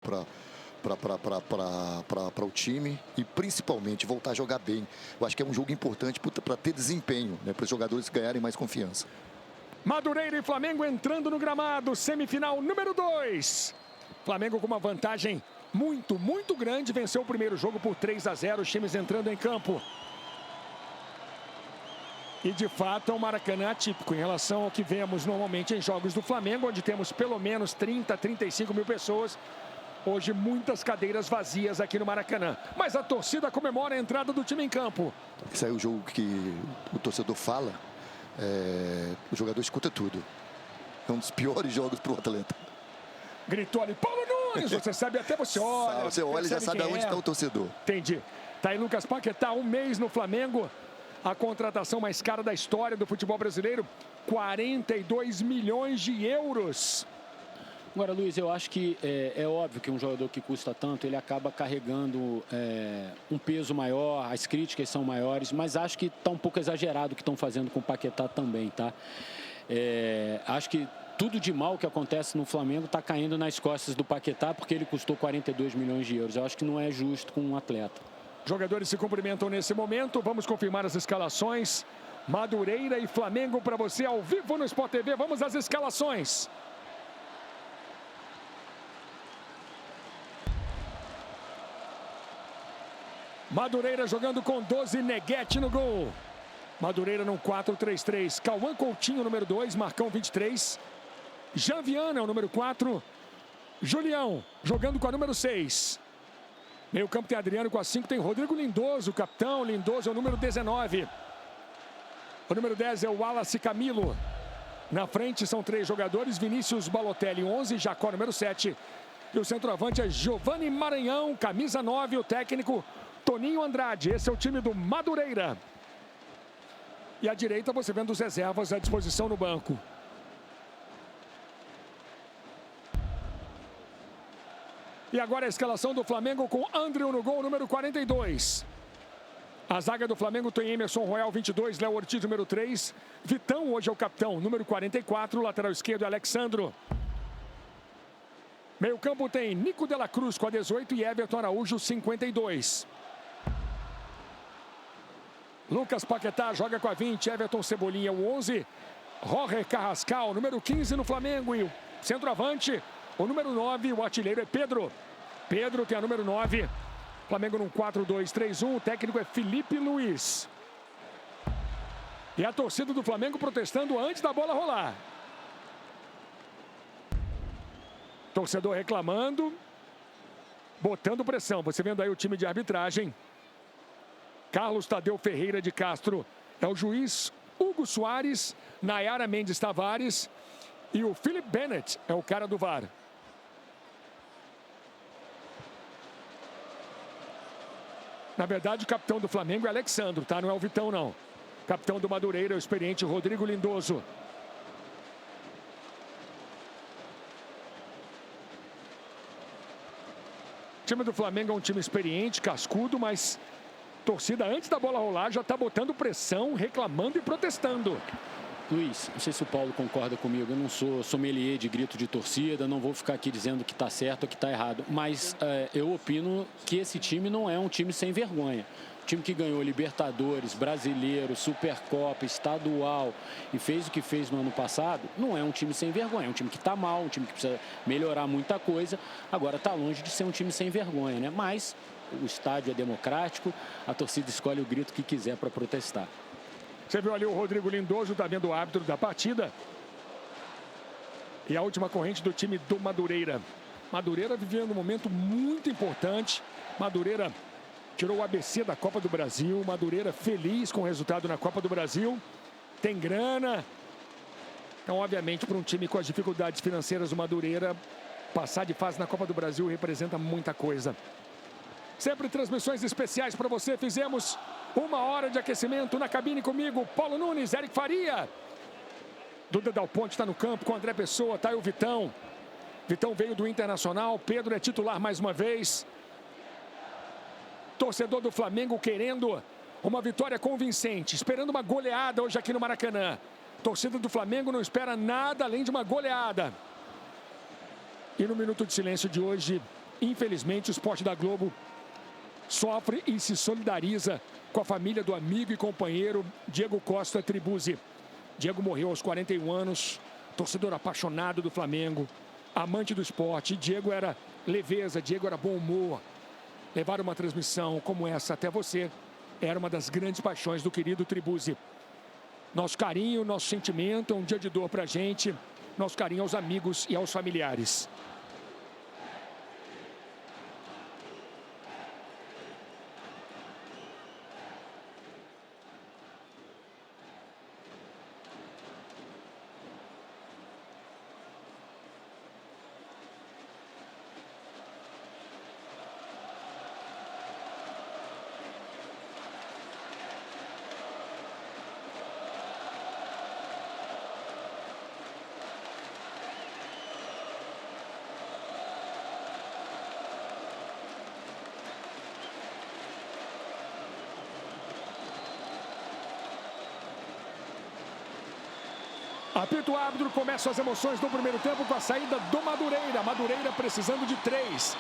para o time e principalmente voltar a jogar bem. Eu acho que é um jogo importante para ter desempenho, né, para os jogadores ganharem mais confiança. Madureira e Flamengo entrando no gramado, semifinal número 2. Flamengo com uma vantagem muito grande, venceu o primeiro jogo por 3-0, os times entrando em campo. E de fato é um Maracanã atípico em relação ao que vemos normalmente em jogos do Flamengo, onde temos pelo menos 30, 35 mil pessoas. Hoje muitas cadeiras vazias aqui no Maracanã. Mas a torcida comemora a entrada do time em campo. Esse é o jogo que o torcedor fala, o jogador escuta tudo. É um dos piores jogos para o atleta. Gritou ali, Paulo Nunes, você sabe, até você olha. Você olha e já sabe aonde está o torcedor. Entendi. Tá aí Lucas Paquetá, um mês no Flamengo. A contratação mais cara da história do futebol brasileiro, 42 milhões de euros. Agora, Luiz, eu acho que é óbvio que um jogador que custa tanto, ele acaba carregando um peso maior, as críticas são maiores, mas acho que está um pouco exagerado o que estão fazendo com o Paquetá também, tá? Acho que tudo de mal que acontece no Flamengo está caindo nas costas do Paquetá, porque ele custou 42 milhões de euros. Eu acho que não é justo com um atleta. Jogadores se cumprimentam nesse momento. Vamos confirmar as escalações. Madureira e Flamengo para você ao vivo no Sport TV. Vamos às escalações. Madureira jogando com 12, Neguete no gol. Madureira no 4-3-3. Cauã Coutinho, número 2, Marcão 23. Jean Viana, o número 4. Julião jogando com a número 6. Meio campo tem Adriano com a 5, tem Rodrigo Lindoso, capitão. Lindoso é o número 19. O número 10 é o Wallace Camilo. Na frente são 3 jogadores, Vinícius Balotelli, 11, Jacó, número 7. E o centroavante é Giovanni Maranhão, camisa 9, o técnico Toninho Andrade. Esse é o time do Madureira. E à direita você vendo os reservas à disposição no banco. E agora a escalação do Flamengo com Andrew no gol, número 42. A zaga do Flamengo tem Emerson Royal, 22, Léo Ortiz, número 3. Vitão, hoje é o capitão, número 44. Lateral esquerdo, Alexandro. Meio campo tem Nico de la Cruz com a 18 e Everton Araújo, 52. Lucas Paquetá joga com a 20, Everton Cebolinha, o 11. Jorge Carrascal, número 15 no Flamengo. E o centroavante, o número 9, o artilheiro é Pedro. Pedro tem a número 9. Flamengo num 4-2-3-1. O técnico é Felipe Luiz. E a torcida do Flamengo protestando antes da bola rolar. Torcedor reclamando. Botando pressão. Você vendo aí o time de arbitragem. Carlos Tadeu Ferreira de Castro é o juiz. Hugo Soares, Nayara Mendes Tavares e o Philip Bennett é o cara do VAR. Na verdade, o capitão do Flamengo é Alexandro, tá? Não é o Vitão, não. Capitão do Madureira é o experiente Rodrigo Lindoso. O time do Flamengo é um time experiente, cascudo, mas torcida antes da bola rolar já está botando pressão, reclamando e protestando. Luiz, não sei se o Paulo concorda comigo, eu não sou sommelier de grito de torcida, não vou ficar aqui dizendo que está certo ou que está errado, mas eu opino que esse time não é um time sem vergonha. O time que ganhou Libertadores, Brasileiro, Supercopa, Estadual e fez o que fez no ano passado, não é um time sem vergonha, é um time que está mal, um time que precisa melhorar muita coisa, agora está longe de ser um time sem vergonha, né? Mas o estádio é democrático, a torcida escolhe o grito que quiser para protestar. Você viu ali o Rodrigo Lindoso, tá vendo o árbitro da partida. E a última corrente do time do Madureira. Madureira vivendo um momento muito importante. Madureira tirou o ABC da Copa do Brasil. Madureira feliz com o resultado na Copa do Brasil. Tem grana. Então, obviamente, para um time com as dificuldades financeiras do Madureira, passar de fase na Copa do Brasil representa muita coisa. Sempre transmissões especiais para você. Fizemos 1 hora de aquecimento na cabine comigo, Paulo Nunes, Eric Faria. Duda Dal Ponte está no campo com André Pessoa, tá aí o Vitão. Vitão veio do Internacional, Pedro é titular mais uma vez. Torcedor do Flamengo querendo uma vitória convincente, esperando uma goleada hoje aqui no Maracanã. Torcida do Flamengo não espera nada além de uma goleada. E no Minuto de Silêncio de hoje, Infelizmente, o Esporte da Globo sofre e se solidariza com a família do amigo e companheiro Diego Costa Tribuzzi. Diego morreu aos 41 anos, torcedor apaixonado do Flamengo, amante do esporte. Diego era leveza, Diego era bom humor. Levar uma transmissão como essa até você era uma das grandes paixões do querido Tribuzzi. Nosso carinho, nosso sentimento, é um dia de dor pra gente. Nosso carinho aos amigos e aos familiares. Apita o árbitro, começam as emoções do primeiro tempo com a saída do Madureira. Madureira precisando de 3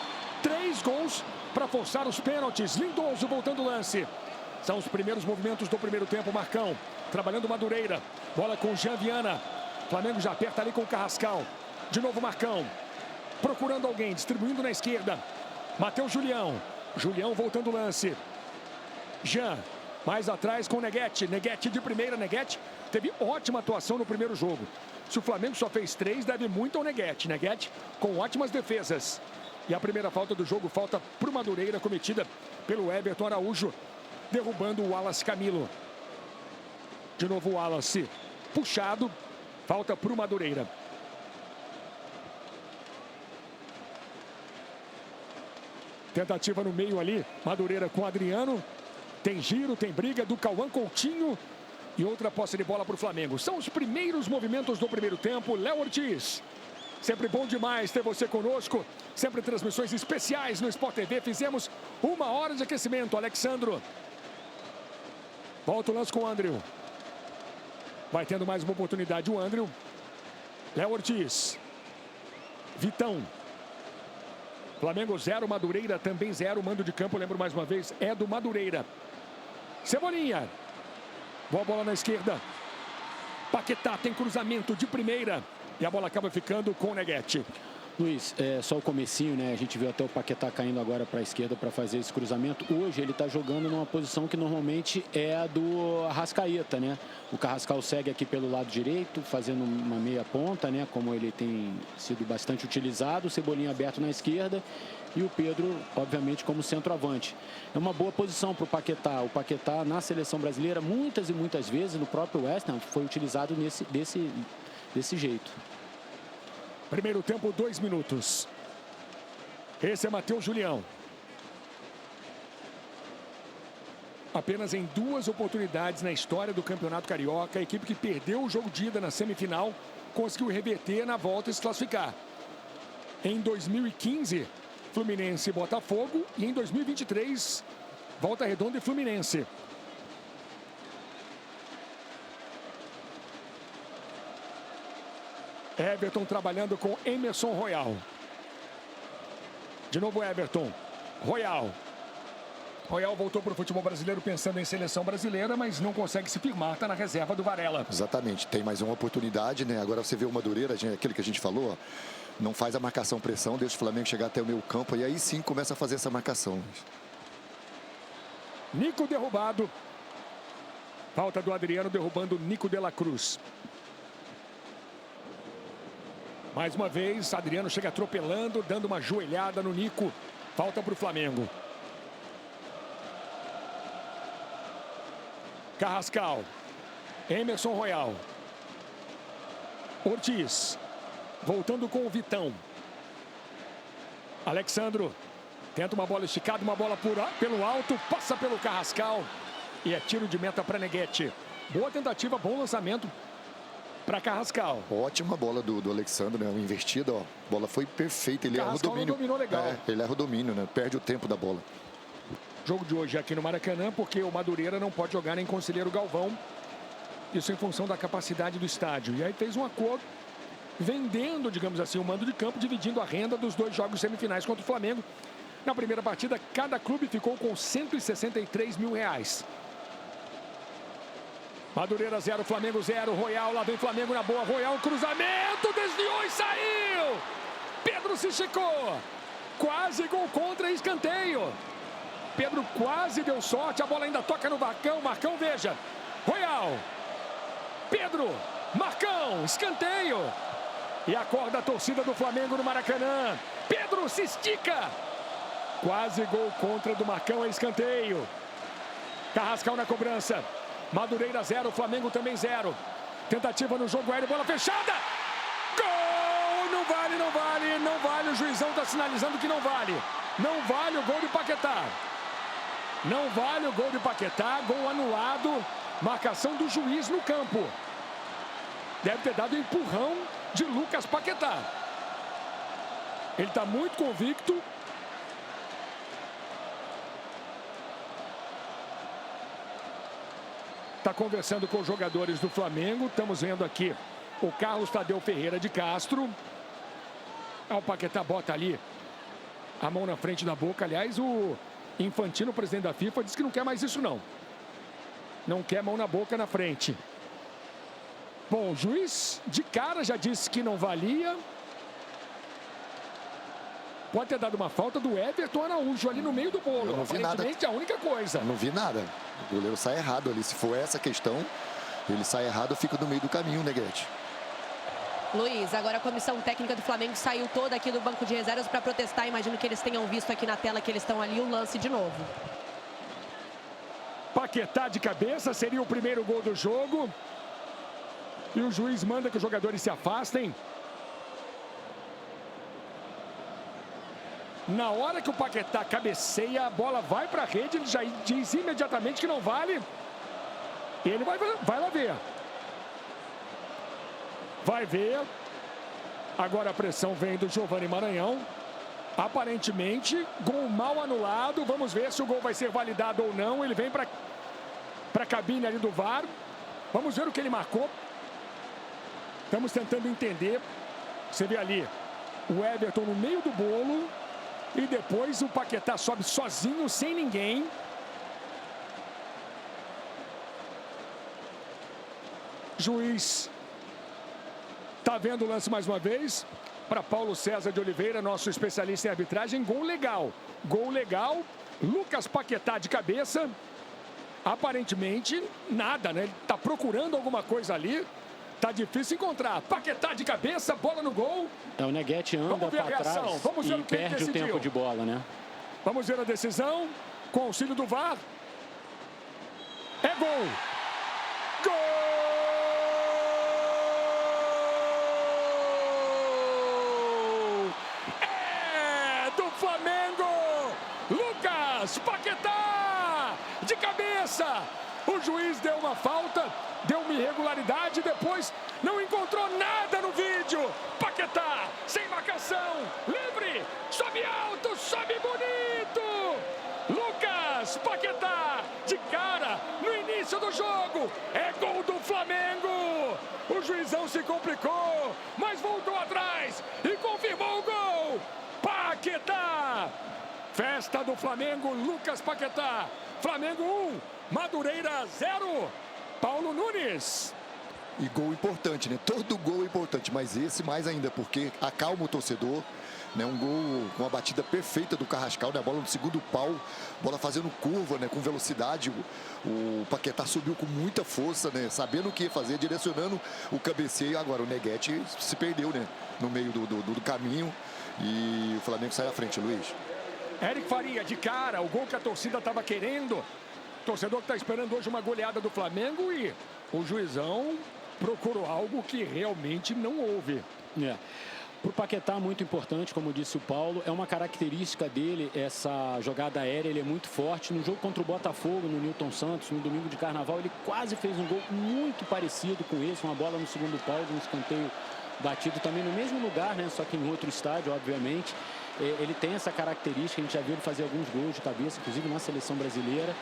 gols para forçar os pênaltis. Lindoso voltando o lance. São os primeiros movimentos do primeiro tempo. Marcão trabalhando Madureira. Bola com Jean Viana. Flamengo já aperta ali com o Carrascal. De novo Marcão. Procurando alguém, distribuindo na esquerda. Matheus Julião. Julião voltando o lance. Jean. Mais atrás com Neguete. Neguete de primeira. Neguete teve ótima atuação no primeiro jogo. Se o Flamengo só fez 3, deve muito ao Neguete. Neguete com ótimas defesas. E a primeira falta do jogo, falta para o Madureira, cometida pelo Everton Araújo, derrubando o Wallace Camilo. De novo o Wallace puxado. Falta para o Madureira. Tentativa no meio ali. Madureira com Adriano. Tem giro, tem briga do Cauã Coutinho. E outra posse de bola para o Flamengo. São os primeiros movimentos do primeiro tempo. Léo Ortiz. Sempre bom demais ter você conosco. Sempre transmissões especiais no Sport TV. Fizemos 1 hora de aquecimento. Alexandro. Volta o lance com o Andrew. Vai tendo mais uma oportunidade o Andrew. Léo Ortiz. Vitão. Flamengo 0, Madureira também 0. Mando de campo, lembro mais uma vez, é do Madureira. Cebolinha. Boa bola na esquerda. Paquetá tem cruzamento de primeira. E a bola acaba ficando com o Neguete. Luiz, é só o comecinho, né? A gente viu até o Paquetá caindo agora para a esquerda para fazer esse cruzamento. Hoje ele está jogando numa posição que normalmente é a do Arrascaeta, né? O Carrascal segue aqui pelo lado direito, fazendo uma meia ponta, né? Como ele tem sido bastante utilizado. O Cebolinha aberto na esquerda. E o Pedro, obviamente, como centroavante. É uma boa posição para o Paquetá. O Paquetá, na seleção brasileira, muitas e muitas vezes, no próprio West Ham, foi utilizado desse jeito. Primeiro tempo, 2 minutos. Esse é Matheus Julião. Apenas em 2 oportunidades na história do Campeonato Carioca, a equipe que perdeu o jogo de ida na semifinal conseguiu reverter na volta e se classificar. Em 2015... Fluminense e Botafogo. E em 2023, Volta Redonda e Fluminense. Everton trabalhando com Emerson Royal. De novo Everton. Royal. Royal voltou para o futebol brasileiro pensando em seleção brasileira, mas não consegue se firmar, está na reserva do Varela. Exatamente, tem mais uma oportunidade, né? Agora você vê o Madureira, aquele que a gente falou, ó, não faz a marcação-pressão, deixa o Flamengo chegar até o meio campo e aí sim começa a fazer essa marcação. Nico derrubado. Falta do Adriano derrubando Nico de la Cruz. Mais uma vez, Adriano chega atropelando, dando uma joelhada no Nico. Falta para o Flamengo. Carrascal. Emerson Royal. Ortiz. Voltando com o Vitão. Alexandro. Tenta uma bola esticada, uma bola pelo alto. Passa pelo Carrascal. E é tiro de meta para Neguete. Boa tentativa, bom lançamento para Carrascal. Ótima bola do Alexandre, né? Invertida, ó. A bola foi perfeita. Ele erra o domínio. Dominou legal. Ele erra o domínio, né? Perde o tempo da bola. Jogo de hoje aqui no Maracanã, porque o Madureira não pode jogar em Conselheiro Galvão. Isso em função da capacidade do estádio. E aí fez um acordo vendendo, digamos assim, o mando de campo, dividindo a renda dos 2 jogos semifinais contra o Flamengo. Na primeira partida, cada clube ficou com R$163 mil. Madureira 0, Flamengo 0. Royal, lá vem Flamengo na boa. Royal, cruzamento, desviou e saiu. Pedro se esticou. Quase gol contra, escanteio. Pedro quase deu sorte, a bola ainda toca no Marcão. Marcão, veja. Royal. Pedro. Marcão, escanteio. E acorda a torcida do Flamengo no Maracanã. Pedro se estica. Quase gol contra do Marcão, é escanteio. Carrascal na cobrança. Madureira 0, Flamengo também 0. Tentativa no jogo aéreo, bola fechada. Gol! Não vale, não vale, não vale. O juizão está sinalizando que não vale. Não vale o gol de Paquetá. Não vale o gol de Paquetá. Gol anulado. Marcação do juiz no campo. Deve ter dado empurrão de Lucas Paquetá. Ele está muito convicto. Está conversando com os jogadores do Flamengo. Estamos vendo aqui o Carlos Tadeu Ferreira de Castro. O Paquetá bota ali a mão na frente da boca. Aliás, o Infantino, o presidente da FIFA, disse que não quer mais isso não. Não quer mão na boca na frente. Bom, o juiz de cara já disse que não valia. Pode ter dado uma falta do Everton Araújo ali no meio do bolo. Eu não vi nada. Aparentemente, a única coisa. Não vi nada. O goleiro sai errado ali. Se for essa questão, ele sai errado, fica no meio do caminho, né, Guedes? Luiz, agora a comissão técnica do Flamengo saiu toda aqui do banco de reservas para protestar. Imagino que eles tenham visto aqui na tela que eles estão ali o lance de novo. Paquetá de cabeça, seria o primeiro gol do jogo. E o juiz manda que os jogadores se afastem. Na hora que o Paquetá cabeceia, a bola vai para a rede, ele já diz imediatamente que não vale. Ele vai lá ver. Vai ver. Agora a pressão vem do Giovani Maranhão. Aparentemente, gol mal anulado. Vamos ver se o gol vai ser validado ou não. Ele vem para a cabine ali do VAR. Vamos ver o que ele marcou. Estamos tentando entender. Você vê ali o Everton no meio do bolo. E depois o Paquetá sobe sozinho, sem ninguém. Juiz está vendo o lance mais uma vez. Para Paulo César de Oliveira, nosso especialista em arbitragem. Gol legal. Gol legal. Lucas Paquetá de cabeça. Aparentemente, nada, né? Ele está procurando alguma coisa ali. Tá difícil encontrar. Paquetá de cabeça, bola no gol. O Neguete anda para trás e perde o tempo de bola, né? Vamos ver a decisão. Com auxílio do VAR. É gol. Gol! É do Flamengo. Lucas Paquetá de cabeça. O juiz deu uma falta. Deu uma irregularidade, depois não encontrou nada no vídeo. Paquetá, sem marcação, livre, sobe alto, sobe bonito. Lucas Paquetá, de cara, no início do jogo, é gol do Flamengo. O juizão se complicou, mas voltou atrás e confirmou o gol. Paquetá, festa do Flamengo, Lucas Paquetá. Flamengo 1, Madureira 0. Paulo Nunes. E gol importante, né? Todo gol é importante, mas esse mais ainda, porque acalma o torcedor, né? Um gol com uma batida perfeita do Carrascal, né? A bola no segundo pau, bola fazendo curva, né? Com velocidade. O Paquetá subiu com muita força, né? Sabendo o que ia fazer, direcionando o cabeceio. Agora o Neguete se perdeu, né? No meio do caminho e o Flamengo sai à frente, Luiz. Eric Faria de cara, o gol que a torcida estava querendo. Torcedor que está esperando hoje uma goleada do Flamengo e o juizão procurou algo que realmente não houve. Para o Paquetá, muito importante, como disse o Paulo, é uma característica dele, essa jogada aérea, ele é muito forte. No jogo contra o Botafogo, no Newton Santos, no domingo de Carnaval, ele quase fez um gol muito parecido com esse, uma bola no segundo pau, um escanteio batido também no mesmo lugar, né? Só que em outro estádio, obviamente. Ele tem essa característica, a gente já viu ele fazer alguns gols de cabeça, inclusive na seleção brasileira.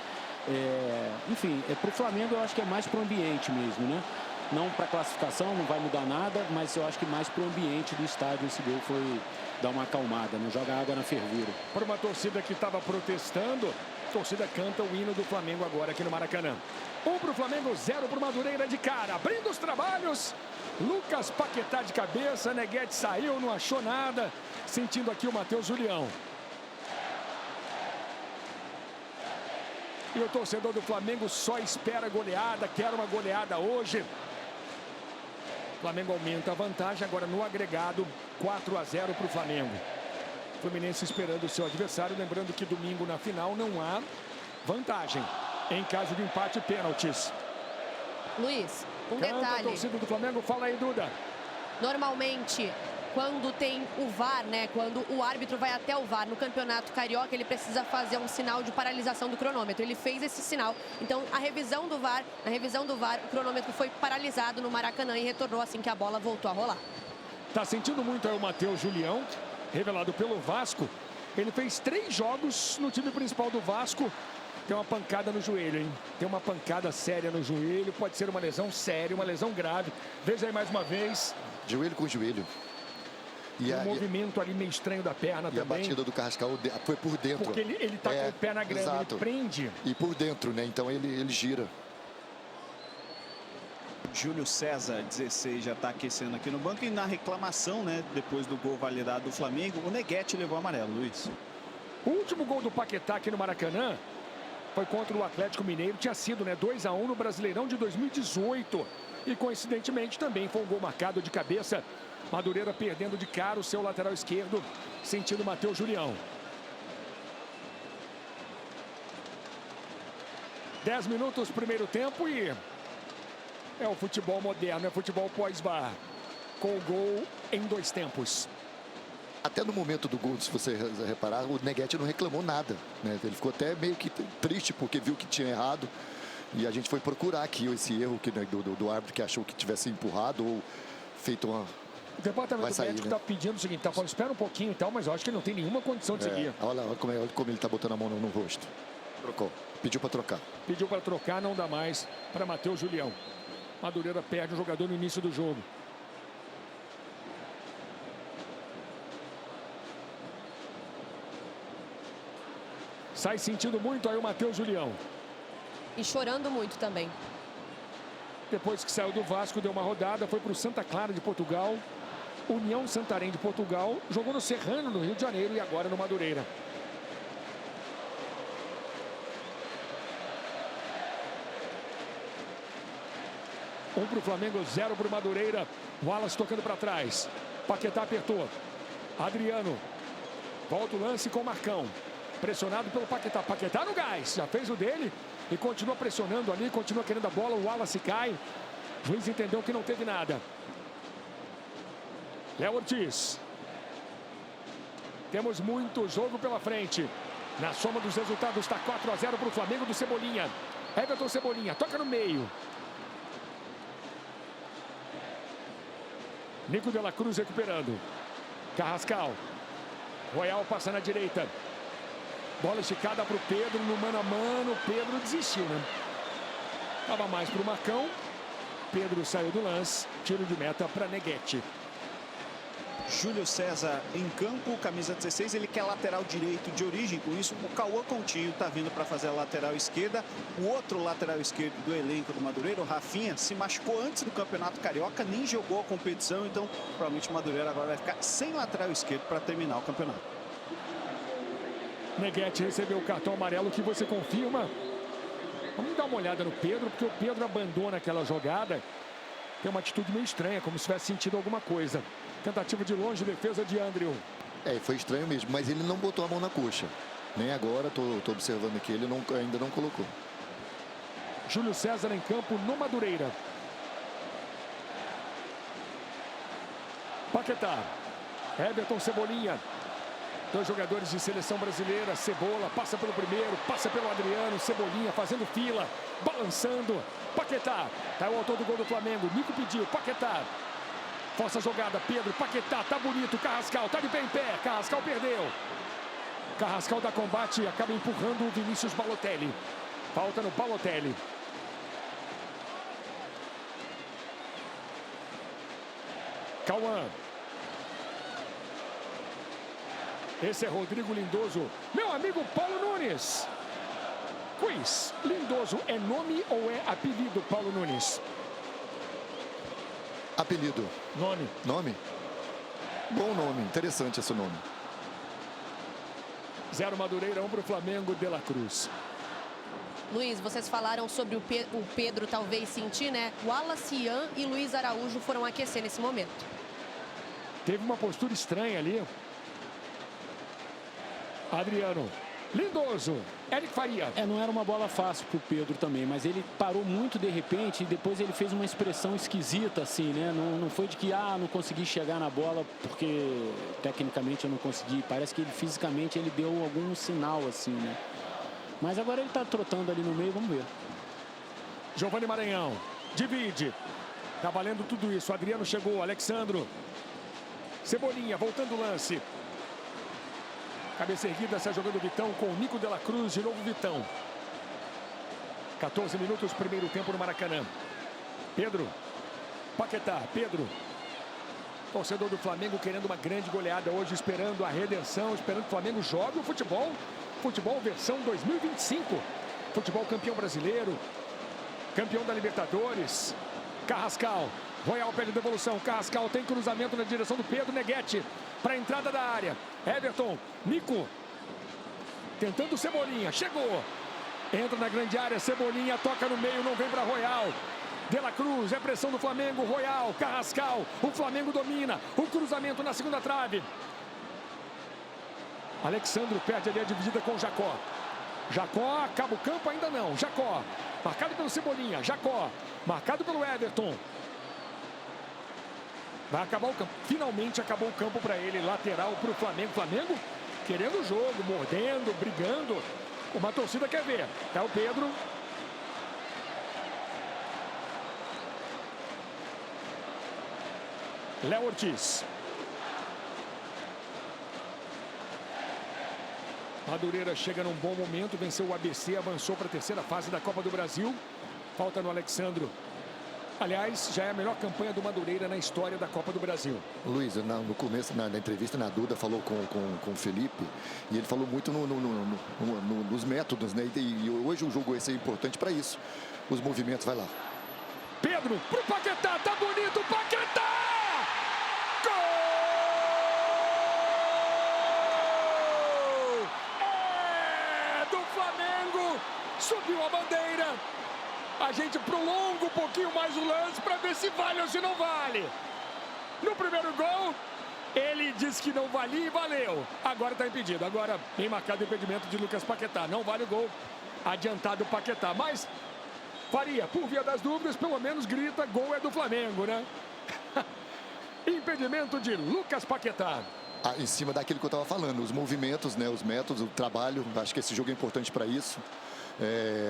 Enfim, para o Flamengo eu acho que é mais para o ambiente mesmo, né? Não para classificação, não vai mudar nada, mas eu acho que mais para o ambiente do estádio esse gol foi dar uma acalmada, não joga água na fervura. Para uma torcida que estava protestando, a torcida canta o hino do Flamengo agora aqui no Maracanã. 1 para o Flamengo, 0 para o Madureira de cara. Abrindo os trabalhos, Lucas Paquetá de cabeça, Neguete saiu, não achou nada. Sentindo aqui o Matheus Julião. E o torcedor do Flamengo só espera goleada, quer uma goleada hoje. O Flamengo aumenta a vantagem agora no agregado, 4-0 para o Flamengo. Fluminense esperando o seu adversário, lembrando que domingo na final não há vantagem. Em caso de empate, pênaltis. Luiz, um Canta detalhe. a torcida do Flamengo, fala aí, Duda. Normalmente, quando tem o VAR, né, quando o árbitro vai até o VAR no Campeonato Carioca, ele precisa fazer um sinal de paralisação do cronômetro. Ele fez esse sinal. Então, na revisão do VAR, o cronômetro foi paralisado no Maracanã e retornou assim que a bola voltou a rolar. Tá sentindo muito aí o Matheus Julião, revelado pelo Vasco. Ele fez 3 jogos no time principal do Vasco. Tem uma pancada no joelho, hein? Tem uma pancada séria no joelho. Pode ser uma lesão séria, uma lesão grave. Veja aí mais uma vez. Joelho com joelho. E Um movimento ali meio estranho da perna também. A batida do Carrascal foi por dentro. Porque ele tá com o pé na grama, exato. ele prende. E por dentro, né? Então ele gira. Júlio César, 16, já está aquecendo aqui no banco. E na reclamação, né, depois do gol validado do Flamengo, o Neguete levou amarelo, Luiz. O último gol do Paquetá aqui no Maracanã foi contra o Atlético Mineiro. Tinha sido, né, 2-1 no Brasileirão de 2018. E coincidentemente também foi um gol marcado de cabeça. Madureira perdendo de cara o seu lateral esquerdo, sentindo Matheus Julião. 10 minutos, primeiro tempo, e é o futebol moderno, é futebol pós-VAR, com o gol em 2 tempos. Até no momento do gol, se você reparar, o Neguete não reclamou nada, né? Ele ficou até meio que triste porque viu que tinha errado. E a gente foi procurar aqui esse erro que, do árbitro que achou que tivesse empurrado ou feito uma... O departamento sair, médico né? está pedindo o seguinte, tá falando, espera um pouquinho e tal, mas eu acho que ele não tem nenhuma condição de seguir. Olha como ele está botando a mão no rosto. Trocou. Pediu para trocar. Pediu para trocar, não dá mais para Matheus Julião. Madureira perde o jogador no início do jogo. Sai sentindo muito aí o Matheus Julião. E chorando muito também. Depois que saiu do Vasco, deu uma rodada, foi para o Santa Clara de Portugal, União Santarém de Portugal, jogou no Serrano, no Rio de Janeiro, e agora no Madureira. Um para o Flamengo, 0 para o Madureira. Wallace tocando para trás. Paquetá apertou. Adriano. Volta o lance com o Marcão. Pressionado pelo Paquetá. Paquetá no gás. Já fez o dele. E continua pressionando ali. Continua querendo a bola. O Wallace cai. O juiz entendeu que não teve nada. Léo Ortiz. Temos muito jogo pela frente. Na soma dos resultados está 4-0 para o Flamengo do Cebolinha. Everton Cebolinha. Toca no meio. Nico de la Cruz recuperando. Carrascal. Royal passa na direita. Bola esticada para o Pedro no mano a mano. Pedro desistiu, né? Tava mais para o Marcão. Pedro saiu do lance. Tiro de meta para Neguete. Júlio César em campo, camisa 16, ele quer lateral direito de origem, com isso o Cauã Coutinho está vindo para fazer a lateral esquerda. O outro lateral esquerdo do elenco do Madureira, o Rafinha, se machucou antes do Campeonato Carioca, nem jogou a competição, então provavelmente o Madureira agora vai ficar sem lateral esquerdo para terminar o campeonato. Neguete recebeu o cartão amarelo, que você confirma. Vamos dar uma olhada no Pedro, porque o Pedro abandona aquela jogada. Tem uma atitude meio estranha, como se tivesse sentido alguma coisa. Tentativa de longe, defesa de Andrew. Foi estranho mesmo, mas ele não botou a mão na coxa. Nem agora, tô observando aqui, ele ainda não colocou. Júlio César em campo no Madureira. Paquetá. Everton Cebolinha. 2 jogadores de seleção brasileira. Cebola passa pelo primeiro, passa pelo Adriano. Cebolinha fazendo fila, balançando. Paquetá. Tá o autor do gol do Flamengo. Nico pediu. Paquetá. Força a jogada. Pedro. Paquetá. Tá bonito. Carrascal. Tá de pé em pé. Carrascal perdeu. Carrascal dá combate e acaba empurrando o Vinícius Balotelli. Falta no Balotelli. Cauã. Esse é Rodrigo Lindoso. Meu amigo Paulo Nunes. Quiz. Lindoso é nome ou é apelido, Paulo Nunes? Apelido. Nome. Nome? Bom nome, interessante esse nome. 0 Madureira, 1 para o Flamengo, De La Cruz. Luiz, vocês falaram sobre o Pedro talvez sentir, né? Wallace Ian e Luiz Araújo foram aquecer nesse momento. Teve uma postura estranha ali. Adriano. Lindoso. Eric Faria. Não era uma bola fácil pro Pedro também, mas ele parou muito de repente e depois ele fez uma expressão esquisita, assim, né? Não foi de que, não consegui chegar na bola porque tecnicamente eu não consegui. Parece que ele fisicamente ele deu algum sinal, assim, né? Mas agora ele tá trotando ali no meio, vamos ver. Giovanni Maranhão. Divide. Tá valendo tudo isso. Adriano chegou. Alexandro. Cebolinha, voltando o lance. Cabeça erguida, sai jogando o Vitão com o Nico de la Cruz, de novo Vitão. 14 minutos, primeiro tempo no Maracanã. Pedro. Paquetá, Pedro. Torcedor do Flamengo querendo uma grande goleada hoje, esperando a redenção, esperando que o Flamengo jogue o futebol. Futebol versão 2025. Futebol campeão brasileiro. Campeão da Libertadores. Carrascal. Royal pede devolução. Carrascal tem cruzamento na direção do Pedro Neguete. Para a entrada da área. Everton. Nico. Tentando Cebolinha. Chegou. Entra na grande área. Cebolinha toca no meio. Não vem para Royal. De La Cruz. É pressão do Flamengo. Royal. Carrascal. O Flamengo domina. O cruzamento na segunda trave. Alexandro perde ali a dividida com o Jacó. Jacó acaba o campo, ainda não. Jacó. Marcado pelo Cebolinha. Jacó. Marcado pelo Everton. Vai acabar o campo. Finalmente acabou o campo para ele. Lateral para o Flamengo. Flamengo querendo o jogo, mordendo, brigando. Uma torcida quer ver. Tá o Pedro. Léo Ortiz. Madureira chega num bom momento. Venceu o ABC. Avançou para a terceira fase da Copa do Brasil. Falta no Alexandro. Aliás, já é a melhor campanha do Madureira na história da Copa do Brasil. Luiz, no começo, na entrevista, na Duda falou com o Felipe, e ele falou muito nos métodos, né? E hoje o jogo esse é importante para isso. Os movimentos, vai lá. Pedro, pro Paquetá, tá bonito, Paquetá! Gol! É do Flamengo! Subiu a bandeira! A gente prolonga um pouquinho mais o lance para ver se vale ou se não vale. No primeiro gol, ele disse que não valia e valeu. Agora está impedido. Agora bem marcado o impedimento de Lucas Paquetá. Não vale o gol adiantado Paquetá. Mas Faria, por via das dúvidas, pelo menos grita: gol é do Flamengo, né? Impedimento de Lucas Paquetá. Em cima daquilo que eu estava falando, os movimentos, né, os métodos, o trabalho. Acho que esse jogo é importante para isso.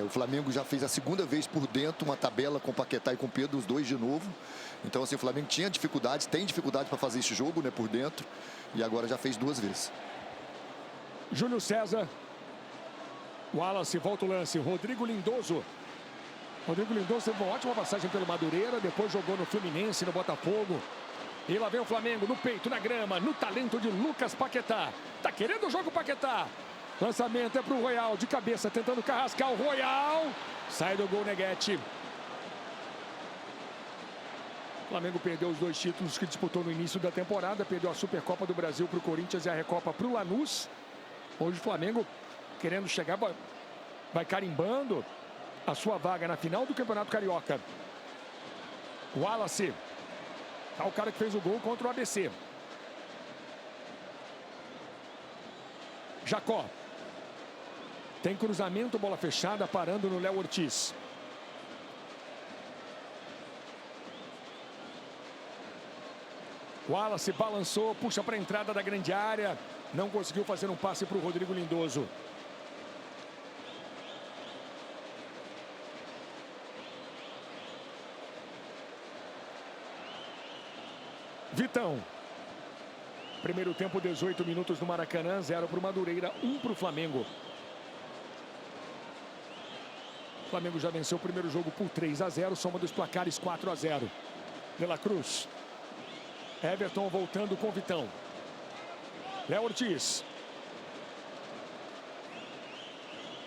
O Flamengo já fez a segunda vez por dentro uma tabela com Paquetá e com Pedro, os dois de novo. Então, assim, o Flamengo tinha dificuldades, tem dificuldade para fazer esse jogo, né, por dentro. E agora já fez duas vezes. Júlio César. Wallace, volta o lance. Rodrigo Lindoso. Rodrigo Lindoso teve uma ótima passagem pelo Madureira. Depois jogou no Fluminense, no Botafogo. E lá vem o Flamengo, no peito, na grama, no talento de Lucas Paquetá. Tá querendo o jogo, Paquetá. Lançamento é pro Royal, de cabeça, tentando Carrascal. Royal, sai do gol Neguete. O Flamengo perdeu os dois títulos que disputou no início da temporada. Perdeu a Supercopa do Brasil pro Corinthians e a Recopa pro Lanús. Hoje o Flamengo querendo chegar, vai carimbando a sua vaga na final do Campeonato Carioca. Wallace. Tá o cara que fez o gol contra o ABC. Jacó. Tem cruzamento, bola fechada, parando no Léo Ortiz. Wallace balançou, puxa para a entrada da grande área. Não conseguiu fazer um passe para o Rodrigo Lindoso. Vitão. Primeiro tempo, 18 minutos no Maracanã, 0 para o Madureira, 1 para o Flamengo. O Flamengo já venceu o primeiro jogo por 3-0, soma dos placares 4-0. De La Cruz. Everton voltando com Vitão. Léo Ortiz.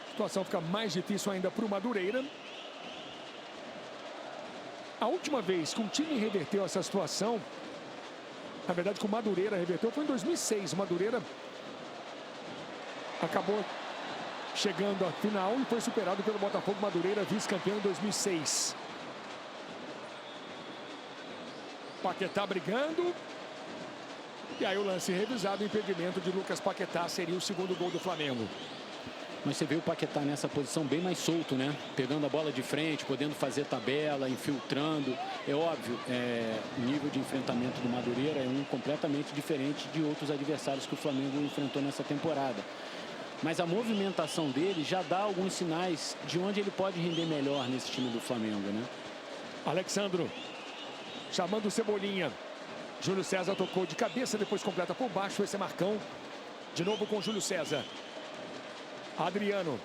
A situação fica mais difícil ainda para o Madureira. A última vez que um time reverteu essa situação, na verdade que o Madureira reverteu, foi em 2006. O Madureira acabou chegando à final e foi superado pelo Botafogo. Madureira, vice-campeão em 2006. Paquetá brigando. E aí o lance revisado, o impedimento de Lucas Paquetá seria o segundo gol do Flamengo. Mas você vê o Paquetá nessa posição bem mais solto, né? Pegando a bola de frente, podendo fazer tabela, infiltrando. É óbvio, o nível de enfrentamento do Madureira é um completamente diferente de outros adversários que o Flamengo enfrentou nessa temporada. Mas a movimentação dele já dá alguns sinais de onde ele pode render melhor nesse time do Flamengo, né? Alexandro chamando o Cebolinha. Júlio César tocou de cabeça, depois completa por baixo. Esse é Marcão. De novo com Júlio César. Adriano.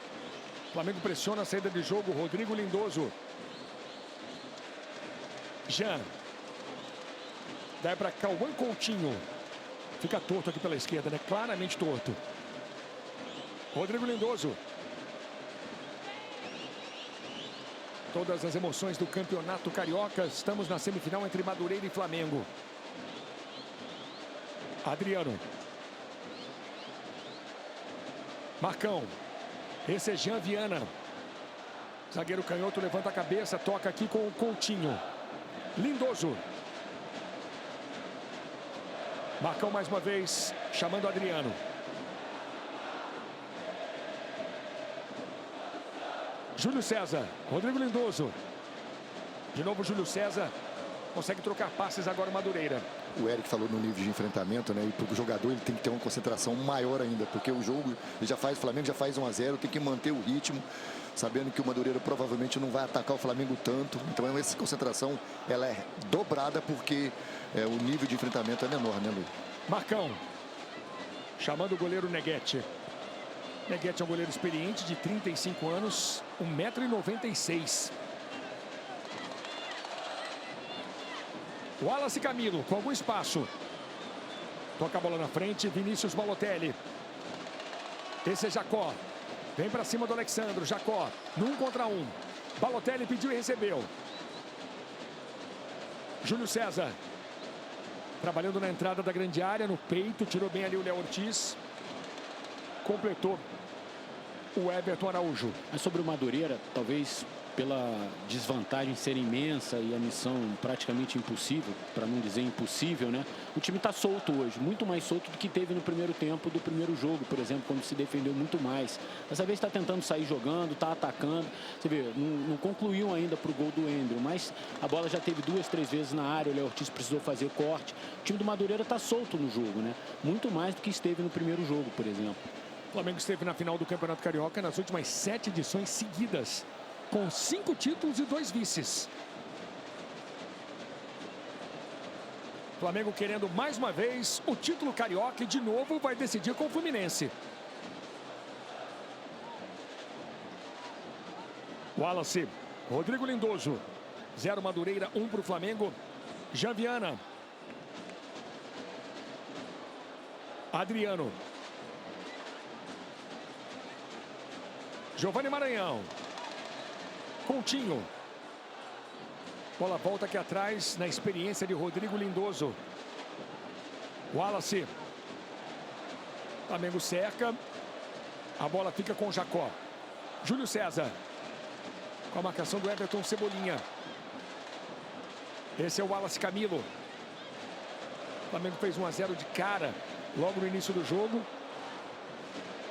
Flamengo pressiona a saída de jogo. Rodrigo Lindoso. Jean. Daí para Cauã Coutinho. Fica torto aqui pela esquerda, né? Claramente torto. Rodrigo Lindoso. Todas as emoções do Campeonato Carioca. Estamos na semifinal entre Madureira e Flamengo. Adriano. Marcão. Esse é Jean Viana. Zagueiro canhoto levanta a cabeça. Toca aqui com o Coutinho. Lindoso. Marcão mais uma vez. Chamando Adriano. Júlio César. Rodrigo Lindoso. De novo Júlio César. Consegue trocar passes agora o Madureira. O Eric falou no nível de enfrentamento, né? E para o jogador ele tem que ter uma concentração maior ainda, porque o jogo ele já faz, o Flamengo já faz 1-0, tem que manter o ritmo, sabendo que o Madureira provavelmente não vai atacar o Flamengo tanto. Então essa concentração ela é dobrada porque o nível de enfrentamento é menor, né, Lu? Marcão. Chamando o goleiro Neguete. Neguete é um goleiro experiente de 35 anos, 1,96 m. Wallace Camilo, com algum espaço. Toca a bola na frente, Vinícius Balotelli. Esse é Jacó. Vem para cima do Alexandro, Jacó. No 1 contra 1. Balotelli pediu e recebeu. Júlio César. Trabalhando na entrada da grande área, no peito. Tirou bem ali o Léo Ortiz. Completou o Everton Araújo. Mas sobre o Madureira, talvez pela desvantagem ser imensa e a missão praticamente impossível, para não dizer impossível, né? O time está solto hoje, muito mais solto do que teve no primeiro tempo do primeiro jogo, por exemplo, quando se defendeu muito mais. Dessa vez está tentando sair jogando, está atacando. Você vê, não concluiu ainda para o gol do Endro, mas a bola já teve 2, 3 vezes na área, o Léo Ortiz precisou fazer corte. O time do Madureira está solto no jogo, né? Muito mais do que esteve no primeiro jogo, por exemplo. O Flamengo esteve na final do Campeonato Carioca nas últimas 7 edições seguidas, com 5 títulos e 2 vices. Flamengo querendo mais uma vez o título carioca e de novo vai decidir com o Fluminense. Wallace, Rodrigo Lindoso, 0 Madureira, 1 para o Flamengo. Jean Viana. Adriano. Giovani Maranhão. Coutinho. Bola volta aqui atrás na experiência de Rodrigo Lindoso. Wallace. Flamengo cerca. A bola fica com o Jacó. Júlio César. Com a marcação do Everton Cebolinha. Esse é o Wallace Camilo. O Flamengo fez 1-0 de cara logo no início do jogo.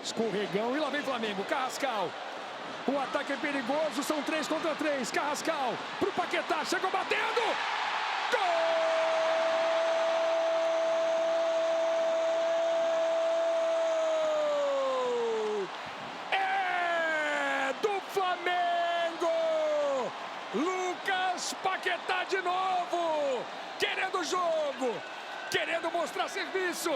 Escorregão e lá vem Flamengo. Carrascal. O ataque é perigoso, são 3 contra 3. Carrascal pro Paquetá, chegou batendo. Gol! É do Flamengo! Lucas Paquetá de novo! Querendo o jogo, querendo mostrar serviço.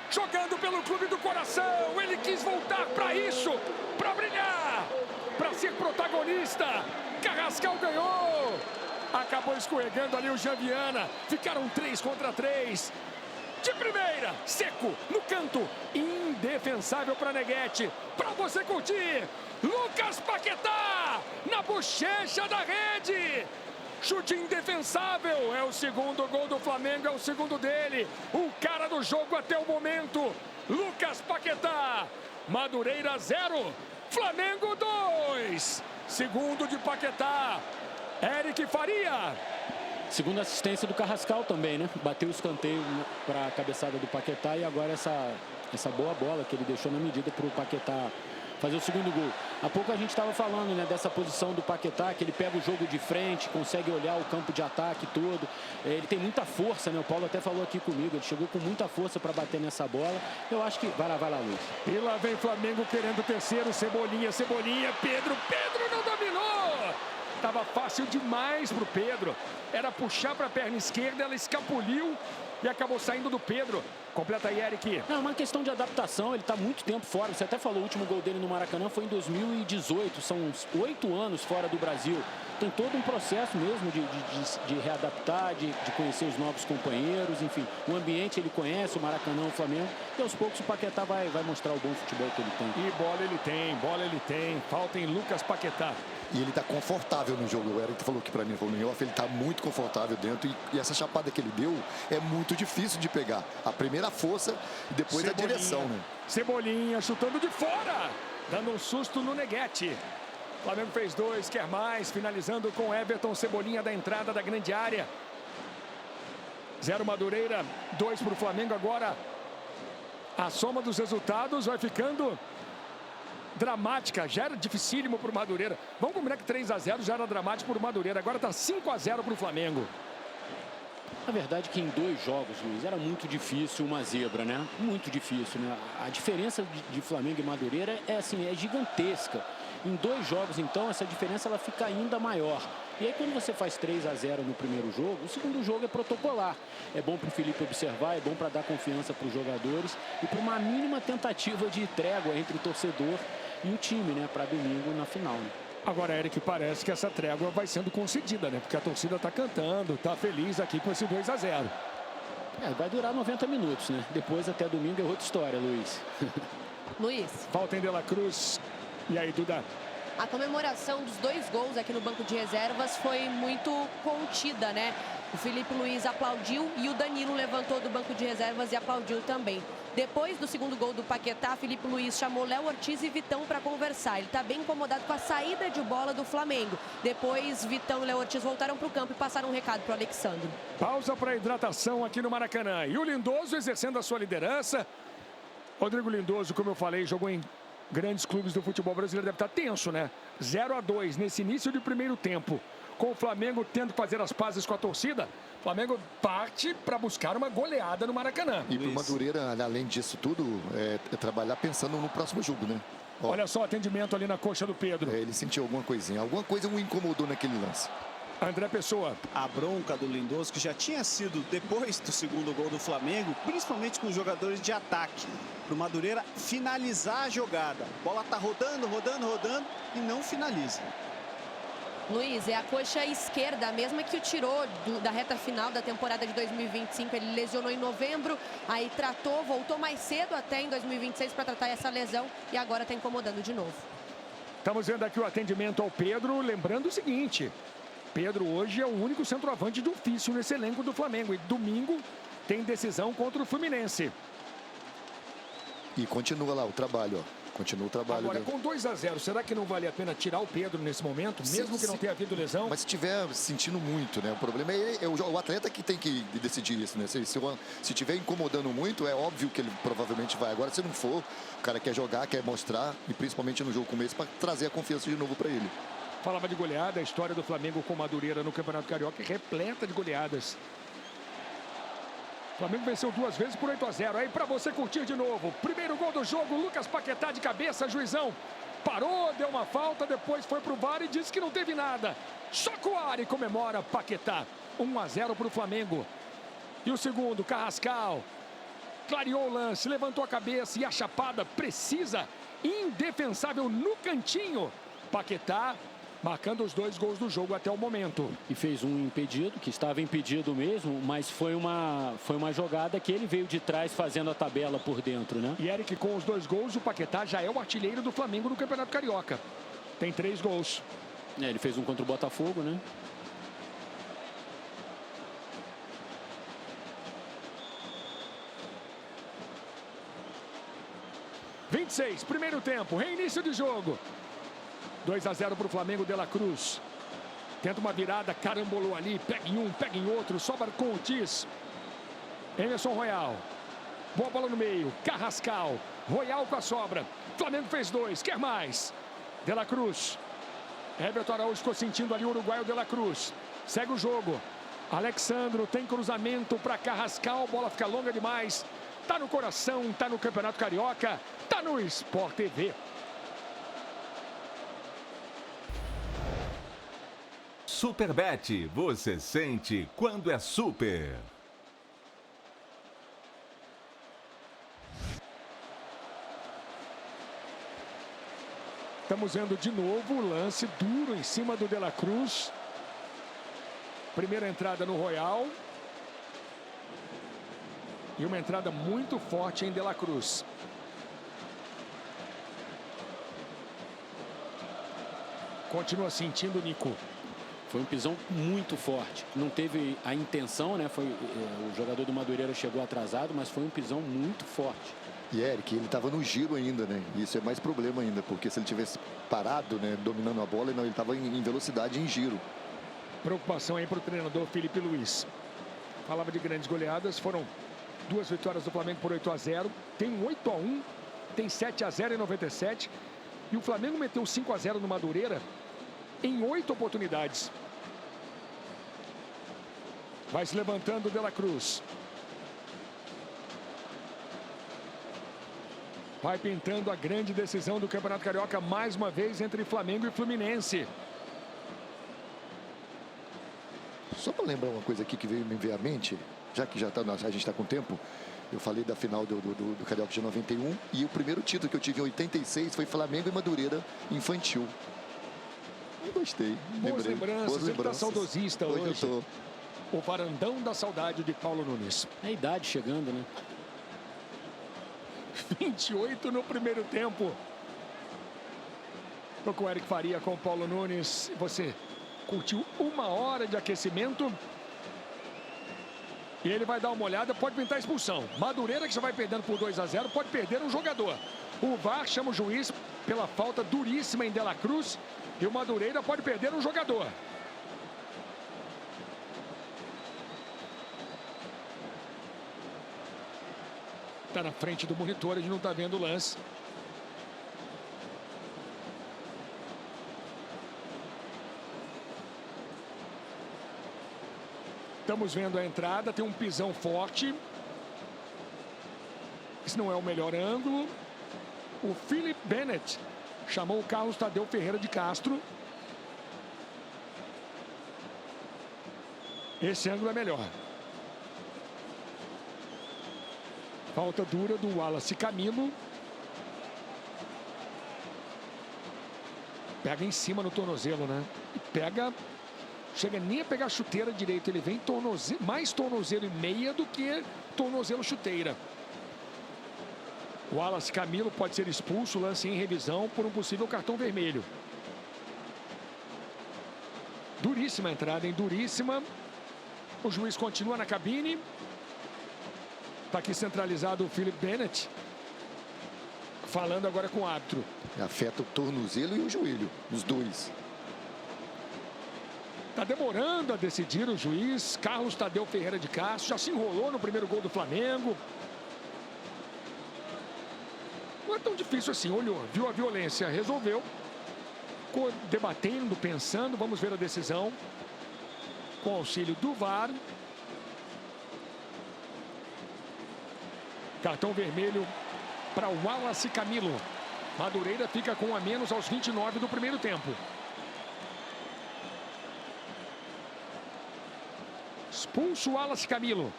Jogando pelo clube do coração, ele quis voltar para isso, para brilhar, para ser protagonista. Carrascal ganhou. Acabou escorregando ali o Javiana. Ficaram 3 contra 3. De primeira, seco, no canto, indefensável para Neguete. Para você curtir, Lucas Paquetá, na bochecha da rede. Chute indefensável, é o segundo gol do Flamengo, é o segundo dele. O cara do jogo até o momento, Lucas Paquetá. Madureira 0, Flamengo 2. Segundo de Paquetá, Eric Faria. Segunda assistência do Carrascal também, né? Bateu o escanteio para a cabeçada do Paquetá e agora essa boa bola que ele deixou na medida para o Paquetá fazer o segundo gol. Há pouco a gente estava falando, né, dessa posição do Paquetá, que ele pega o jogo de frente, consegue olhar o campo de ataque todo. Ele tem muita força, né? O Paulo até falou aqui comigo, ele chegou com muita força para bater nessa bola. Eu acho que... Vai lá, Luiz. E lá vem Flamengo querendo o terceiro, Cebolinha, Pedro não dominou! Tava fácil demais pro Pedro. Era puxar para a perna esquerda, ela escapuliu e acabou saindo do Pedro. Completa aí, Eric. É uma questão de adaptação, ele está muito tempo fora. Você até falou, o último gol dele no Maracanã foi em 2018. São uns 8 anos fora do Brasil. Tem todo um processo mesmo de readaptar, de conhecer os novos companheiros, enfim. O ambiente ele conhece, o Maracanã, o Flamengo. E aos poucos o Paquetá vai mostrar o bom futebol que ele tem. E bola ele tem. Falta em Lucas Paquetá. E ele está confortável no jogo. O Eric falou aqui para mim, ele está muito confortável dentro. E essa chapada que ele deu é muito difícil de pegar. A primeira força e depois a direção, né? Cebolinha chutando de fora, dando um susto no Neguete. Flamengo fez 2, quer mais, finalizando com Everton. Cebolinha da entrada da grande área. 0 Madureira, 2 para o Flamengo. Agora a soma dos resultados vai ficando dramática. Já era dificílimo para o Madureira. Vamos combinar que 3-0 já era dramático para o Madureira. Agora está 5-0 para o Flamengo. Na verdade que em 2 jogos, Luiz, era muito difícil uma zebra, né? Muito difícil, né? A diferença de Flamengo e Madureira é assim, é gigantesca. Em 2 jogos, então, essa diferença ela fica ainda maior. E aí, quando você faz 3-0 no primeiro jogo, o segundo jogo é protocolar. É bom para o Felipe observar, é bom para dar confiança para os jogadores e para uma mínima tentativa de trégua entre o torcedor e o time, né? Para domingo na final, né? Agora, Eric, parece que essa trégua vai sendo concedida, né? Porque a torcida está cantando, está feliz aqui com esse 2-0. Vai durar 90 minutos, né? Depois, até domingo, é outra história, Luiz. Luiz. Falta em De La Cruz. E aí, Duda? A comemoração dos 2 gols aqui no banco de reservas foi muito contida, né? O Felipe Luiz aplaudiu e o Danilo levantou do banco de reservas e aplaudiu também. Depois do segundo gol do Paquetá, Felipe Luiz chamou Léo Ortiz e Vitão para conversar. Ele está bem incomodado com a saída de bola do Flamengo. Depois, Vitão e Léo Ortiz voltaram para o campo e passaram um recado para o Alexandre. Pausa para hidratação aqui no Maracanã. E o Lindoso exercendo a sua liderança. Rodrigo Lindoso, como eu falei, jogou em grandes clubes do futebol brasileiro, deve estar tenso, né? 0-2 nesse início de primeiro tempo. Com o Flamengo tendo que fazer as pazes com a torcida, o Flamengo parte para buscar uma goleada no Maracanã. E para o Madureira, além disso tudo, é trabalhar pensando no próximo jogo, né? Ó, olha só o atendimento ali na coxa do Pedro. Ele sentiu alguma coisinha. Alguma coisa o incomodou naquele lance. André Pessoa. A bronca do Lindoso, que já tinha sido depois do segundo gol do Flamengo, principalmente com os jogadores de ataque. Para o Madureira finalizar a jogada. A bola está rodando e não finaliza. Luiz, é a coxa esquerda, a mesma que o tirou da reta final da temporada de 2025. Ele lesionou em novembro, aí tratou, voltou mais cedo até em 2026 para tratar essa lesão e agora está incomodando de novo. Estamos vendo aqui o atendimento ao Pedro, lembrando o seguinte: Pedro hoje é o único centroavante de ofício nesse elenco do Flamengo e domingo tem decisão contra o Fluminense. E continua lá o trabalho, ó. Continua o trabalho. Agora, com 2-0, será que não vale a pena tirar o Pedro nesse momento, mesmo que não tenha havido lesão? Mas se estiver sentindo muito, né? O problema é o atleta que tem que decidir isso, né? Se estiver incomodando muito, é óbvio que ele provavelmente vai. Agora, se não for, o cara quer jogar, quer mostrar, e principalmente no jogo começo, para trazer a confiança de novo para ele. Falava de goleada, a história do Flamengo com Madureira no Campeonato Carioca é repleta de goleadas. O Flamengo venceu 2 vezes por 8-0. Aí para você curtir de novo. Primeiro gol do jogo, Lucas Paquetá de cabeça, juizão. Parou, deu uma falta, depois foi pro VAR e disse que não teve nada. Chocoar e comemora Paquetá. 1-0 para o Flamengo. E o segundo, Carrascal. Clareou o lance, levantou a cabeça e a chapada precisa, indefensável no cantinho. Paquetá marcando os 2 gols do jogo até o momento. E fez um impedido, que estava impedido mesmo, mas foi uma jogada que ele veio de trás fazendo a tabela por dentro, né? E Eric, com os 2 gols, o Paquetá já é o artilheiro do Flamengo no Campeonato Carioca. Tem 3 gols. Ele fez um contra o Botafogo, né? (26), primeiro tempo, reinício de jogo. 2-0 para o Flamengo. De La Cruz tenta uma virada, carambolou ali, pega em um, pega em outro, sobra com o Tis. Emerson Royal, boa bola no meio, Carrascal, Royal com a sobra, Flamengo fez 2, quer mais. De La Cruz, Everton Araújo ficou sentindo ali o uruguaio. De La Cruz segue o jogo, Alexandro tem cruzamento para Carrascal, bola fica longa demais. Tá no coração, tá no Campeonato Carioca, tá no Sport TV. Superbet, você sente quando é super. Estamos vendo de novo o lance duro em cima do De La Cruz. Primeira entrada no Royal. E uma entrada muito forte em De La Cruz. Continua sentindo, Nico. Foi um pisão muito forte. Não teve a intenção, né? O jogador do Madureira chegou atrasado, mas foi um pisão muito forte. E Eric, ele estava no giro ainda, né? Isso é mais problema ainda, porque se ele tivesse parado, né, dominando a bola, não, ele estava em velocidade, em giro. Preocupação aí para o treinador Felipe Luiz. Falava de grandes goleadas, foram 2 vitórias do Flamengo por 8-0. Tem 8-1, tem 7-0 em 97. E o Flamengo meteu 5-0 no Madureira em 8 oportunidades. Vai se levantando De La Cruz. Vai pintando a grande decisão do Campeonato Carioca mais uma vez entre Flamengo e Fluminense. Só para lembrar uma coisa aqui que veio me ver à mente, já que a gente está com tempo, eu falei da final do Carioca de 91 e o primeiro título que eu tive em 86 foi Flamengo e Madureira infantil. Eu gostei. Boas lembranças. Ele está saudosista hoje. Eu tô. O varandão da saudade de Paulo Nunes. É a idade chegando, né? 28 no primeiro tempo. Tô com o Eric Faria, com o Paulo Nunes. Você curtiu 1 hora de aquecimento. E ele vai dar uma olhada, pode pintar expulsão. Madureira, que já vai perdendo por 2-0, pode perder um jogador. O VAR chama o juiz pela falta duríssima em De La Cruz. E o Madureira pode perder um jogador. Está na frente do monitor, a gente não está vendo o lance. Estamos vendo a entrada, tem um pisão forte. Esse não é o melhor ângulo. O Philip Bennett chamou o Carlos Tadeu Ferreira de Castro. Esse ângulo é melhor. Falta dura do Wallace Camilo. Pega em cima no tornozelo, né? E pega... Chega nem a pegar a chuteira direito. Ele vem mais tornozelo e meia do que tornozelo chuteira. O Wallace Camilo pode ser expulso, lance em revisão por um possível cartão vermelho. Duríssima a entrada, hein? Duríssima. O juiz continua na cabine. Está aqui centralizado o Philip Bennett. Falando agora com o árbitro. Afeta o tornozelo e o joelho, os dois. Está demorando a decidir o juiz. Carlos Tadeu Ferreira de Castro já se enrolou no primeiro gol do Flamengo. Não é tão difícil assim. Olhou, viu a violência, resolveu. Ficou debatendo, pensando. Vamos ver a decisão. Com auxílio do VAR. Cartão vermelho para o Wallace Camilo. Madureira fica com 1 a menos aos 29 do primeiro tempo. Expulso o Wallace Camilo.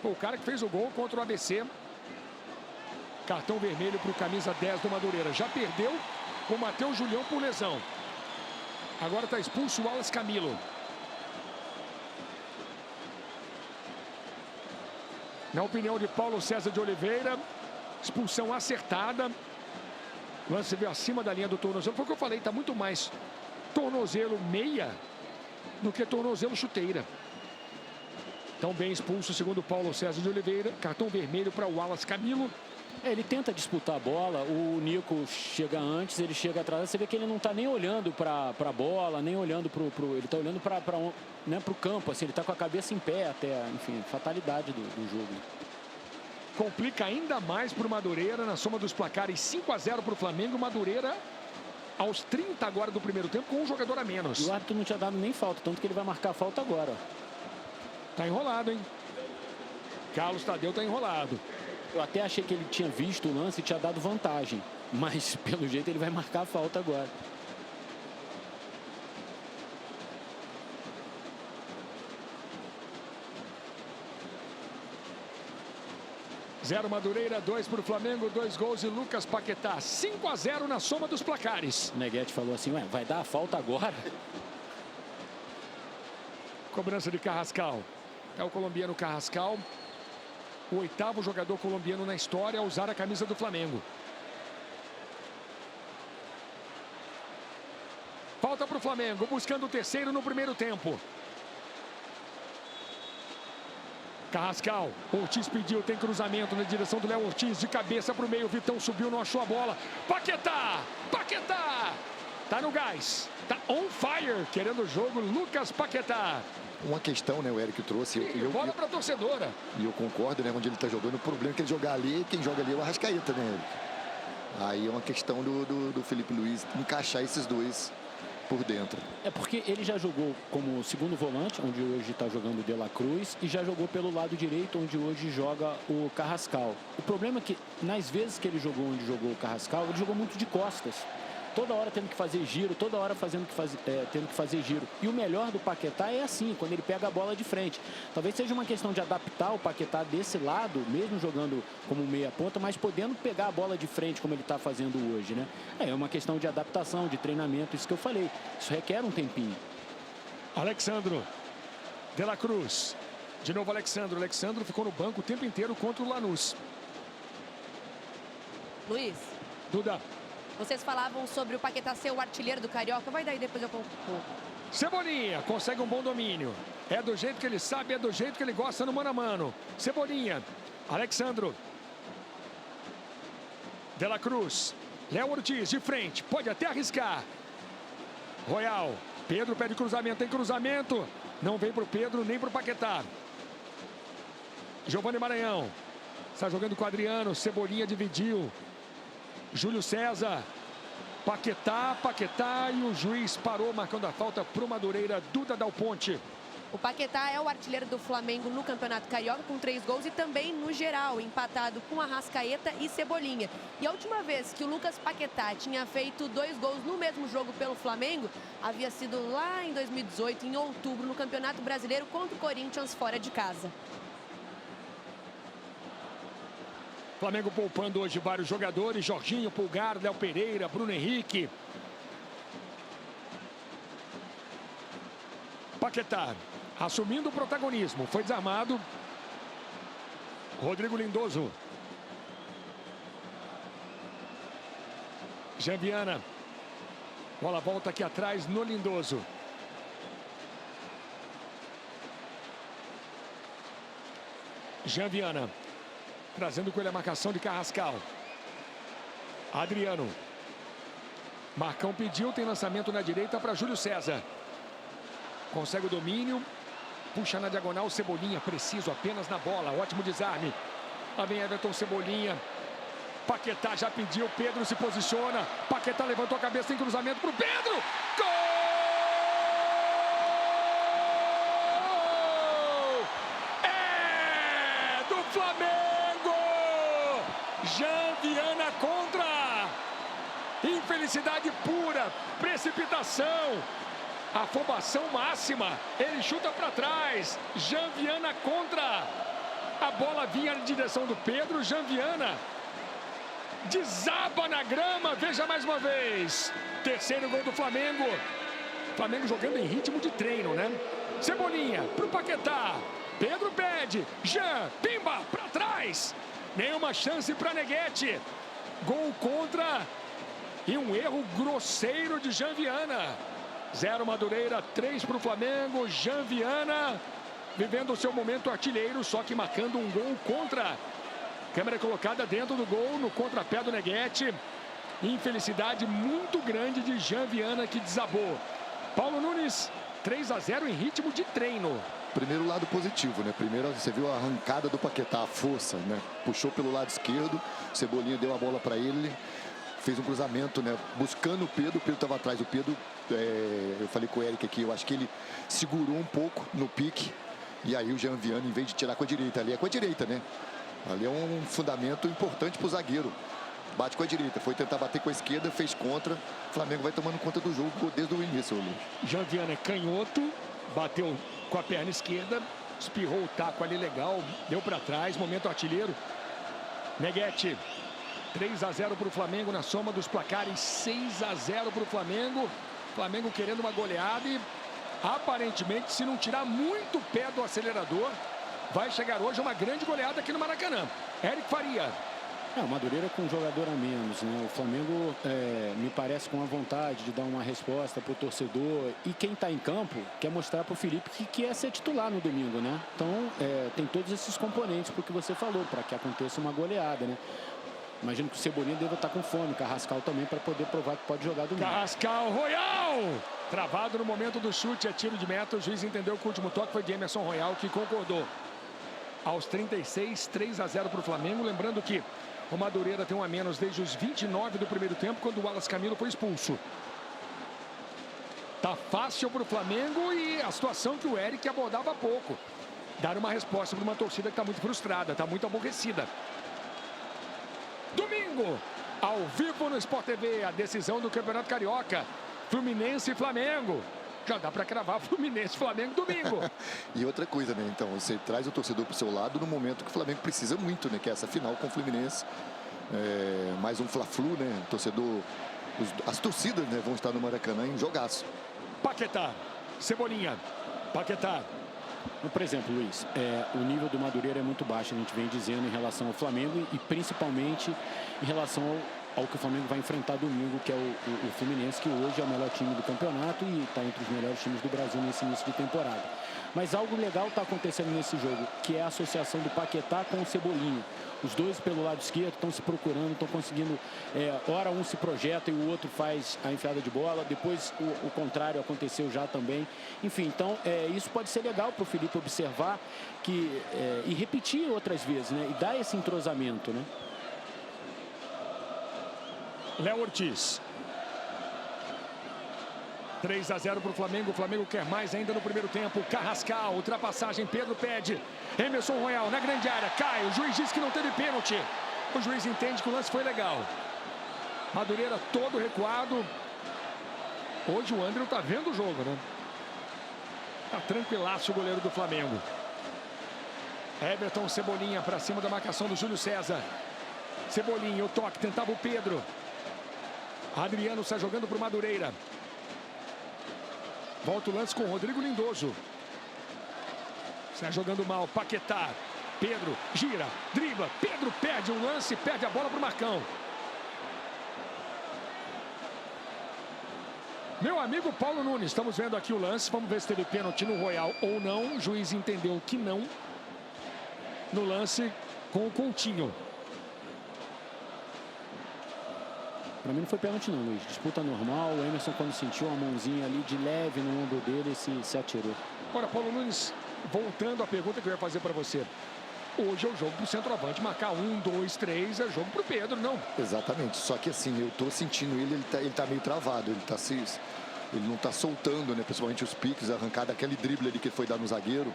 O cara que fez o gol contra o ABC. Cartão vermelho para o camisa 10 do Madureira. Já perdeu o Matheus Julião por lesão. Agora está expulso o Wallace Camilo. Na opinião de Paulo César de Oliveira, expulsão acertada. O lance veio acima da linha do tornozelo. Foi o que eu falei, está muito mais tornozelo meia do que tornozelo chuteira. Então bem expulso, segundo Paulo César de Oliveira. Cartão vermelho para o Wallace Camilo. Ele tenta disputar a bola, o Nico chega antes, ele chega atrás. Você vê que ele não está nem olhando para a bola, nem olhando ele está olhando para né, o campo, assim, ele está com a cabeça em pé até, enfim, fatalidade do jogo. Complica ainda mais para o Madureira na soma dos placares. 5-0 para o Flamengo. Madureira aos 30 agora do primeiro tempo com um jogador a menos. E o árbitro não tinha dado nem falta, tanto que ele vai marcar a falta agora. Tá enrolado, hein? Carlos Tadeu tá enrolado. Eu até achei que ele tinha visto o lance e tinha dado vantagem, mas pelo jeito ele vai marcar a falta agora. Zero Madureira, 2 para o Flamengo, 2 gols e Lucas Paquetá. 5-0 na soma dos placares. O Neguete falou assim, ué, vai dar a falta agora? Cobrança de Carrascal. É o colombiano Carrascal. O 8º jogador colombiano na história a usar a camisa do Flamengo. Falta para o Flamengo, buscando o terceiro no primeiro tempo. Carrascal, Ortiz pediu, tem cruzamento na direção do Léo Ortiz, de cabeça para o meio, Vitão subiu, não achou a bola. Paquetá, Paquetá, tá no gás, tá on fire, querendo o jogo, Lucas Paquetá. Uma questão, né, o Eric trouxe. Bola para a torcedora. E eu concordo, né, onde ele está jogando. O problema é que ele jogar ali, quem joga ali é o Arrascaeta, né, Eric? Aí é uma questão do Felipe Luiz encaixar esses dois por dentro. É porque ele já jogou como segundo volante, onde hoje está jogando o De La Cruz, e já jogou pelo lado direito, onde hoje joga o Carrascal. O problema é que, nas vezes que ele jogou onde jogou o Carrascal, ele jogou muito de costas. Toda hora tendo que fazer giro, toda hora tendo que fazer giro. E o melhor do Paquetá é assim, quando ele pega a bola de frente. Talvez seja uma questão de adaptar o Paquetá desse lado, mesmo jogando como meia ponta, mas podendo pegar a bola de frente, como ele está fazendo hoje, né? É uma questão de adaptação, de treinamento, isso que eu falei. Isso requer um tempinho. Alexandro De La Cruz. De novo Alexandro. Alexandro ficou no banco o tempo inteiro contra o Lanús. Luiz. Duda. Vocês falavam sobre o Paquetá ser o artilheiro do Carioca. Vai daí, depois eu concluo. Cebolinha consegue um bom domínio. É do jeito que ele sabe, é do jeito que ele gosta no mano a mano. Cebolinha. Alexandro. De La Cruz. Léo Ortiz de frente. Pode até arriscar. Royal. Pedro pede cruzamento. Tem cruzamento. Não vem pro Pedro nem pro Paquetá. Giovanni Maranhão. Está jogando com o Adriano. Cebolinha dividiu. Júlio César, Paquetá e o juiz parou, marcando a falta para o Madureira. Duda Dal Ponte. O Paquetá é o artilheiro do Flamengo no Campeonato Carioca com 3 gols e também no geral, empatado com Arrascaeta e Cebolinha. E a última vez que o Lucas Paquetá tinha feito 2 gols no mesmo jogo pelo Flamengo, havia sido lá em 2018, em outubro, no Campeonato Brasileiro contra o Corinthians fora de casa. Flamengo poupando hoje vários jogadores. Jorginho, Pulgar, Léo Pereira, Bruno Henrique. Paquetá assumindo o protagonismo. Foi desarmado. Rodrigo Lindoso. Jean Viana. Bola volta aqui atrás no Lindoso. Jean Viana. Trazendo com ele a marcação de Carrascal. Adriano. Marcão pediu, tem lançamento na direita para Júlio César. Consegue o domínio. Puxa na diagonal, Cebolinha, preciso apenas na bola. Ótimo desarme. Lá vem Everton Cebolinha. Paquetá já pediu, Pedro se posiciona. Paquetá levantou a cabeça, tem cruzamento para o Pedro. Gol! É do Flamengo! Jean Viana contra. Infelicidade pura, precipitação, afobação máxima. Ele chuta para trás. Jean Viana contra. A bola vinha na direção do Pedro. Jean Viana desaba na grama. Veja mais uma vez. Terceiro gol do Flamengo. Flamengo jogando em ritmo de treino, né? Cebolinha pro Paquetá. Pedro pede. Jean, pimba, pra trás. Nenhuma chance para Neguete. Gol contra e um erro grosseiro de Jean Viana. 0 Madureira, 3 para o Flamengo. Jean Viana vivendo o seu momento artilheiro, só que marcando um gol contra. Câmera colocada dentro do gol, no contrapé do Neguete. Infelicidade muito grande de Jean Viana, que desabou. Paulo Nunes, 3-0 em ritmo de treino. Primeiro lado positivo, né? Primeiro você viu a arrancada do Paquetá, a força, né? Puxou pelo lado esquerdo, Cebolinha deu a bola para ele, fez um cruzamento, né? Buscando o Pedro estava atrás do Pedro. Eu falei com o Eric aqui, eu acho que ele segurou um pouco no pique. E aí o Jean Viana, em vez de tirar com a direita, ali é com a direita, né? Ali é um fundamento importante para o zagueiro. Bate com a direita, foi tentar bater com a esquerda, fez contra. O Flamengo vai tomando conta do jogo desde o início, Luiz. Jean Viana é canhoto, bateu com a perna esquerda, espirrou o taco ali legal, deu para trás, momento artilheiro. Neguete, 3-0 para o Flamengo na soma dos placares, 6-0 para o Flamengo. Flamengo querendo uma goleada e aparentemente, se não tirar muito o pé do acelerador, vai chegar hoje uma grande goleada aqui no Maracanã. Eric Faria. O Madureira com um jogador a menos, né? O Flamengo me parece com a vontade de dar uma resposta para o torcedor. E quem está em campo quer mostrar para o Felipe que quer ser titular no domingo, né? Então tem todos esses componentes para o que você falou, para que aconteça uma goleada, né? Imagino que o Cebolinha deva estar com fome, Carrascal também, para poder provar que pode jogar domingo. Carrascal, Royal! Travado no momento do chute, é tiro de meta. O juiz entendeu que o último toque foi de Emerson Royal, que concordou. Aos 36, 3-0 para o Flamengo. Lembrando que o Madureira tem um a menos desde os 29 do primeiro tempo, quando o Wallace Camilo foi expulso. Tá fácil para o Flamengo e a situação que o Eric abordava há pouco. Dar uma resposta para uma torcida que está muito frustrada, está muito aborrecida. Domingo, ao vivo no Sport TV, a decisão do Campeonato Carioca. Fluminense e Flamengo. Já dá para cravar Fluminense e Flamengo domingo. E outra coisa, né? Então, você traz o torcedor para o seu lado no momento que o Flamengo precisa muito, né? Que é essa final com o Fluminense. Mais um Fla-Flu, né? O torcedor, as torcidas, né, vão estar no Maracanã em jogaço. Paquetá, Cebolinha, Paquetá. Por exemplo, Luiz, o nível do Madureira é muito baixo, a gente vem dizendo, em relação ao Flamengo e principalmente em relação ao que o Flamengo vai enfrentar domingo, que é o Fluminense, que hoje é o melhor time do campeonato e está entre os melhores times do Brasil nesse início de temporada. Mas algo legal está acontecendo nesse jogo, que é a associação do Paquetá com o Cebolinha. Os dois pelo lado esquerdo estão se procurando, estão conseguindo, ora um se projeta e o outro faz a enfiada de bola, depois o contrário aconteceu já também. Enfim, então isso pode ser legal para o Felipe observar e repetir outras vezes, né? E dar esse entrosamento, né? Léo Ortiz. 3-0 para o Flamengo. O Flamengo quer mais ainda no primeiro tempo. Carrascal, ultrapassagem, Pedro pede. Emerson Royal na grande área. Cai, o juiz diz que não teve pênalti. O juiz entende que o lance foi legal. Madureira todo recuado. Hoje o André tá vendo o jogo, né? Tá tranquilaço o goleiro do Flamengo. Everton Cebolinha para cima da marcação do Júlio César. Cebolinha, o toque, tentava o Pedro. Adriano sai jogando para o Madureira. Volta o lance com o Rodrigo Lindoso. Sai jogando mal, Paquetá. Pedro gira, dribla. Pedro perde o lance, perde a bola para o Marcão. Meu amigo Paulo Nunes, estamos vendo aqui o lance. Vamos ver se teve pênalti no Royal ou não. O juiz entendeu que não. No lance com o Coutinho. Para mim não foi pênalti não, Luiz. Disputa normal. O Emerson, quando sentiu a mãozinha ali de leve no ombro dele, se atirou. Agora, Paulo Nunes, voltando à pergunta que eu ia fazer para você. Hoje é o jogo pro centroavante. Marcar 1, 2, 3 é jogo pro Pedro, não? Exatamente. Só que assim, eu tô sentindo ele tá meio travado. Ele não tá soltando, né? Principalmente os piques, arrancada, aquele drible ali que ele foi dar no zagueiro.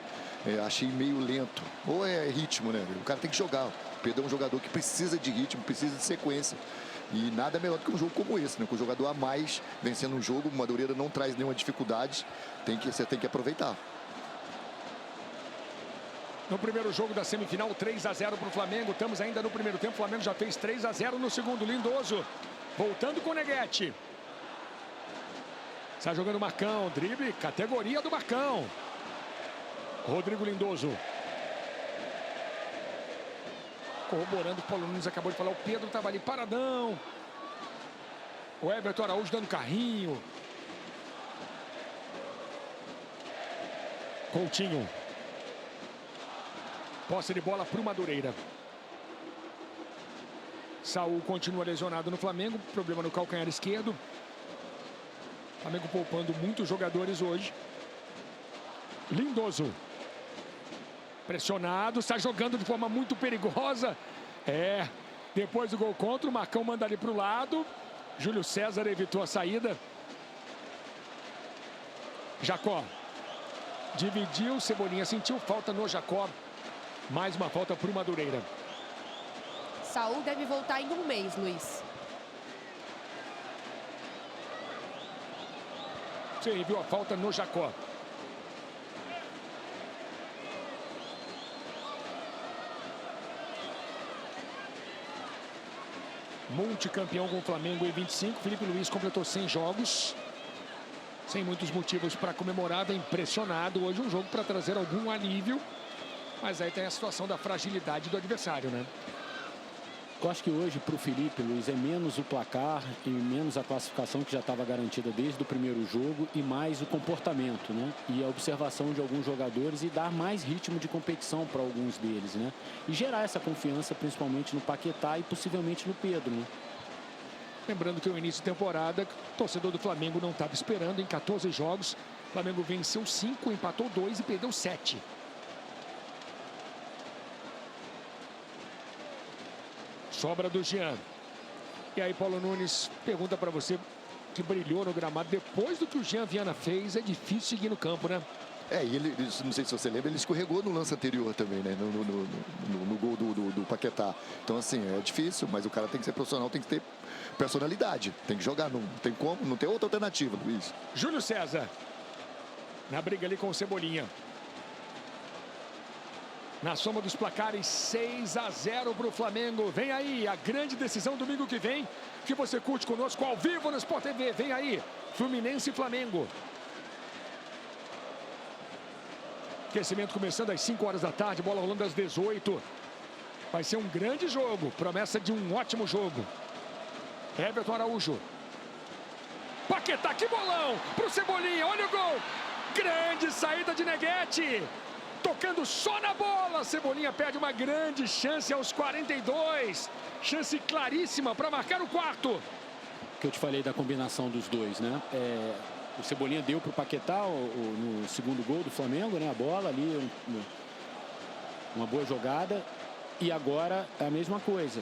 Achei meio lento. Ou é ritmo, né? O cara tem que jogar. O Pedro é um jogador que precisa de ritmo, precisa de sequência. E nada melhor do que um jogo como esse, né? Com o jogador a mais vencendo um jogo, o Madureira não traz nenhuma dificuldade. Você tem que aproveitar. No primeiro jogo da semifinal, 3-0 para o Flamengo. Estamos ainda no primeiro tempo. O Flamengo já fez 3-0 no segundo. Lindoso voltando com o Neguete. Está jogando o Marcão, drible, categoria do Marcão. Rodrigo Lindoso. Corroborando, o Paulo Nunes acabou de falar, o Pedro estava ali paradão. O Everton Araújo dando carrinho. Coutinho. Posse de bola para o Madureira. Saul continua lesionado no Flamengo, problema no calcanhar esquerdo. Flamengo poupando muitos jogadores hoje. Lindoso. Pressionado, está jogando de forma muito perigosa. Depois do gol contra, o Marcão manda ali para o lado. Júlio César evitou a saída. Jacó. Dividiu, Cebolinha sentiu falta no Jacó. Mais uma falta para o Madureira. Saul deve voltar em um mês, Luiz. Você viu a falta no Jacó. Multicampeão com o Flamengo em 25. Felipe Luiz completou 100 jogos. Sem muitos motivos para comemorar. Vem pressionado. Hoje um jogo para trazer algum alívio. Mas aí tem a situação da fragilidade do adversário, né? Eu acho que hoje, para o Felipe Luiz, é menos o placar e menos a classificação que já estava garantida desde o primeiro jogo e mais o comportamento, né? E a observação de alguns jogadores e dar mais ritmo de competição para alguns deles, né? E gerar essa confiança, principalmente no Paquetá e possivelmente no Pedro, né? Lembrando que o início de temporada, o torcedor do Flamengo não estava esperando. Em 14 jogos, o Flamengo venceu 5, empatou 2 e perdeu 7. Sobra do Jean. E aí Paulo Nunes pergunta para você, que brilhou no gramado. Depois do que o Jean Viana fez, é difícil seguir no campo, né? E ele, não sei se você lembra, ele escorregou no lance anterior também, né? No gol do Paquetá. Então, assim, é difícil, mas o cara tem que ser profissional, tem que ter personalidade. Tem que jogar, não tem como, não tem outra alternativa, Luiz. Júlio César. Na briga ali com o Cebolinha. Na soma dos placares, 6-0 para o Flamengo. Vem aí a grande decisão domingo que vem, que você curte conosco ao vivo no Sport TV. Vem aí, Fluminense e Flamengo. Aquecimento começando às 5 horas da tarde, bola rolando às 18. Vai ser um grande jogo, promessa de um ótimo jogo. Everton Araújo. Paquetá, que bolão para o Cebolinha, olha o gol. Grande saída de Neguete. Tocando só na bola, Cebolinha perde uma grande chance aos 42. Chance claríssima para marcar o quarto. Que eu te falei da combinação dos dois, né? O Cebolinha deu para o Paquetá no segundo gol do Flamengo, né? A bola ali, uma boa jogada. E agora é a mesma coisa.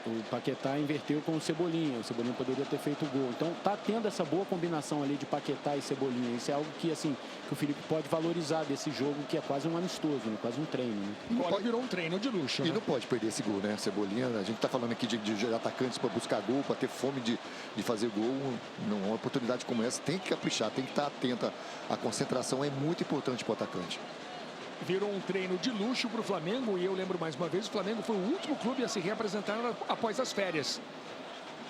O Paquetá inverteu com o Cebolinha. O Cebolinha poderia ter feito o gol. Então tá tendo essa boa combinação ali de Paquetá e Cebolinha. Isso é algo que, assim, que o Felipe pode valorizar desse jogo, que é quase um amistoso, né? Quase um treino, né? Agora virou um treino de luxo, E né? não pode perder esse gol, né? Cebolinha, a gente tá falando aqui de atacantes para buscar gol, para ter fome de fazer gol. Uma oportunidade como essa tem que caprichar, tem que estar atenta. A concentração é muito importante para o atacante. Virou um treino de luxo para o Flamengo. E eu lembro mais uma vez, o Flamengo foi o último clube a se reapresentar após as férias.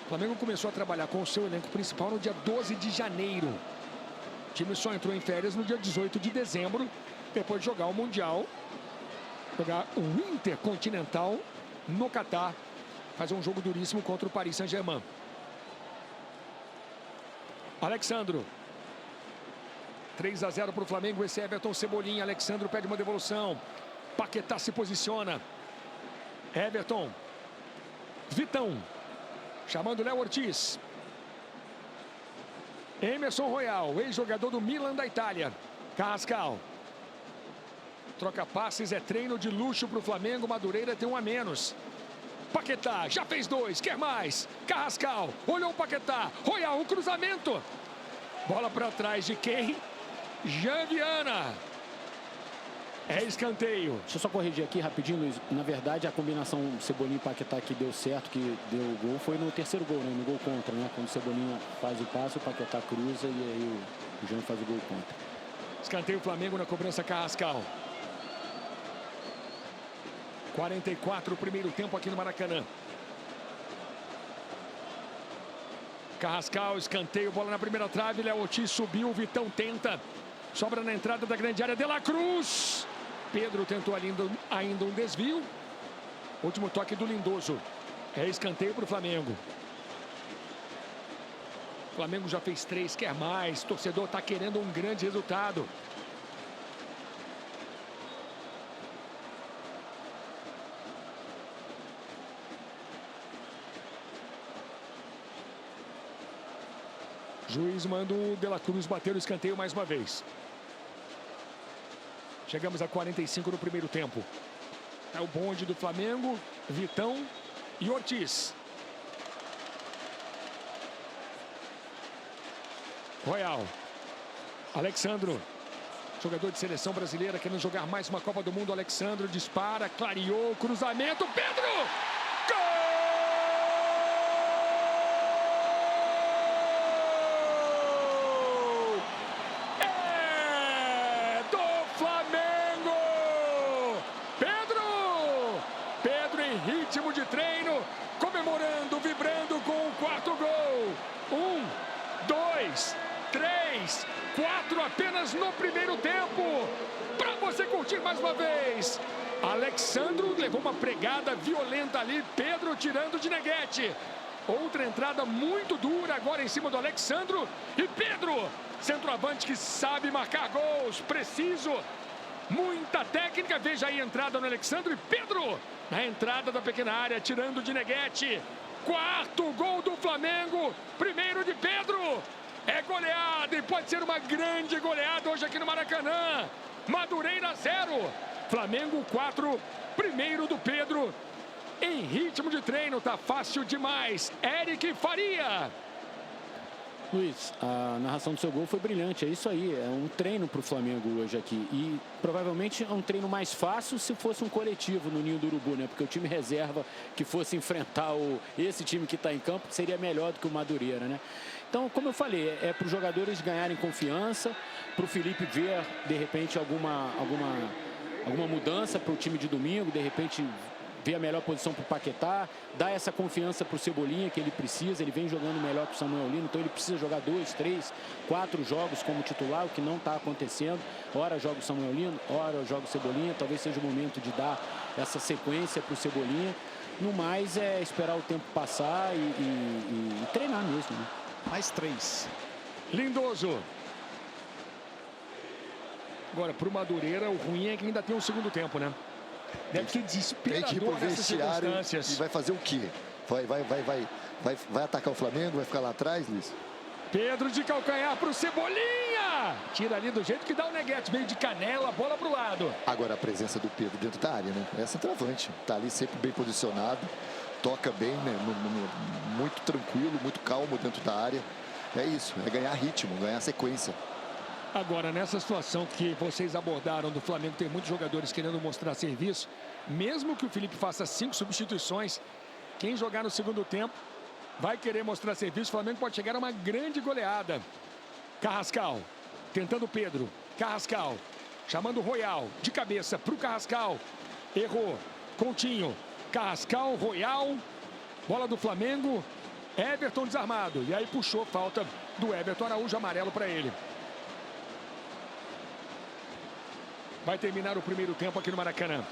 O Flamengo começou a trabalhar com o seu elenco principal no dia 12 de janeiro. O time só entrou em férias no dia 18 de dezembro, depois de jogar o Mundial, jogar o Intercontinental no Catar, fazer um jogo duríssimo contra o Paris Saint-Germain. Alexandro. 3-0 para o Flamengo, esse Everton, Cebolinha, Alexandro pede uma devolução. Paquetá se posiciona. Everton. Vitão. Chamando Léo Ortiz. Emerson Royal, ex-jogador do Milan da Itália. Carrascal. Troca passes, é treino de luxo para o Flamengo. Madureira tem um a menos. Paquetá, já fez 2, quer mais. Carrascal, olhou o Paquetá. Royal, um cruzamento. Bola para trás de quem? Jean Viana. É escanteio. Deixa eu só corrigir aqui rapidinho, Luiz. Na verdade, a combinação Cebolinha e Paquetá que deu certo, que deu o gol, foi no terceiro gol, né? No gol contra, né? Quando o Cebolinha faz o passe, o Paquetá cruza e aí o Jean faz o gol contra. Escanteio Flamengo na cobrança Carrascal. 44 o primeiro tempo aqui no Maracanã. Carrascal, escanteio, bola na primeira trave. Léo Ortiz subiu, Vitão tenta. Sobra na entrada da grande área, De La Cruz. Pedro tentou ainda um desvio. Último toque do Lindoso. É escanteio para o Flamengo. O Flamengo já fez 3, quer mais. O torcedor está querendo um grande resultado. Juiz manda o De La Cruz bater o escanteio mais uma vez. Chegamos a 45 no primeiro tempo. É o bonde do Flamengo, Vitão e Ortiz. Royal. Alexandro, jogador de seleção brasileira, querendo jogar mais uma Copa do Mundo. Alexandro dispara, clareou, cruzamento, Pedro! Gol! É do Flamengo! Pedro em ritmo de treino, comemorando, vibrando com o 4º gol. 1, 2, 3, 4 apenas no primeiro tempo. Para você curtir mais uma vez. Alexandro levou uma pregada violenta ali. Pedro tirando de Neguete. Outra entrada muito dura agora em cima do Alexandro. E Pedro, centroavante que sabe marcar gols. Preciso. Muita técnica. Veja aí a entrada no Alexandro. E Pedro na entrada da pequena área, tirando de Neguete. 4º gol do Flamengo. Primeiro de Pedro. É goleada e pode ser uma grande goleada hoje aqui no Maracanã. Madureira 0. Flamengo 4. Primeiro do Pedro. Em ritmo de treino, tá fácil demais. Eric Faria. Luiz, a narração do seu gol foi brilhante, é isso aí, é um treino para o Flamengo hoje aqui e provavelmente é um treino mais fácil se fosse um coletivo no Ninho do Urubu, né? Porque o time reserva que fosse enfrentar esse time que está em campo seria melhor do que o Madureira, né? Então, como eu falei, é para os jogadores ganharem confiança, para o Felipe ver de repente alguma mudança para o time de domingo, de repente ver a melhor posição para o Paquetá, dar essa confiança para o Cebolinha que ele precisa, ele vem jogando melhor que o Samuel Lino, então ele precisa jogar 2, 3, 4 jogos como titular, o que não está acontecendo. Ora joga o Samuel Lino, ora joga o Cebolinha, talvez seja o momento de dar essa sequência para o Cebolinha. No mais é esperar o tempo passar e treinar mesmo, né? Mais 3. Lindoso. Agora, para o Madureira, o ruim é que ainda tem um segundo tempo, né? Deve ser desesperador tem que ir pro nessas vestiário circunstâncias. e vai fazer o quê? Vai atacar o Flamengo? Vai ficar lá atrás, Luiz? Pedro de calcanhar para o Cebolinha. Tira ali do jeito que dá o Neguete. Meio de canela, bola para o lado. Agora a presença do Pedro dentro da área, né? É centroavante. Tá ali sempre bem posicionado. Toca bem, né? Muito tranquilo, muito calmo dentro da área. É isso, é ganhar ritmo, ganhar sequência. Agora, nessa situação que vocês abordaram do Flamengo, tem muitos jogadores querendo mostrar serviço. Mesmo que o Felipe faça 5 substituições, quem jogar no segundo tempo vai querer mostrar serviço. O Flamengo pode chegar a uma grande goleada. Carrascal, tentando Pedro. Carrascal, chamando o Royal, de cabeça para o Carrascal. Errou, Coutinho. Carrascal, Royal, bola do Flamengo. Everton desarmado. E aí puxou falta do Everton Araújo, amarelo para ele. Vai terminar o primeiro tempo aqui no Maracanã.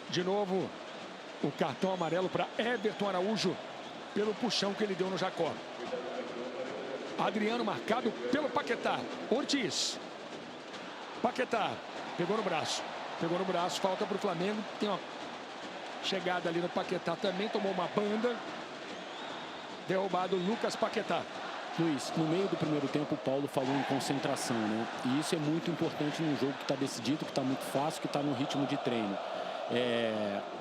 De novo, o cartão amarelo para Everton Araújo pelo puxão que ele deu no Jacó. Adriano marcado pelo Paquetá. Ortiz. Paquetá. Pegou no braço. Pegou no braço. Falta para o Flamengo. Tem uma chegada ali no Paquetá também. Tomou uma banda. Derrubado Lucas Paquetá. Luiz, no meio do primeiro tempo o Paulo falou em concentração, né? E isso é muito importante num jogo que está decidido, que está muito fácil, que está no ritmo de treino.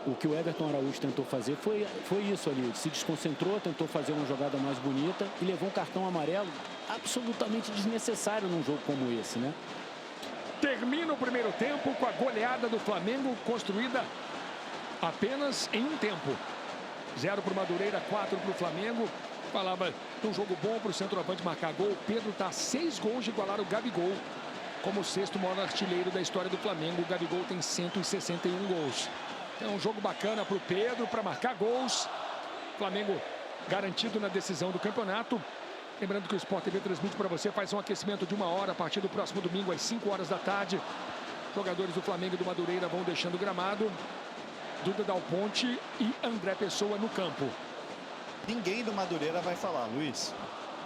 O que o Everton Araújo tentou fazer foi isso ali. Ele se desconcentrou, tentou fazer uma jogada mais bonita e levou um cartão amarelo absolutamente desnecessário num jogo como esse, né? Termina o primeiro tempo com a goleada do Flamengo construída apenas em um tempo. 0 para o Madureira, 4 para o Flamengo. Falava de um jogo bom para o centroavante marcar gol. O Pedro está a 6 gols de igualar o Gabigol como o 6º maior artilheiro da história do Flamengo. O Gabigol tem 161 gols. É um jogo bacana para o Pedro, para marcar gols. O Flamengo garantido na decisão do campeonato. Lembrando que o Sport TV transmite para você, faz um aquecimento de 1 hora a partir do próximo domingo às 5 horas da tarde. Jogadores do Flamengo e do Madureira vão deixando o gramado. Duda Dal Ponte e André Pessoa no campo. Ninguém do Madureira vai falar, Luiz.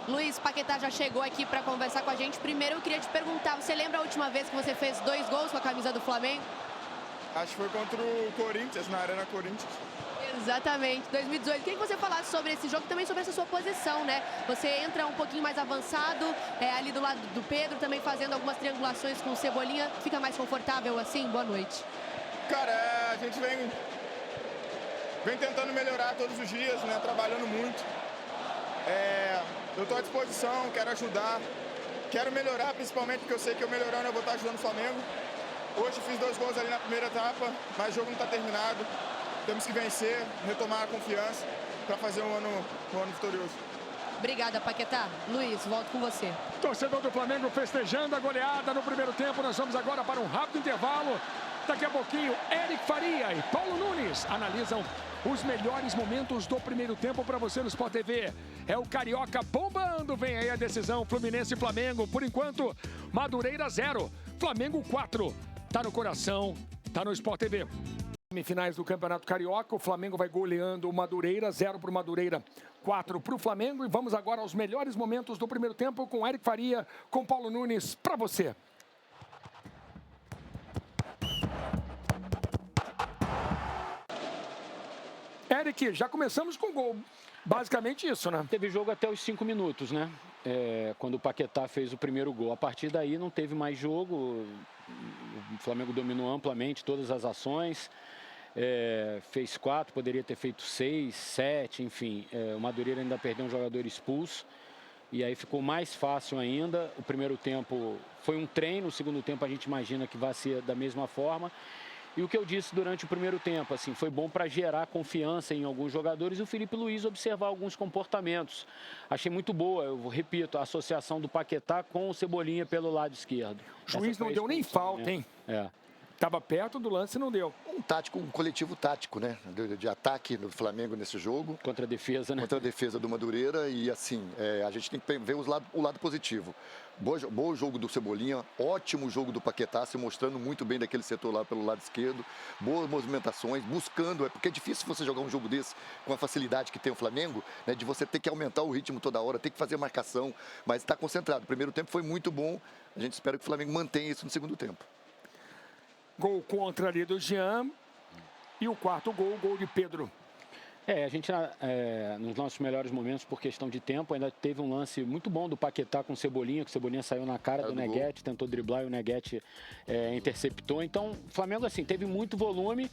Luiz, Paquetá já chegou aqui para conversar com a gente. Primeiro eu queria te perguntar, você lembra a última vez que você fez 2 gols com a camisa do Flamengo? Acho que foi contra o Corinthians, na Arena Corinthians. Exatamente, 2018. Queria que você falasse sobre esse jogo e também sobre essa sua posição, né? Você entra um pouquinho mais avançado, ali do lado do Pedro, também fazendo algumas triangulações com o Cebolinha. Fica mais confortável assim? Boa noite. Cara, a gente vem tentando melhorar todos os dias, né? Trabalhando muito. Eu estou à disposição, quero ajudar, quero melhorar, principalmente porque eu sei que eu melhorando eu vou estar ajudando o Flamengo. Hoje fiz 2 gols ali na primeira etapa, mas o jogo não está terminado. Temos que vencer, retomar a confiança para fazer um ano vitorioso. Obrigada, Paquetá. Luiz, volto com você. Torcedor do Flamengo festejando a goleada no primeiro tempo. Nós vamos agora para um rápido intervalo. Daqui a pouquinho, Eric Faria e Paulo Nunes analisam os melhores momentos do primeiro tempo para você no Sport TV. É o Carioca bombando. Vem aí a decisão Fluminense e Flamengo. Por enquanto, Madureira 0, Flamengo 4. Tá no coração, tá no Sport TV. Semifinais do Campeonato Carioca, o Flamengo vai goleando o Madureira, 0 para o Madureira, 4 para o Flamengo. E vamos agora aos melhores momentos do primeiro tempo com Eric Faria, com Paulo Nunes, para você. Eric, já começamos com gol. Basicamente isso, né? Teve jogo até os 5 minutos, né? Quando o Paquetá fez o primeiro gol. A partir daí não teve mais jogo. O Flamengo dominou amplamente todas as ações. Fez 4, poderia ter feito 6, 7, enfim. O Madureira ainda perdeu um jogador expulso. E aí ficou mais fácil ainda. O primeiro tempo foi um treino, o segundo tempo a gente imagina que vai ser da mesma forma. E o que eu disse durante o primeiro tempo, assim, foi bom para gerar confiança em alguns jogadores e o Felipe Luiz observar alguns comportamentos. Achei muito boa, eu repito, a associação do Paquetá com o Cebolinha pelo lado esquerdo. O juiz não deu nem falta, hein? Estava perto do lance e não deu. Um coletivo tático, né? De ataque do Flamengo nesse jogo. Contra a defesa, né? Contra a defesa do Madureira. E assim, a gente tem que ver o lado positivo. Bom jogo do Cebolinha, ótimo jogo do Paquetá, se mostrando muito bem daquele setor lá pelo lado esquerdo. Boas movimentações, buscando. Porque é difícil você jogar um jogo desse com a facilidade que tem o Flamengo, né? De você ter que aumentar o ritmo toda hora, ter que fazer marcação. Mas está concentrado. O primeiro tempo foi muito bom. A gente espera que o Flamengo mantenha isso no segundo tempo. Gol contra ali do Jean. E o quarto gol de Pedro. A gente, nos nossos melhores momentos, por questão de tempo, ainda teve um lance muito bom do Paquetá com o Cebolinha, que o Cebolinha saiu na cara do Neguete, tentou driblar e o Neguete interceptou. Então, o Flamengo, assim, teve muito volume.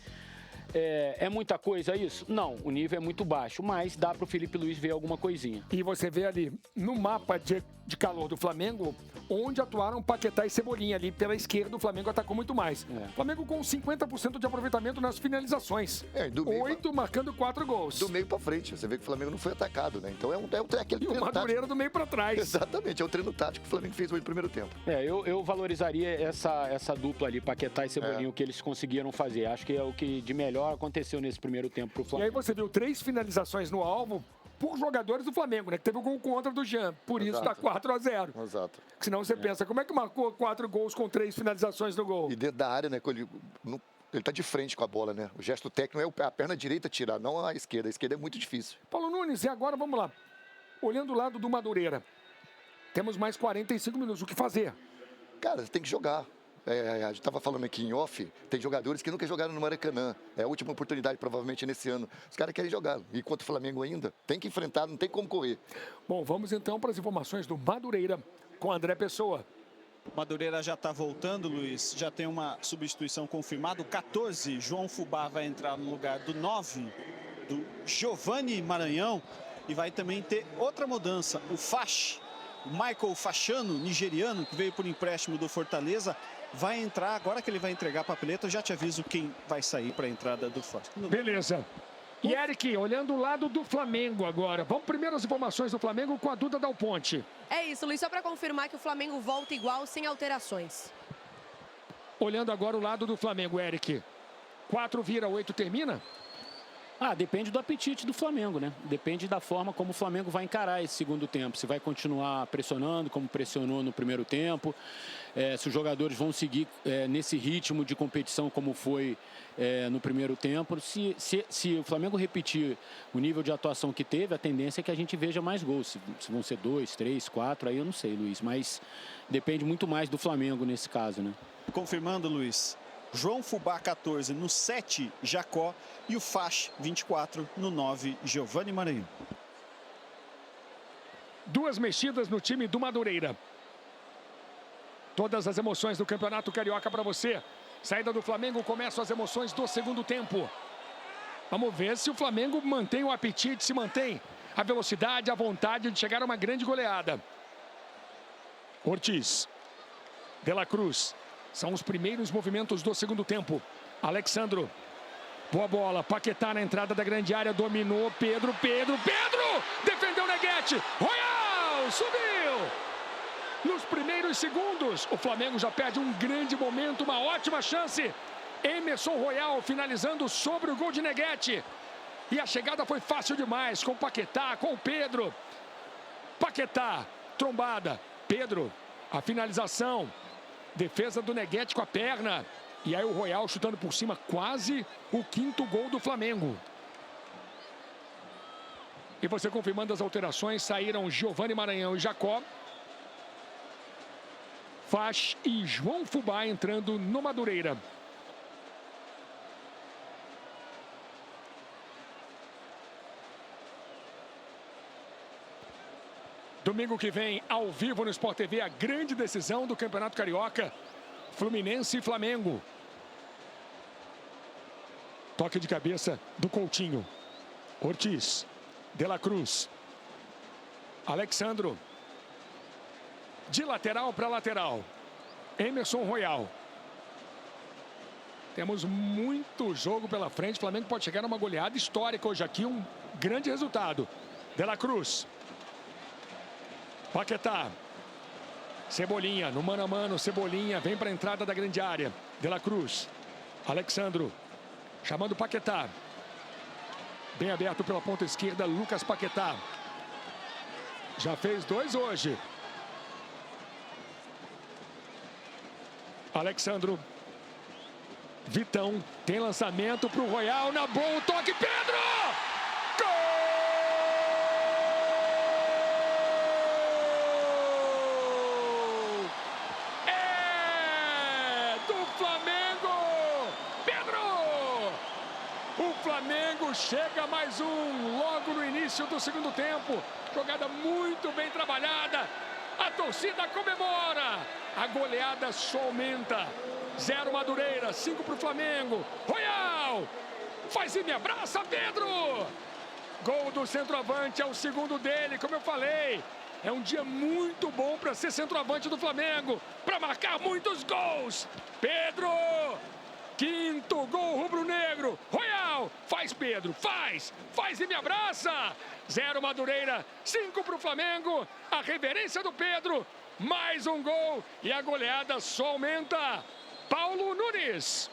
É muita coisa isso? Não, o nível é muito baixo, mas dá para o Felipe Luiz ver alguma coisinha. E você vê ali, no mapa de calor do Flamengo, onde atuaram Paquetá e Cebolinha ali pela esquerda, o Flamengo atacou muito mais. O Flamengo com 50% de aproveitamento nas finalizações. 8 marcando 4 gols. Do meio para frente, você vê que o Flamengo não foi atacado, né? Então aquele e o Madureira do meio para trás. Exatamente, é o treino tático que o Flamengo fez hoje no primeiro tempo. Eu valorizaria essa dupla ali, Paquetá e Cebolinha, o que eles conseguiram fazer. Acho que é o que de melhor aconteceu nesse primeiro tempo pro Flamengo. E aí você viu 3 finalizações no alvo por jogadores do Flamengo, né? Que teve o gol contra do Jean. Por isso tá 4-0. Exato. Senão você pensa, como é que marcou 4 gols com 3 finalizações no gol? E dentro da área, né? Ele tá de frente com a bola, né? O gesto técnico é a perna direita tirar, não a esquerda. A esquerda é muito difícil. Paulo Nunes, e agora vamos lá. Olhando o lado do Madureira. Temos mais 45 minutos. O que fazer? Cara, você tem que jogar. A gente estava falando aqui em off, tem jogadores que nunca jogaram no Maracanã. É a última oportunidade, provavelmente, nesse ano. Os caras querem jogar. E contra o Flamengo ainda, tem que enfrentar, não tem como correr. Bom, vamos então para as informações do Madureira com André Pessoa. Madureira já está voltando, Luiz. Já tem uma substituição confirmada. O 14, João Fubá, vai entrar no lugar do 9, do Giovanni Maranhão. E vai também ter outra mudança. O Fache, o Michael Fachano, nigeriano, que veio por empréstimo do Fortaleza, vai entrar. Agora que ele vai entregar a papeleta, eu já te aviso quem vai sair para a entrada do Fache. Beleza. E Eric, olhando o lado do Flamengo agora. Vamos primeiro as informações do Flamengo com a Duda Dal Ponte. É isso, Luiz, só para confirmar que o Flamengo volta igual, sem alterações. Olhando agora o lado do Flamengo, Eric. 4 vira, 8 termina? Depende do apetite do Flamengo, né? Depende da forma como o Flamengo vai encarar esse segundo tempo. Se vai continuar pressionando, como pressionou no primeiro tempo. Se os jogadores vão seguir nesse ritmo de competição como foi no primeiro tempo. Se o Flamengo repetir o nível de atuação que teve, a tendência é que a gente veja mais gols. Se vão ser 2, 3, 4, aí eu não sei, Luiz. Mas depende muito mais do Flamengo nesse caso, né? Confirmando, Luiz. João Fubá, 14, no 7, Jacó. E o Fach, 24, no 9, Giovani Maranhão. Duas mexidas no time do Madureira. Todas as emoções do Campeonato Carioca para você. Saída do Flamengo, começam as emoções do segundo tempo. Vamos ver se o Flamengo mantém o apetite, se mantém a velocidade, a vontade de chegar a uma grande goleada. Ortiz. De la Cruz. São os primeiros movimentos do segundo tempo. Alexandro. Boa bola. Paquetá na entrada da grande área. Dominou. Pedro. Defendeu Neguete. Royal. Subiu. Nos primeiros segundos, o Flamengo já perde um grande momento. Uma ótima chance. Emerson Royal finalizando sobre o gol de Neguete. E a chegada foi fácil demais. Com o Paquetá, com o Pedro. Paquetá. Trombada. Pedro. A finalização. Defesa do Neguete com a perna. E aí o Royal chutando por cima, quase o quinto gol do Flamengo. E você confirmando as alterações, saíram Giovani Maranhão e Jacó. Fach e João Fubá entrando no Madureira. Domingo que vem, ao vivo no Sport TV, a grande decisão do Campeonato Carioca. Fluminense e Flamengo. Toque de cabeça do Coutinho. Ortiz. De la Cruz. Alexandro. De lateral para lateral. Emerson Royal. Temos muito jogo pela frente. O Flamengo pode chegar a uma goleada histórica hoje aqui. Um grande resultado. De la Cruz. Paquetá. Cebolinha, no mano a mano, Cebolinha vem para a entrada da grande área. De la Cruz. Alexandro. Chamando Paquetá. Bem aberto pela ponta esquerda, Lucas Paquetá. Já fez 2 hoje. Alexandro. Vitão. Tem lançamento para o Royal. Na boa, o toque. Pedro! Chega mais um logo no início do segundo tempo. Jogada muito bem trabalhada. A torcida comemora. A goleada só aumenta. 0 Madureira, 5 para o Flamengo. Royal faz e me abraça, Pedro. Gol do centroavante, é o segundo dele, como eu falei. É um dia muito bom para ser centroavante do Flamengo. Para marcar muitos gols. Pedro. Quinto gol rubro-negro. Royal faz, Pedro, faz e me abraça. 0 Madureira, 5 para o Flamengo. A reverência do Pedro, mais um gol e a goleada só aumenta. Paulo Nunes.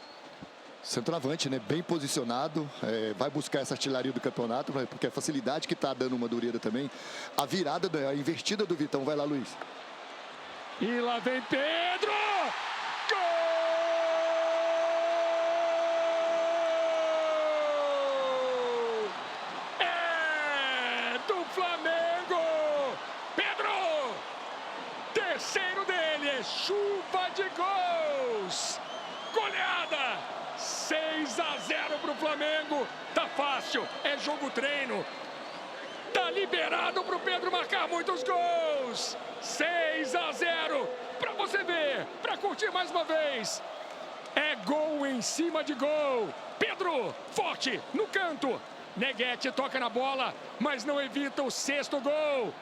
Centroavante, né? Bem posicionado, vai buscar essa artilharia do campeonato, porque a facilidade que está dando o Madureira também. A virada, a invertida do Vitão, vai lá, Luiz. E lá vem Pedro. Gol! Terceiro dele, é chuva de gols. Goleada 6-0 para o Flamengo. Tá fácil, é jogo treino. Tá liberado para o Pedro marcar muitos gols. 6-0 para você ver, para curtir mais uma vez. É gol em cima de gol. Pedro, forte, no canto. Neguete toca na bola, mas não evita o 6º gol.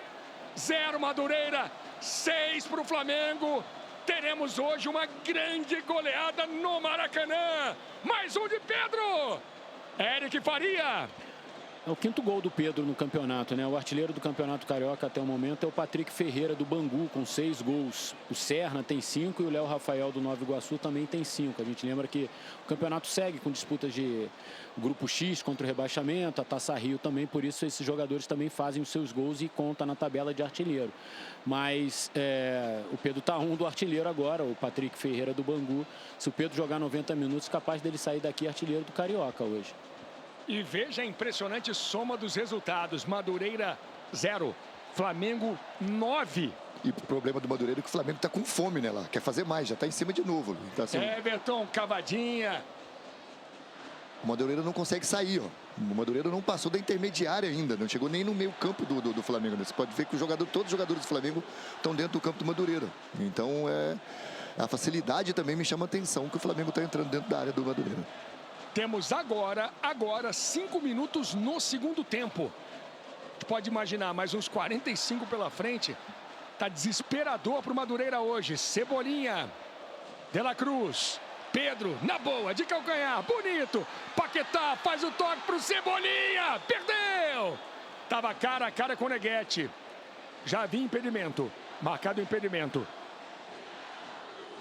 0 Madureira, 6 para o Flamengo. Teremos hoje uma grande goleada no Maracanã. Mais um de Pedro. Eric Faria. É o 5º gol do Pedro no campeonato, né? O artilheiro do Campeonato Carioca até o momento é o Patrick Ferreira do Bangu, com 6 gols. O Serna tem 5 e o Léo Rafael do Nova Iguaçu também tem 5. A gente lembra que o campeonato segue com disputas de grupo X contra o rebaixamento, a Taça Rio também, por isso esses jogadores também fazem os seus gols e conta na tabela de artilheiro. Mas o Pedro tá do artilheiro agora, o Patrick Ferreira do Bangu. Se o Pedro jogar 90 minutos, capaz dele sair daqui artilheiro do Carioca hoje. E veja a impressionante soma dos resultados. Madureira 0, Flamengo 9. E o problema do Madureira é que o Flamengo está com fome, né, lá. Quer fazer mais, já está em cima de novo. Então, assim, Everton, cavadinha. o Madureira não consegue sair, ó. O Madureira não passou da intermediária ainda, não chegou nem no meio campo do Flamengo, né? Você pode ver que todos os jogadores do Flamengo estão dentro do campo do Madureira. Então, a facilidade também me chama a atenção que o Flamengo está entrando dentro da área do Madureira. Temos agora 5 minutos no segundo tempo. Pode imaginar, mais uns 45 pela frente. Tá desesperador para o Madureira hoje. Cebolinha, De La Cruz, Pedro, na boa, de calcanhar, bonito. Paquetá faz o toque para o Cebolinha, perdeu. Tava cara a cara com o Neguete. Já havia impedimento, marcado o impedimento.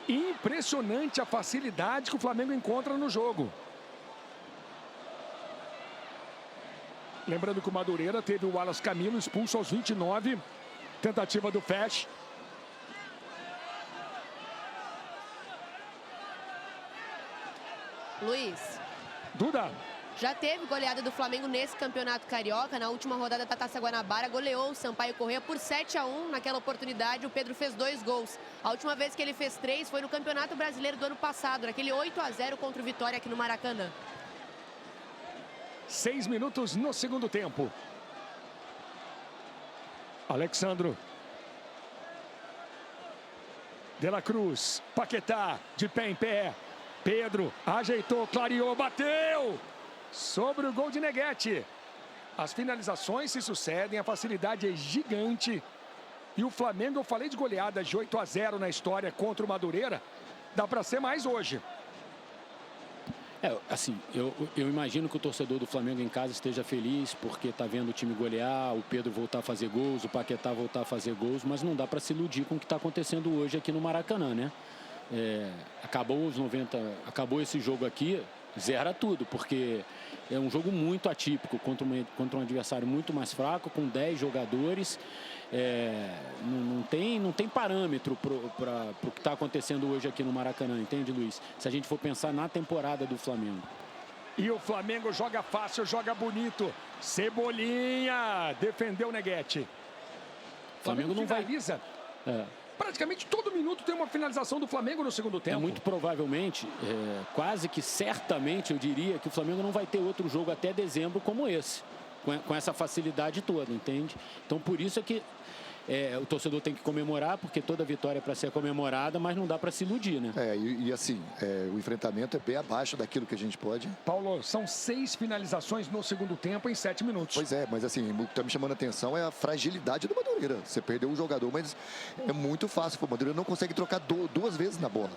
Impressionante a facilidade que o Flamengo encontra no jogo. Lembrando que o Madureira teve o Wallace Camilo expulso aos 29. Tentativa do Fesch. Luiz. Duda. Já teve goleada do Flamengo nesse Campeonato Carioca. Na última rodada da Taça Guanabara, goleou o Sampaio Corrêa por 7-1. Naquela oportunidade, o Pedro fez 2 gols. A última vez que ele fez 3 foi no Campeonato Brasileiro do ano passado, naquele 8-0 contra o Vitória aqui no Maracanã. 6 minutos no segundo tempo. Alexandro. De La Cruz. Paquetá, de pé em pé. Pedro ajeitou, clareou, bateu. Sobre o gol de Neguete. As finalizações se sucedem, a facilidade é gigante. E o Flamengo, eu falei de goleada de 8-0 na história contra o Madureira. Dá para ser mais hoje. Assim, eu imagino que o torcedor do Flamengo em casa esteja feliz porque está vendo o time golear, o Pedro voltar a fazer gols, o Paquetá voltar a fazer gols, mas não dá para se iludir com o que está acontecendo hoje aqui no Maracanã, né? Acabou esse jogo aqui, zera tudo, porque é um jogo muito atípico contra um adversário muito mais fraco, com 10 jogadores. Não tem parâmetro para o que está acontecendo hoje aqui no Maracanã, entende, Luiz? Se a gente for pensar na temporada do Flamengo. E o Flamengo joga fácil, joga bonito. Cebolinha defendeu o Neguete. O Flamengo não finaliza. Praticamente todo minuto tem uma finalização do Flamengo no segundo tempo. Muito provavelmente, quase que certamente, eu diria que o Flamengo não vai ter outro jogo até dezembro como esse. Com essa facilidade toda, entende? Então, por isso é que o torcedor tem que comemorar, porque toda vitória é para ser comemorada, mas não dá para se iludir, né? Assim, o enfrentamento é bem abaixo daquilo que a gente pode. Paulo, são 6 finalizações no segundo tempo em 7 minutos. Pois é, mas assim, o que está me chamando a atenção é a fragilidade do Madureira. Você perdeu um jogador, mas é muito fácil. O Madureira não consegue trocar 2 vezes na bola.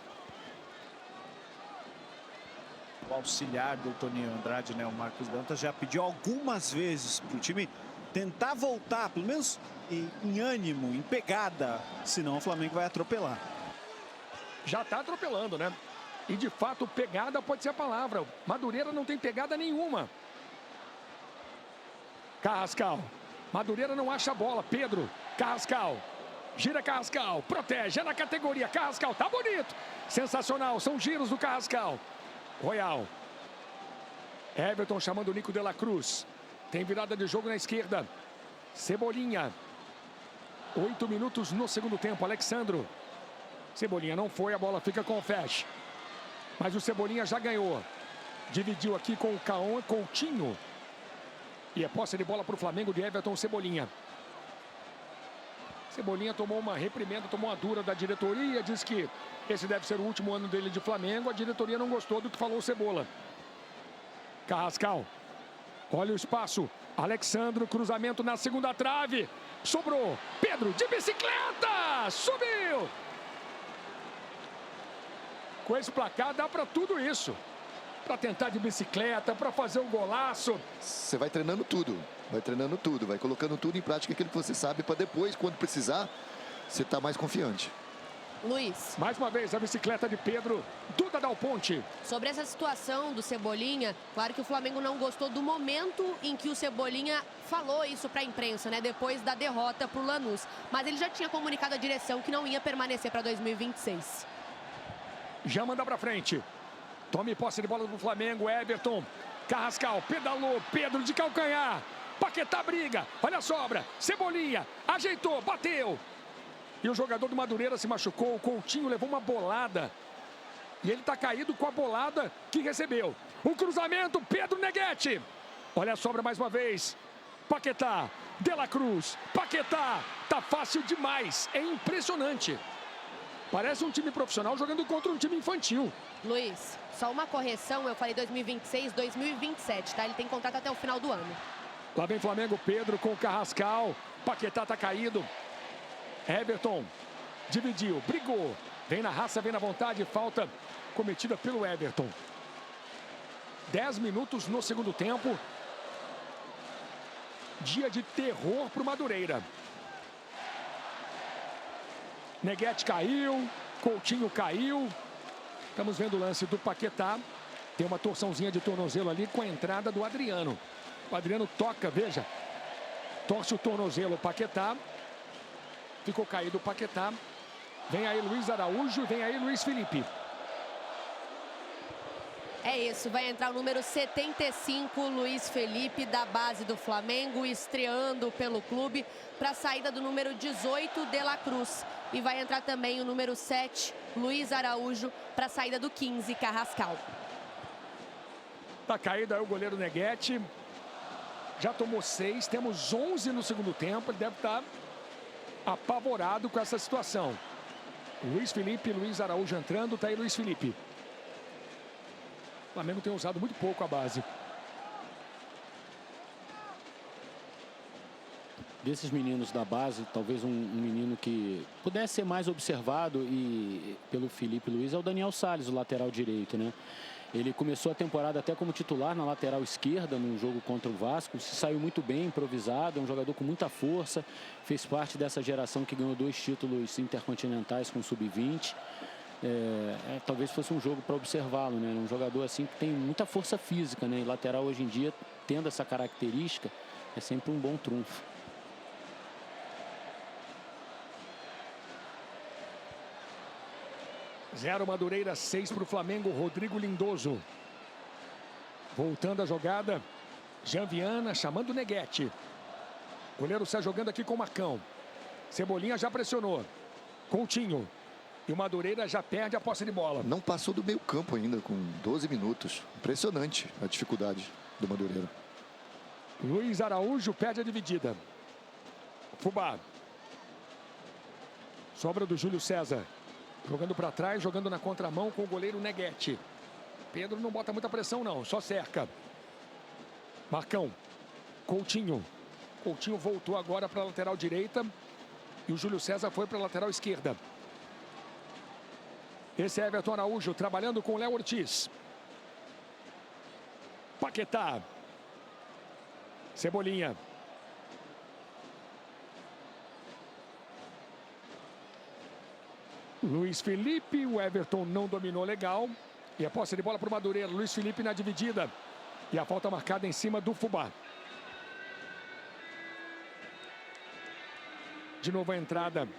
O auxiliar do Toninho Andrade, né, o Marcos Dantas, já pediu algumas vezes para o time tentar voltar, pelo menos em ânimo, em pegada, senão o Flamengo vai atropelar. Já está atropelando, né? E de fato, pegada pode ser a palavra. Madureira não tem pegada nenhuma. Carrascal. Madureira não acha a bola. Pedro. Carrascal. Gira Carrascal. Protege. É na categoria. Carrascal. Tá bonito. Sensacional. São giros do Carrascal. Royal. Everton chamando o Nico de La Cruz. Tem virada de jogo na esquerda. Cebolinha. 8 minutos no segundo tempo. Alexandro. Cebolinha não foi. A bola fica com o Fesch. Mas o Cebolinha já ganhou. Dividiu aqui com o Caon Coutinho. E é posse de bola para o Flamengo de Everton Cebolinha. Cebolinha tomou uma reprimenda, tomou uma dura da diretoria. Diz que esse deve ser o último ano dele de Flamengo. A diretoria não gostou do que falou o Cebola. Carrascal. Olha o espaço. Alexandro, cruzamento na segunda trave. Sobrou. Pedro de bicicleta. Subiu. Com esse placar dá para tudo isso. para tentar de bicicleta, para fazer um golaço. Você vai treinando tudo, vai colocando tudo em prática, aquilo que você sabe, para depois, quando precisar, você tá mais confiante. Luiz. Mais uma vez a bicicleta de Pedro, Duda Dal Ponte. Sobre essa situação do Cebolinha, claro que o Flamengo não gostou do momento em que o Cebolinha falou isso para a imprensa, né? Depois da derrota para o Lanús. Mas ele já tinha comunicado à direção que não ia permanecer para 2026. Já manda para frente. Tome posse de bola do Flamengo, Everton. Carrascal, pedalou, Pedro de calcanhar. Paquetá briga, olha a sobra. Cebolinha, ajeitou, bateu. E o jogador do Madureira se machucou, o Coutinho levou uma bolada. E ele está caído com a bolada que recebeu. O cruzamento, Pedro Neguete. Olha a sobra mais uma vez. Paquetá, De La Cruz, Paquetá. Tá fácil demais, é impressionante. Parece um time profissional jogando contra um time infantil. Luiz, só uma correção, eu falei 2026, 2027, tá? Ele tem contrato até o final do ano. Lá vem Flamengo, Pedro com o Carrascal. Paquetá tá caído. Everton dividiu, brigou. Vem na raça, vem na vontade. Falta cometida pelo Everton. 10 minutos no segundo tempo. Dia de terror pro Madureira. Neguete caiu, Coutinho caiu. Estamos vendo o lance do Paquetá. Tem uma torçãozinha de tornozelo ali com a entrada do Adriano. O Adriano toca, veja. Torce o tornozelo, o Paquetá. Ficou caído o Paquetá. Vem aí Luiz Araújo, vem aí Luiz Felipe. É isso, vai entrar o número 75, Luiz Felipe, da base do Flamengo, estreando pelo clube, para a saída do número 18, De La Cruz. E vai entrar também o número 7, Luiz Araújo, para a saída do 15, Carrascal. Tá caído aí o goleiro Neguete. Já tomou 6, temos 11 no segundo tempo. Ele deve estar apavorado com essa situação. Luiz Felipe, Luiz Araújo entrando, tá aí Luiz Felipe. O Flamengo tem usado muito pouco a base. Desses meninos da base, talvez um menino que pudesse ser mais observado pelo Felipe Luiz é o Daniel Salles, o lateral direito, né? Ele começou a temporada até como titular na lateral esquerda, num jogo contra o Vasco. Se saiu muito bem, improvisado, é um jogador com muita força. Fez parte dessa geração que ganhou 2 títulos intercontinentais com sub-20. Talvez fosse um jogo para observá-lo, né? Um jogador assim que tem muita força física, né? E lateral hoje em dia, tendo essa característica, é sempre um bom trunfo. Zero Madureira, 6 para o Flamengo, Rodrigo Lindoso. Voltando a jogada, Jean Viana chamando o Neguete. O goleiro sai jogando aqui com o Marcão. Cebolinha já pressionou. Coutinho. E o Madureira já perde a posse de bola. Não passou do meio campo ainda, com 12 minutos. Impressionante a dificuldade do Madureira. Luiz Araújo perde a dividida. Fubá. Sobra do Júlio César. Jogando para trás, jogando na contramão com o goleiro Neguete. Pedro não bota muita pressão não, só cerca. Marcão. Coutinho. Coutinho voltou agora para a lateral direita. E o Júlio César foi para a lateral esquerda. Esse é Everton Araújo trabalhando com o Léo Ortiz. Paquetá. Cebolinha. Luiz Felipe, o Everton não dominou legal. E a posse de bola para o Madureira. Luiz Felipe na dividida. E a falta marcada em cima do Fubá. De novo a entrada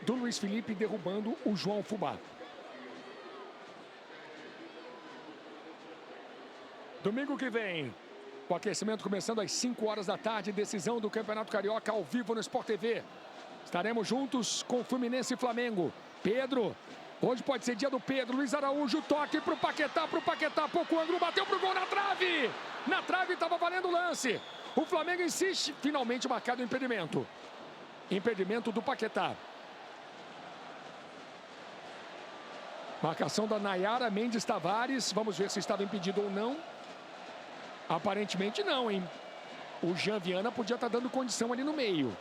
do Luiz Felipe derrubando o João Fubá. Domingo que vem, o aquecimento começando às 5 horas da tarde. Decisão do Campeonato Carioca ao vivo no Sport TV. Estaremos juntos com Fluminense e Flamengo. Pedro, hoje pode ser dia do Pedro. Luiz Araújo, toque pro Paquetá, pouco ângulo, bateu pro gol na trave. Na trave estava valendo o lance. O Flamengo insiste, finalmente marcado o impedimento. Impedimento do Paquetá. Marcação da Nayara Mendes Tavares. Vamos ver se estava impedido ou não. Aparentemente não, hein? O Jean Viana podia estar dando condição ali no meio.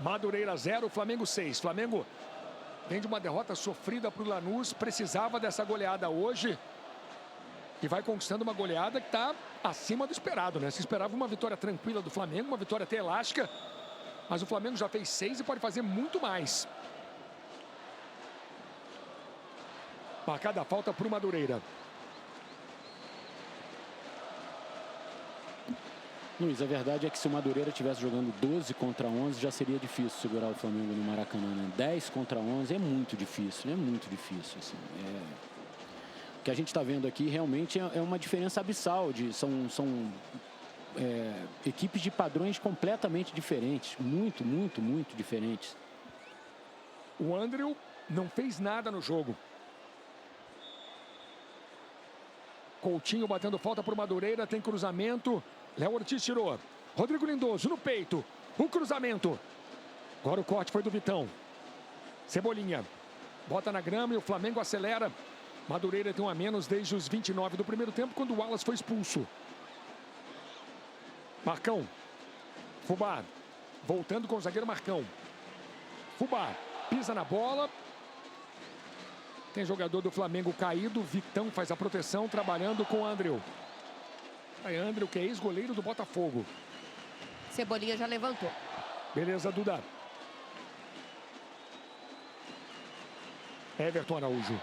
Madureira 0, Flamengo 6. Flamengo vem de uma derrota sofrida para o Lanús, precisava dessa goleada hoje e vai conquistando uma goleada que está acima do esperado, né? Se esperava uma vitória tranquila do Flamengo, uma vitória até elástica, mas o Flamengo já fez 6 e pode fazer muito mais. Marcada a falta para o Madureira. Luiz, a verdade é que se o Madureira estivesse jogando 12 contra 11, já seria difícil segurar o Flamengo no Maracanã, né? 10 contra 11 é muito difícil, assim. O que a gente está vendo aqui realmente é uma diferença abissal. São equipes de padrões completamente diferentes, muito diferentes. O Andrew não fez nada no jogo. Coutinho batendo falta para o Madureira, tem cruzamento. Léo Ortiz tirou. Rodrigo Lindoso no peito. O cruzamento. Agora o corte foi do Vitão. Cebolinha. Bota na grama e o Flamengo acelera. Madureira tem um a menos desde os 29 do primeiro tempo, quando o Wallace foi expulso. Marcão. Fubá. Voltando com o zagueiro Marcão. Fubá. Pisa na bola. Tem jogador do Flamengo caído. Vitão faz a proteção, trabalhando com o Andrew. Aí Andrew, que é ex-goleiro do Botafogo. Cebolinha já levantou. Beleza, Duda. Everton Araújo.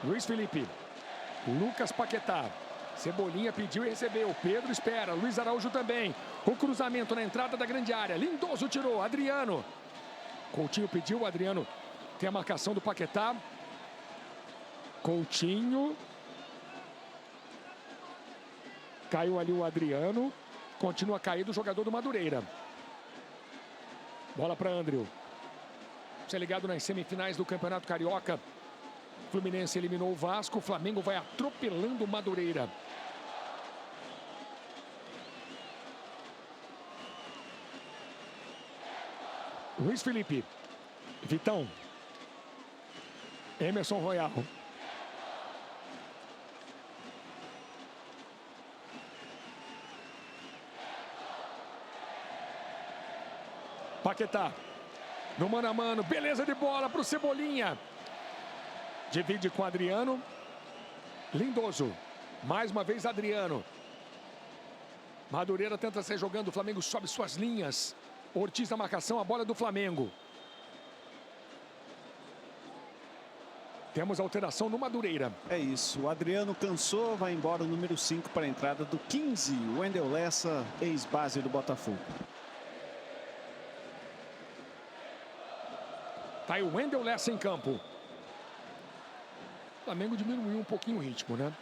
Luiz Felipe. Lucas Paquetá. Cebolinha pediu e recebeu. Pedro espera. Luiz Araújo também. O cruzamento na entrada da grande área. Lindoso tirou. Adriano. Coutinho pediu. O Adriano tem a marcação do Paquetá. Coutinho. Caiu ali o Adriano. Continua caído o jogador do Madureira. Bola para Andrew. Você ligado nas semifinais do Campeonato Carioca. Fluminense eliminou o Vasco. O Flamengo vai atropelando o Madureira. Luiz Felipe. Vitão. Emerson Royal. Paquetá. No mano a mano. Beleza de bola para o Cebolinha. Divide com Adriano. Lindoso. Mais uma vez Adriano. Madureira tenta sair jogando. O Flamengo sobe suas linhas. Ortiz na marcação. A bola é do Flamengo. Temos alteração no Madureira. É isso. O Adriano cansou. Vai embora o número 5 para a entrada do 15. Wendel Lessa, ex-base do Botafogo. Tá aí o Wendel Lessa em campo. O Flamengo diminuiu um pouquinho o ritmo, né?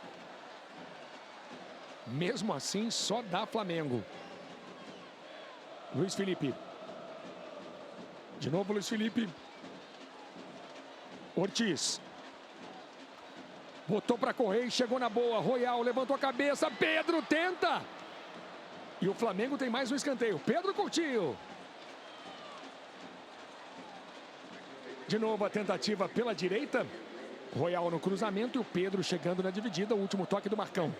Mesmo assim, só dá Flamengo. Luiz Felipe. De novo Luiz Felipe. Ortiz. Botou para correr e chegou na boa. Royal levantou a cabeça. Pedro tenta. E o Flamengo tem mais um escanteio. Pedro Coutinho. De novo a tentativa pela direita. Royal no cruzamento e o Pedro chegando na dividida. O último toque do Marcão.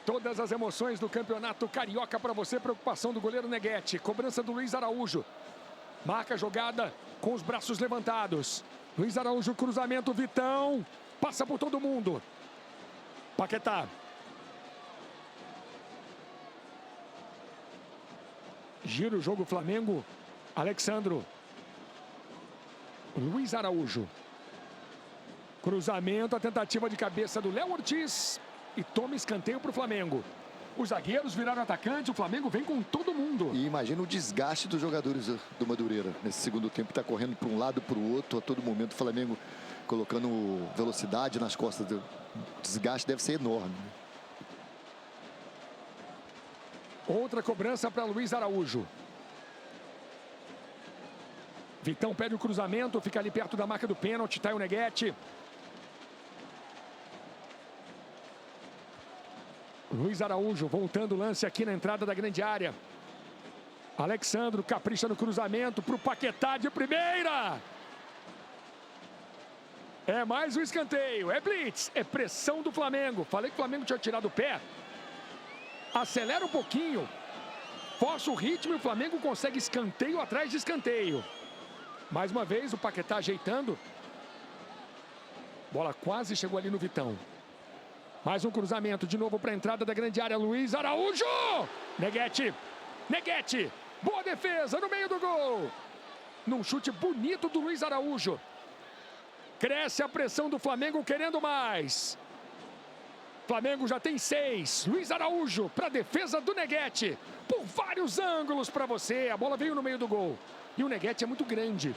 Todas as emoções do Campeonato Carioca para você. Preocupação do goleiro Neguete. Cobrança do Luiz Araújo. Marca a jogada com os braços levantados. Luiz Araújo, cruzamento, Vitão. Passa por todo mundo. Paquetá. Gira o jogo Flamengo. Alexandro. Luiz Araújo. Cruzamento, a tentativa de cabeça do Léo Ortiz. E toma escanteio para o Flamengo. Os zagueiros viraram atacante, o Flamengo vem com todo mundo. E imagina o desgaste dos jogadores do Madureira. Nesse segundo tempo, está correndo para um lado, para o outro. A todo momento o Flamengo colocando velocidade nas costas. O desgaste deve ser enorme. Outra cobrança para Luiz Araújo. Vitão pede o cruzamento, fica ali perto da marca do pênalti, tá aí o Neguete. Luiz Araújo voltando o lance aqui na entrada da grande área. Alexandro capricha no cruzamento para o Paquetá de primeira. É mais um escanteio, é blitz, é pressão do Flamengo. Falei que o Flamengo tinha tirado o pé. acelera um pouquinho, força o ritmo e o Flamengo consegue escanteio atrás de escanteio. Mais uma vez o Paquetá ajeitando. Bola quase chegou ali no Vitão. Mais um cruzamento de novo para a entrada da grande área. Luiz Araújo! Neguete! Neguete! Boa defesa no meio do gol. Num chute bonito do Luiz Araújo. Cresce a pressão do Flamengo querendo mais. Flamengo já tem 6. Luiz Araújo para a defesa do Neguete. Por vários ângulos para você. A bola veio no meio do gol. E o Neguete é muito grande.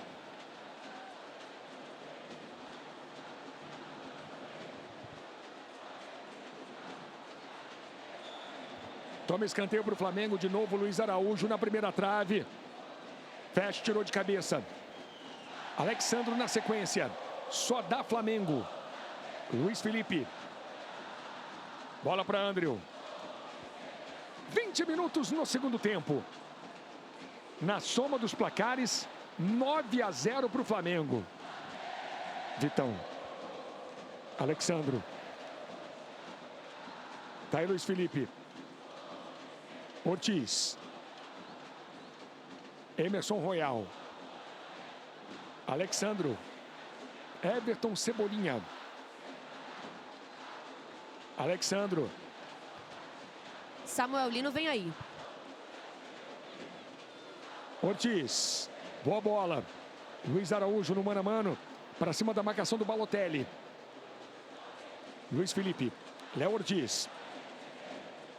Toma escanteio para o Flamengo. De novo Luiz Araújo na primeira trave. Fecha, tirou de cabeça. Alexandro na sequência. Só dá Flamengo. Luiz Felipe. Bola para Andrew. 20 minutos no segundo tempo. Na soma dos placares, 9-0 para o Flamengo. Vitão. Alexandro. Tá aí Luiz Felipe. Ortiz. Emerson Royal. Alexandro. Everton Cebolinha. Alexandro. Samuel Lino vem aí. Ortiz. Boa bola. Luiz Araújo no mano a mano. Para cima da marcação do Balotelli. Luiz Felipe. Léo Ortiz.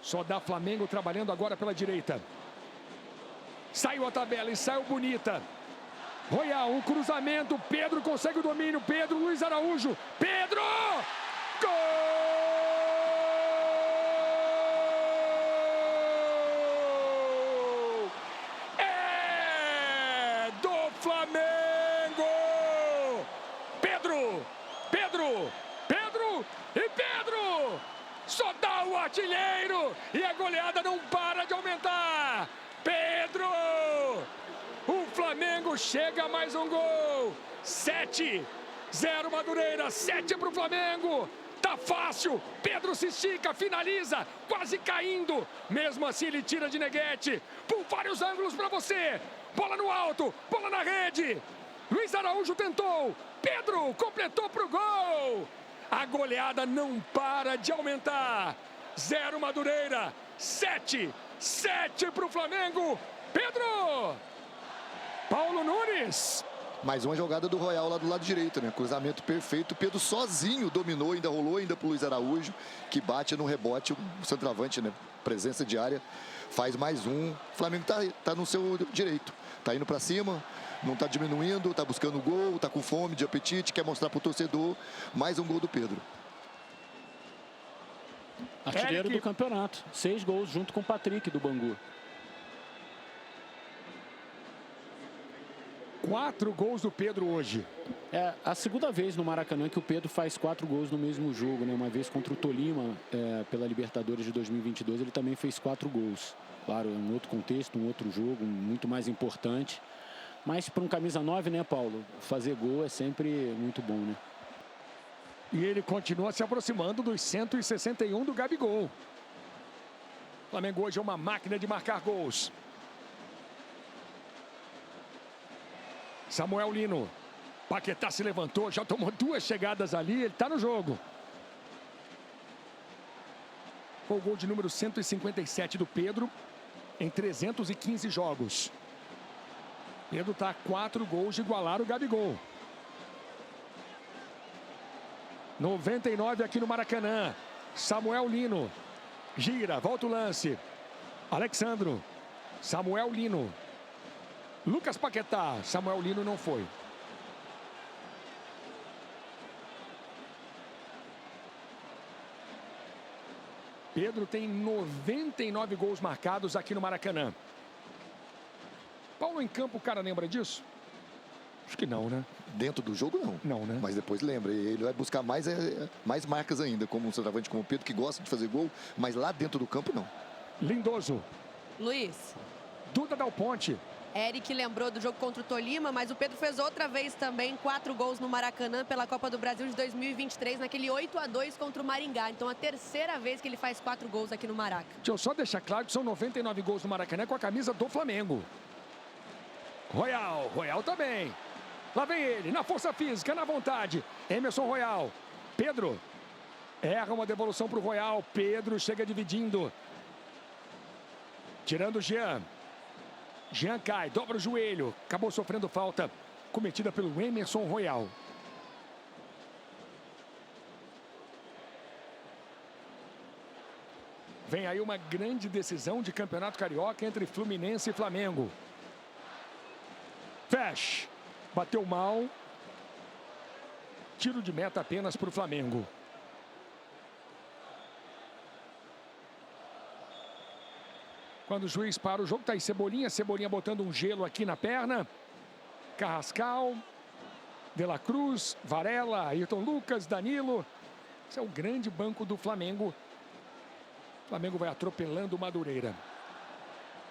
Só dá Flamengo trabalhando agora pela direita. Saiu a tabela e saiu bonita. Royal, um cruzamento. Pedro consegue o domínio. Pedro, Luiz Araújo. Pedro! Gol! É do Flamengo! Pedro! Pedro! Pedro! E Pedro! Só dá o artilheiro! E a goleada não para de aumentar! Pedro! O Flamengo chega a mais um gol! 7-0 Madureira, 7 para o Flamengo! Tá fácil, Pedro se estica, finaliza, quase caindo. Mesmo assim ele tira de Neguete, por vários ângulos para você. Bola no alto, bola na rede. Luiz Araújo tentou, Pedro completou pro gol. A goleada não para de aumentar. 0 Madureira, 7 para o Flamengo. Pedro! Paulo Nunes. Mais uma jogada do Royal lá do lado direito, né? Cruzamento perfeito. Pedro sozinho dominou, ainda rolou ainda pro Luiz Araújo, que bate no rebote. O centroavante, né? Presença de área, faz mais um. O Flamengo tá no seu direito. Tá indo para cima, não tá diminuindo, tá buscando gol, tá com fome de apetite, quer mostrar pro torcedor. Mais um gol do Pedro. Artilheiro do campeonato. 6 gols junto com o Patrick do Bangu. 4 gols do Pedro hoje. É a segunda vez no Maracanã que o Pedro faz 4 gols no mesmo jogo, né? Uma vez contra o Tolima, pela Libertadores de 2022, ele também fez 4 gols. Claro, em um outro contexto, um outro jogo, muito mais importante. Mas para um camisa 9, né, Paulo? Fazer gol é sempre muito bom, né? E ele continua se aproximando dos 161 do Gabigol. O Flamengo hoje é uma máquina de marcar gols. Samuel Lino. Paquetá se levantou, já tomou 2 chegadas ali, ele está no jogo. Foi o gol de número 157 do Pedro em 315 jogos. Pedro está a 4 gols de igualar o Gabigol. 99 aqui no Maracanã. Samuel Lino. Gira, volta o lance. Alexandro. Samuel Lino. Lucas Paquetá. Samuel Lino não foi. Pedro tem 99 gols marcados aqui no Maracanã. Paulo em campo, o cara lembra disso? Acho que não, né? Dentro do jogo, não. Não, né? Mas depois lembra. Ele vai buscar mais marcas ainda, como um centroavante como o Pedro, que gosta de fazer gol, mas lá dentro do campo, não. Lindoso. Luiz. Duda Dal Ponte. Eric lembrou do jogo contra o Tolima, mas o Pedro fez outra vez também 4 gols no Maracanã pela Copa do Brasil de 2023, naquele 8-2 contra o Maringá. Então, a terceira vez que ele faz 4 gols aqui no Maraca. Deixa eu só deixar claro que são 99 gols no Maracanã com a camisa do Flamengo. Royal também. Lá vem ele, na força física, na vontade. Emerson Royal. Pedro erra uma devolução para o Royal. Pedro chega dividindo. Tirando o Jean. Jean cai, dobra o joelho. Acabou sofrendo falta cometida pelo Emerson Royal. Vem aí uma grande decisão de campeonato carioca entre Fluminense e Flamengo. Fesh. Bateu mal. Tiro de meta apenas para o Flamengo. Quando o juiz para o jogo, tá aí Cebolinha. Cebolinha botando um gelo aqui na perna. Carrascal. De la Cruz. Varela. Ayrton Lucas. Danilo. Esse é o grande banco do Flamengo. O Flamengo vai atropelando o Madureira.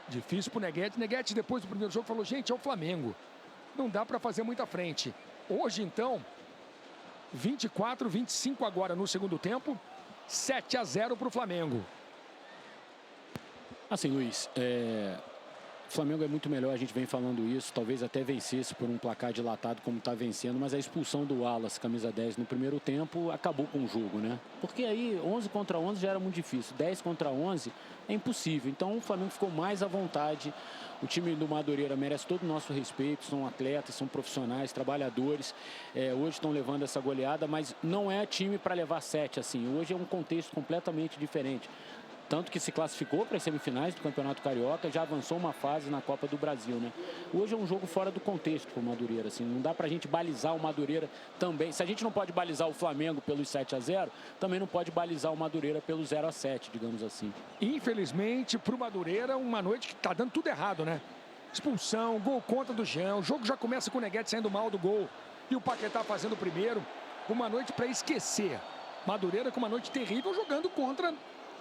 Difícil pro Neguete. Neguete, depois do primeiro jogo, falou: gente, é o Flamengo. Não dá para fazer muita frente. Hoje, então, 24-25 agora no segundo tempo. 7-0 para o Flamengo. Assim, Luiz, o Flamengo é muito melhor, a gente vem falando isso, talvez até vencesse por um placar dilatado como está vencendo, mas a expulsão do Wallace, camisa 10, no primeiro tempo, acabou com o jogo, né? Porque aí 11 contra 11 já era muito difícil, 10 contra 11 é impossível. Então o Flamengo ficou mais à vontade. O time do Madureira merece todo o nosso respeito, são atletas, são profissionais, trabalhadores. Hoje estão levando essa goleada, mas não é time para levar 7 assim. Hoje é um contexto completamente diferente. Tanto que se classificou para as semifinais do Campeonato Carioca, já avançou uma fase na Copa do Brasil, né? Hoje é um jogo fora do contexto para o Madureira, assim, não dá para a gente balizar o Madureira também. Se a gente não pode balizar o Flamengo pelos 7-0, também não pode balizar o Madureira pelo 0-7, digamos assim. Infelizmente, para o Madureira, uma noite que está dando tudo errado, né? Expulsão, gol contra do Jean, o jogo já começa com o Neguete saindo mal do gol e o Paquetá fazendo o primeiro. Uma noite para esquecer. Madureira com uma noite terrível jogando contra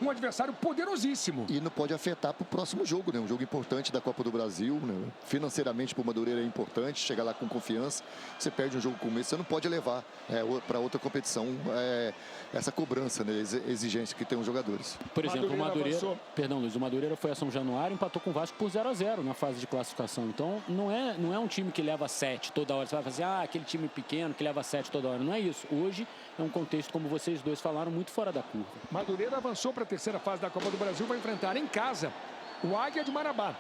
um adversário poderosíssimo. E não pode afetar para o próximo jogo, né? Um jogo importante da Copa do Brasil, né? Financeiramente para o Madureira é importante, chegar lá com confiança. Você perde um jogo como esse, você não pode levar para outra competição essa cobrança, né? Exigência que tem os jogadores. Por exemplo, o Madureira foi a São Januário e empatou com o Vasco por 0-0 na fase de classificação. Então não é um time que leva 7 toda hora. Você vai fazer, aquele time pequeno que leva 7 toda hora. Não é isso. Hoje é um contexto, como vocês dois falaram, muito fora da curva. Madureira avançou para a terceira fase da Copa do Brasil, vai enfrentar em casa o Águia de Marabá.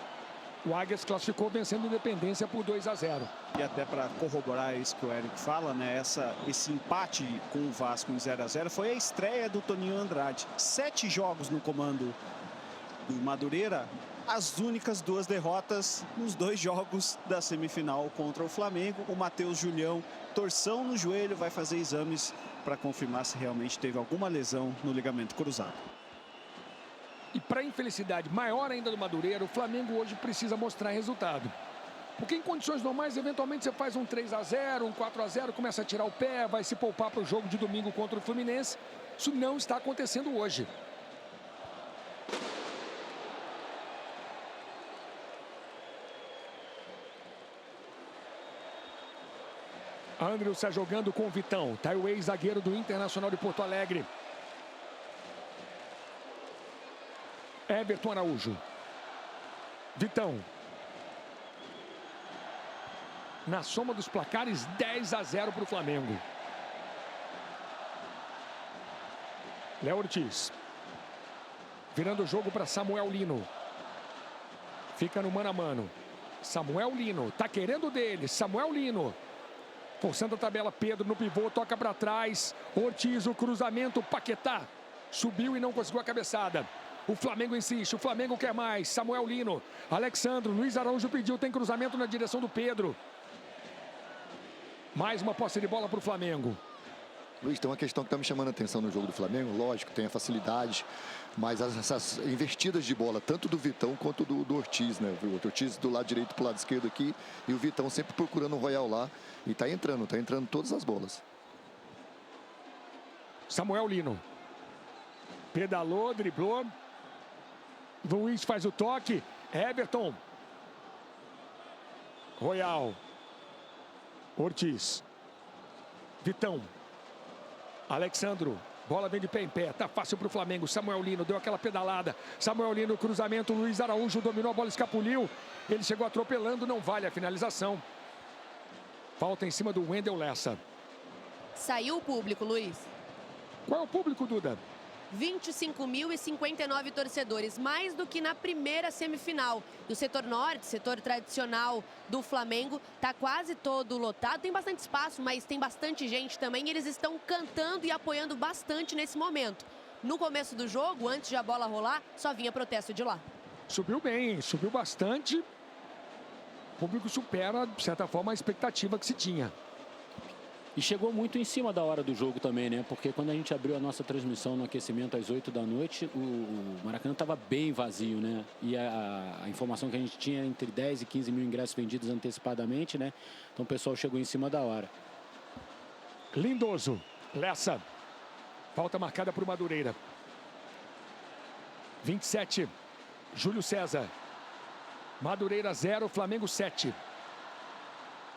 O Águia se classificou vencendo a Independência por 2-0. E até para corroborar isso que o Eric fala, né? Esse empate com o Vasco em 0-0 foi a estreia do Toninho Andrade. 7 jogos no comando do Madureira, as únicas 2 derrotas nos 2 jogos da semifinal contra o Flamengo. O Matheus Julião, torção no joelho, vai fazer exames para confirmar se realmente teve alguma lesão no ligamento cruzado. E para infelicidade maior ainda do Madureira, o Flamengo hoje precisa mostrar resultado. Porque em condições normais, eventualmente você faz um 3-0, um 4-0, começa a tirar o pé, vai se poupar para o jogo de domingo contra o Fluminense. Isso não está acontecendo hoje. André está jogando com o Vitão. Tá o ex-zagueiro do Internacional de Porto Alegre. Everton Araújo. Vitão. Na soma dos placares, 10-0 para o Flamengo. Léo Ortiz. Virando o jogo para Samuel Lino. Fica no mano a mano. Samuel Lino. Tá querendo dele. Samuel Lino. Forçando a tabela, Pedro no pivô, toca para trás. Ortiz, o cruzamento, Paquetá. Subiu e não conseguiu a cabeçada. O Flamengo insiste, o Flamengo quer mais. Samuel Lino, Alexandro, Luiz Araújo pediu, tem cruzamento na direção do Pedro. Mais uma posse de bola para o Flamengo. Luiz, tem uma questão que está me chamando a atenção no jogo do Flamengo. Lógico, tem a facilidade, mas essas investidas de bola, tanto do Vitão quanto do Ortiz, né? O Ortiz do lado direito para o lado esquerdo aqui e o Vitão sempre procurando o Royal lá. E tá entrando todas as bolas. Samuel Lino. Pedalou, driblou. Luiz faz o toque. Everton. Royal. Ortiz. Vitão. Alexandro. Bola vem de pé em pé. Tá fácil para o Flamengo. Samuel Lino deu aquela pedalada. Samuel Lino, cruzamento. Luiz Araújo dominou a bola, escapuliu. Ele chegou atropelando. Não vale a finalização. Falta em cima do Wendel Lessa. Saiu o público, Luiz. Qual é o público, Duda? 25.059 torcedores, mais do que na primeira semifinal. E o setor norte, setor tradicional do Flamengo, está quase todo lotado. Tem bastante espaço, mas tem bastante gente também. Eles estão cantando e apoiando bastante nesse momento. No começo do jogo, antes de a bola rolar, só vinha protesto de lá. Subiu bem, subiu bastante. O público supera, de certa forma, a expectativa que se tinha. E chegou muito em cima da hora do jogo também, né? Porque quando a gente abriu a nossa transmissão no aquecimento às 8 da noite, o Maracanã estava bem vazio, né? E a informação que a gente tinha entre 10 e 15 mil ingressos vendidos antecipadamente, né? Então o pessoal chegou em cima da hora. Lindoso. Lessa. Falta marcada por Madureira. 27. Júlio César. Madureira 0, Flamengo 7.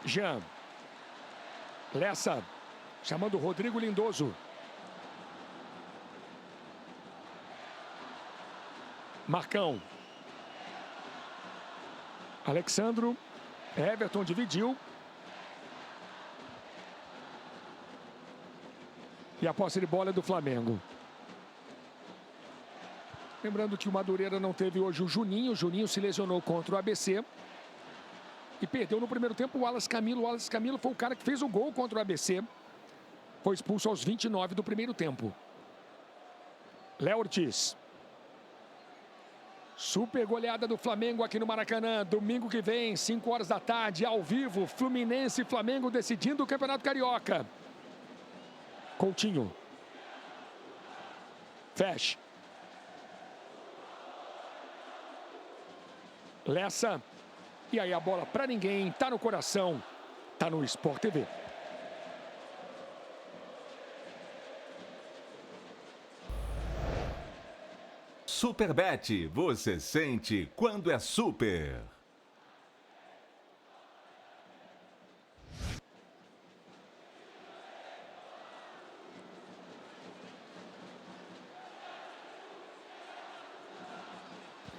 Jean. Lessa, chamando Rodrigo Lindoso. Marcão. Alexandro. Everton dividiu. E a posse de bola é do Flamengo. Lembrando que o Madureira não teve hoje o Juninho. O Juninho se lesionou contra o ABC. E perdeu no primeiro tempo o Wallace Camilo. O Wallace Camilo foi o cara que fez o gol contra o ABC. Foi expulso aos 29 do primeiro tempo. Léo Ortiz. Super goleada do Flamengo aqui no Maracanã. Domingo que vem, 5 horas da tarde, ao vivo. Fluminense e Flamengo decidindo o Campeonato Carioca. Coutinho. Fecha. Lessa. E aí a bola para ninguém, tá no coração, tá no Sport TV. Superbet, você sente quando é super.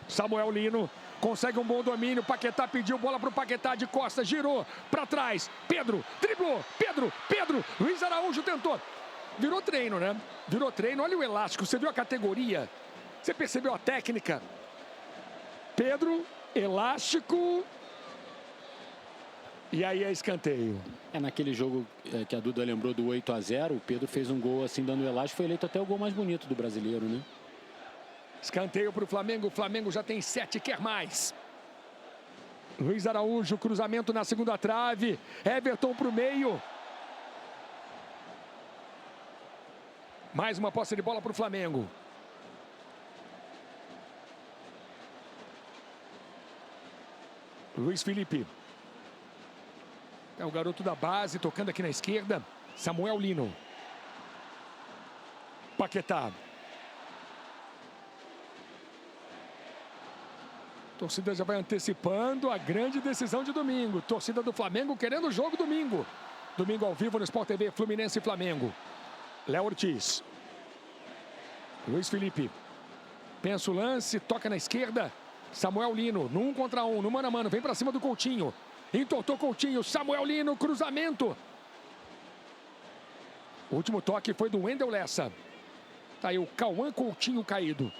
Samuel Lino consegue um bom domínio. Paquetá pediu bola para o Paquetá de costas, girou para trás. Pedro driblou. Pedro. Luiz Araújo tentou. Virou treino, né? Virou treino. Olha o elástico. Você viu a categoria? Você percebeu a técnica? Pedro, elástico. E aí é escanteio. Naquele jogo que a Duda lembrou do 8-0, o Pedro fez um gol assim dando elástico. Foi eleito até o gol mais bonito do brasileiro, né? Escanteio para o Flamengo. O Flamengo já tem 7, quer mais. Luiz Araújo, cruzamento na segunda trave. Everton para o meio. Mais uma posse de bola para o Flamengo. Luiz Felipe. É o garoto da base, tocando aqui na esquerda. Samuel Lino. Paquetá. Torcida já vai antecipando a grande decisão de domingo. Torcida do Flamengo querendo o jogo domingo. Domingo ao vivo no Sport TV, Fluminense e Flamengo. Léo Ortiz. Luiz Felipe. Pensa o lance, toca na esquerda. Samuel Lino, no 1 contra 1, no mano a mano. Vem para cima do Coutinho. Entortou Coutinho, Samuel Lino, cruzamento. O último toque foi do Wendel Lessa. Tá aí o Cauã Coutinho caído.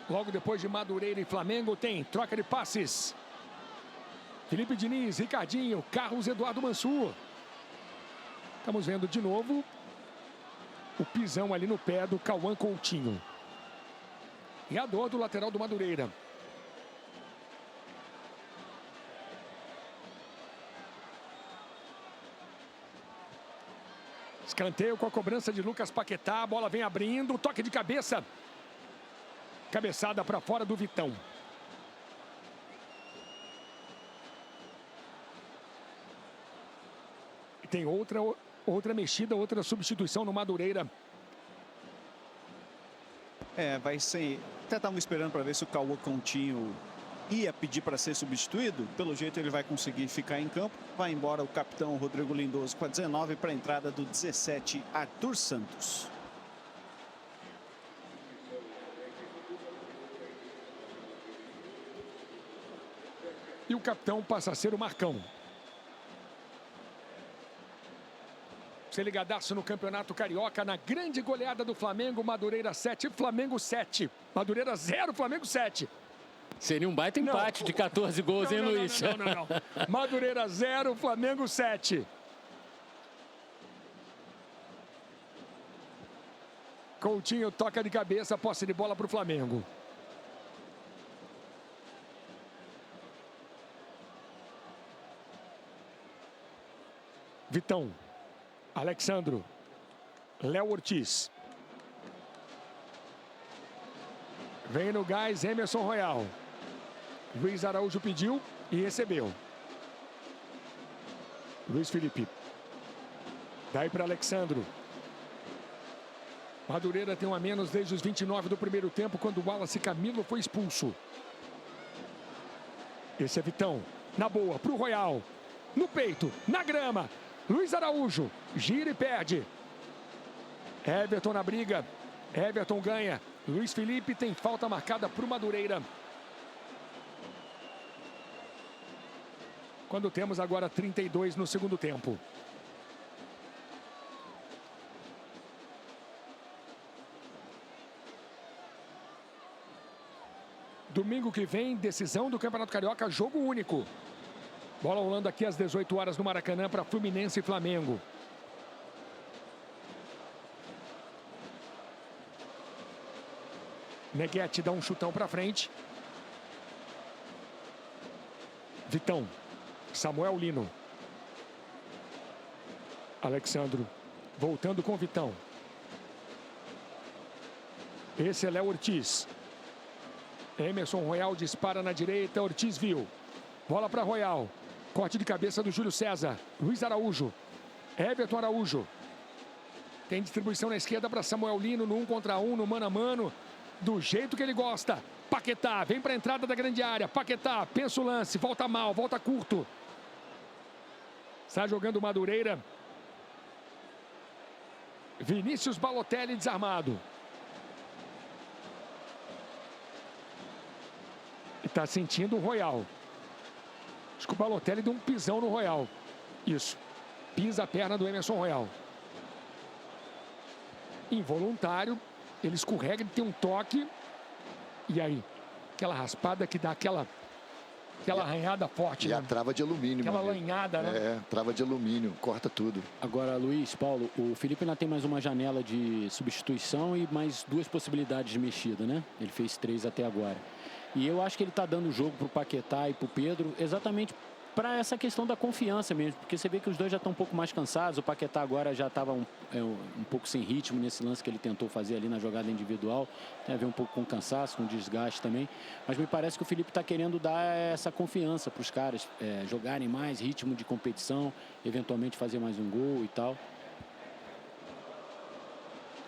Logo depois de Madureira e Flamengo tem troca de passes. Felipe Diniz, Ricardinho, Carlos Eduardo Mansur. Estamos vendo de novo o pisão ali no pé do Cauã Coutinho. E a dor do lateral do Madureira. Escanteio com a cobrança de Lucas Paquetá. A bola vem abrindo, toque de cabeça. Cabeçada para fora do Vitão. E tem outra Outra mexida, outra substituição no Madureira. Vai ser... Até estavam esperando para ver se o Cauã Coutinho ia pedir para ser substituído. Pelo jeito ele vai conseguir ficar em campo. Vai embora o capitão Rodrigo Lindoso com a 19 para a entrada do 17, Arthur Santos. E o capitão passa a ser o Marcão. Você ligadaço no Campeonato Carioca, na grande goleada do Flamengo, Madureira 7, Flamengo 7. Madureira 0, Flamengo 7. Seria um baita empate de 14 gols, hein, Luiz? Não. Madureira 0, Flamengo 7. Coutinho toca de cabeça, posse de bola para o Flamengo. Vitão. Alexandro. Léo Ortiz. Vem no gás, Emerson Royal. Luiz Araújo pediu e recebeu. Luiz Felipe. Daí para Alexandro. Madureira tem um a menos desde os 29 do primeiro tempo, quando o Wallace Camilo foi expulso. Esse é Vitão. Na boa, pro Royal. No peito, na grama. Luiz Araújo. Gira e perde. Everton na briga. Everton ganha. Luiz Felipe tem falta marcada pro Madureira. Quando temos agora 32 no segundo tempo. Domingo que vem, decisão do Campeonato Carioca, jogo único. Bola rolando aqui às 18 horas no Maracanã para Fluminense e Flamengo. Neguete dá um chutão para frente. Vitão. Samuel Lino. Alexandro. Voltando com Vitão. Esse é Léo Ortiz. Emerson Royal dispara na direita. Ortiz viu. Bola para Royal. Corte de cabeça do Júlio César. Luiz Araújo. Everton Araújo. Tem distribuição na esquerda para Samuel Lino no 1 contra 1, no mano a mano. Do jeito que ele gosta. Paquetá vem para a entrada da grande área. Paquetá pensa o lance. Volta mal, volta curto. Está jogando Madureira. Vinícius Balotelli desarmado. Está sentindo o Royal. Acho que o Balotelli deu um pisão no Royal. Isso. Pisa a perna do Emerson Royal. Involuntário. Ele escorrega, ele tem um toque. E aí? Aquela raspada que dá aquela arranhada forte. E né? a trava de alumínio. Aquela lanhada, né? Trava de alumínio. Corta tudo. Agora, Luiz, Paulo, o Felipe ainda tem mais uma janela de substituição e mais 2 possibilidades de mexida, né? Ele fez 3 até agora. E eu acho que ele está dando o jogo para o Paquetá e para o Pedro exatamente para essa questão da confiança mesmo. Porque você vê que os dois já estão um pouco mais cansados. O Paquetá agora já estava um pouco sem ritmo nesse lance que ele tentou fazer ali na jogada individual. Tem a ver um pouco com cansaço, com desgaste também. Mas me parece que o Felipe está querendo dar essa confiança para os caras jogarem mais, ritmo de competição, eventualmente fazer mais um gol e tal.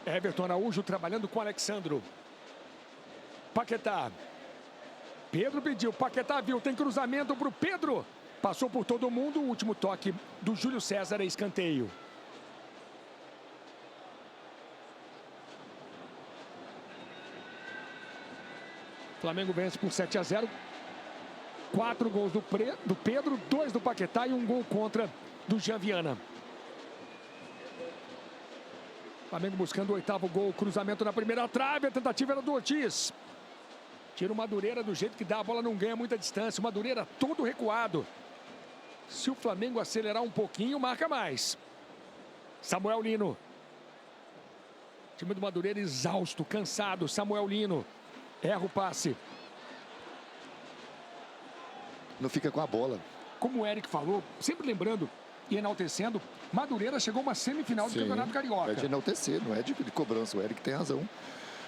Everton Araújo trabalhando com Alexandro. Paquetá. Pedro pediu, Paquetá viu, tem cruzamento para o Pedro. Passou por todo mundo, o último toque do Júlio César é escanteio. Flamengo vence por 7-0. 4 gols do Pedro, 2 do Paquetá e 1 gol contra do Jean Viana. Flamengo buscando o 8º gol, cruzamento na primeira trave, a tentativa era do Ortiz. Tira o Madureira do jeito que dá, a bola não ganha muita distância. O Madureira todo recuado. Se o Flamengo acelerar um pouquinho, marca mais. Samuel Lino. Time do Madureira exausto, cansado. Samuel Lino. Erra o passe. Não fica com a bola. Como o Eric falou, sempre lembrando e enaltecendo, Madureira chegou a uma semifinal do Campeonato Carioca. É de enaltecer, não é de cobrança. O Eric tem razão.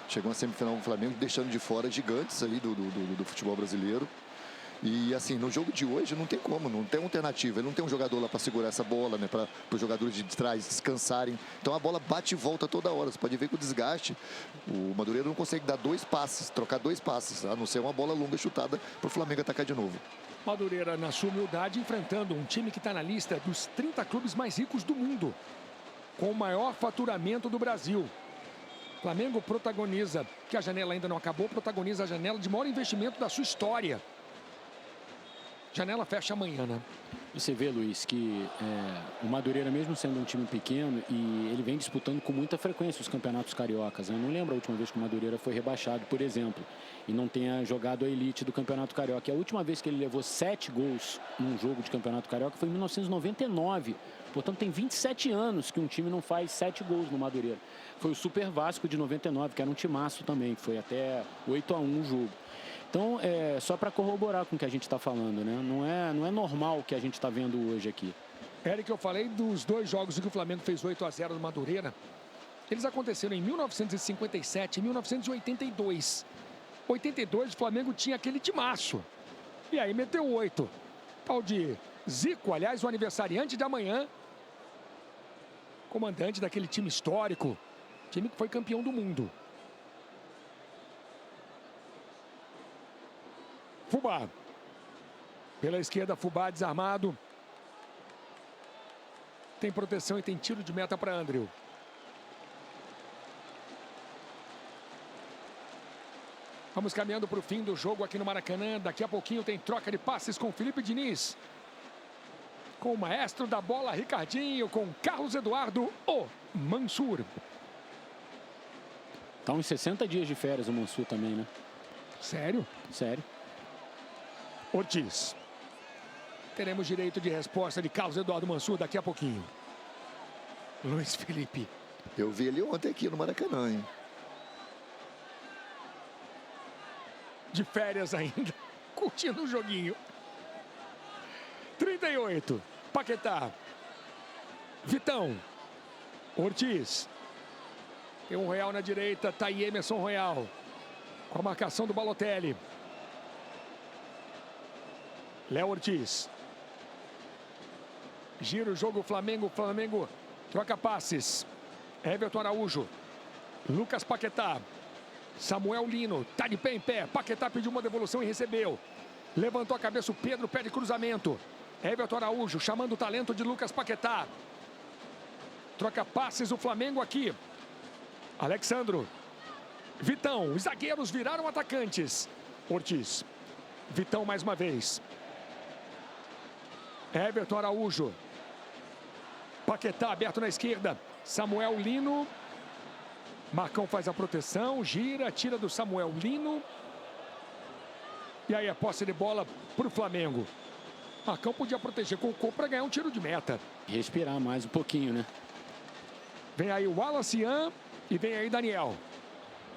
Chegou a semifinal do Flamengo, deixando de fora gigantes ali do futebol brasileiro. E assim, no jogo de hoje não tem como, não tem alternativa. Ele não tem um jogador lá para segurar essa bola, né? Para os jogadores de trás descansarem. Então a bola bate e volta toda hora. Você pode ver que o desgaste, o Madureira não consegue dar 2 passes, trocar 2 passes, a não ser uma bola longa chutada para o Flamengo atacar de novo. Madureira, na sua humildade, enfrentando um time que está na lista dos 30 clubes mais ricos do mundo, com o maior faturamento do Brasil. Flamengo protagoniza, que a janela ainda não acabou, protagoniza a janela de maior investimento da sua história. Janela fecha amanhã, né? Você vê, Luiz, que o Madureira, mesmo sendo um time pequeno, e ele vem disputando com muita frequência os campeonatos cariocas. Eu não lembro a última vez que o Madureira foi rebaixado, por exemplo, e não tenha jogado a elite do campeonato carioca. E a última vez que ele levou 7 gols num jogo de campeonato carioca foi em 1999. Portanto, tem 27 anos que um time não faz 7 gols no Madureira. Foi o Super Vasco de 99, que era um timaço também, foi até 8-1 o jogo. Então, só para corroborar com o que a gente está falando, né? Não é normal o que a gente está vendo hoje aqui. Eric, eu falei dos 2 jogos em que o Flamengo fez 8-0 no Madureira. Eles aconteceram em 1957 e 1982. 82, o Flamengo tinha aquele timaço. E aí meteu 8. Tal de Zico, aliás, o aniversariante de amanhã. Comandante daquele time histórico. Time que foi campeão do mundo. Fubá. Pela esquerda, Fubá desarmado. Tem proteção e tem tiro de meta para Andreu. Vamos caminhando para o fim do jogo aqui no Maracanã. Daqui a pouquinho tem troca de passes com Felipe Diniz. Com o maestro da bola, Ricardinho. Com Carlos Eduardo, o Mansur. Tá uns 60 dias de férias o Mansur também, né? Sério? Sério. Ortiz. Teremos direito de resposta de Carlos Eduardo Mansur daqui a pouquinho. Luiz Felipe. Eu vi ele ontem aqui no Maracanã, hein? De férias ainda, curtindo o joguinho. 38, Paquetá. Vitão. Ortiz. Tem um Royal na direita, tá aí Emerson Royal. Com a marcação do Balotelli. Léo Ortiz. Gira o jogo, Flamengo troca passes. Everton Araújo. Lucas Paquetá. Samuel Lino, tá de pé em pé. Paquetá pediu uma devolução e recebeu. Levantou a cabeça o Pedro, pede cruzamento. Everton Araújo chamando o talento de Lucas Paquetá. Troca passes o Flamengo aqui. Alexandro. Vitão, os zagueiros viraram atacantes. Ortiz. Vitão mais uma vez. Everton Araújo. Paquetá aberto na esquerda. Samuel Lino. Marcão faz a proteção, gira, tira do Samuel Lino. E aí a posse de bola para o Flamengo. Marcão podia proteger com o corpo para ganhar um tiro de meta. Respirar mais um pouquinho, né? Vem aí o Wallace e vem aí Daniel.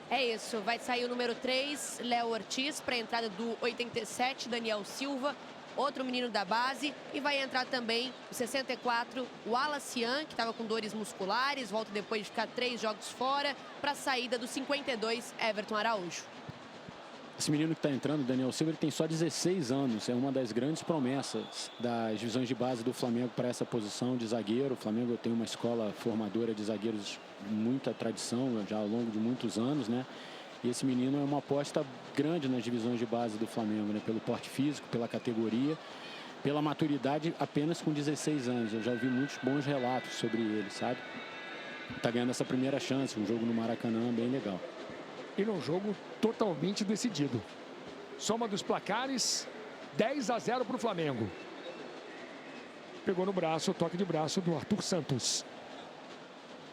É isso, vai sair o número 3, Léo Ortiz, para a entrada do 87, Daniel Silva. Outro menino da base, e vai entrar também o 64, o Alacian, que estava com dores musculares, volta depois de ficar 3 jogos fora, para a saída do 52, Everton Araújo. Esse menino que está entrando, Daniel Silva, ele tem só 16 anos, é uma das grandes promessas das divisões de base do Flamengo para essa posição de zagueiro. O Flamengo tem uma escola formadora de zagueiros de muita tradição, já ao longo de muitos anos, né? E esse menino é uma aposta grande nas divisões de base do Flamengo, né? Pelo porte físico, pela categoria, pela maturidade apenas com 16 anos. Eu já ouvi muitos bons relatos sobre ele, sabe? Tá ganhando essa primeira chance, um jogo no Maracanã bem legal. E num jogo totalmente decidido. Soma dos placares, 10-0 para o Flamengo. Pegou no braço, toque de braço do Arthur Santos.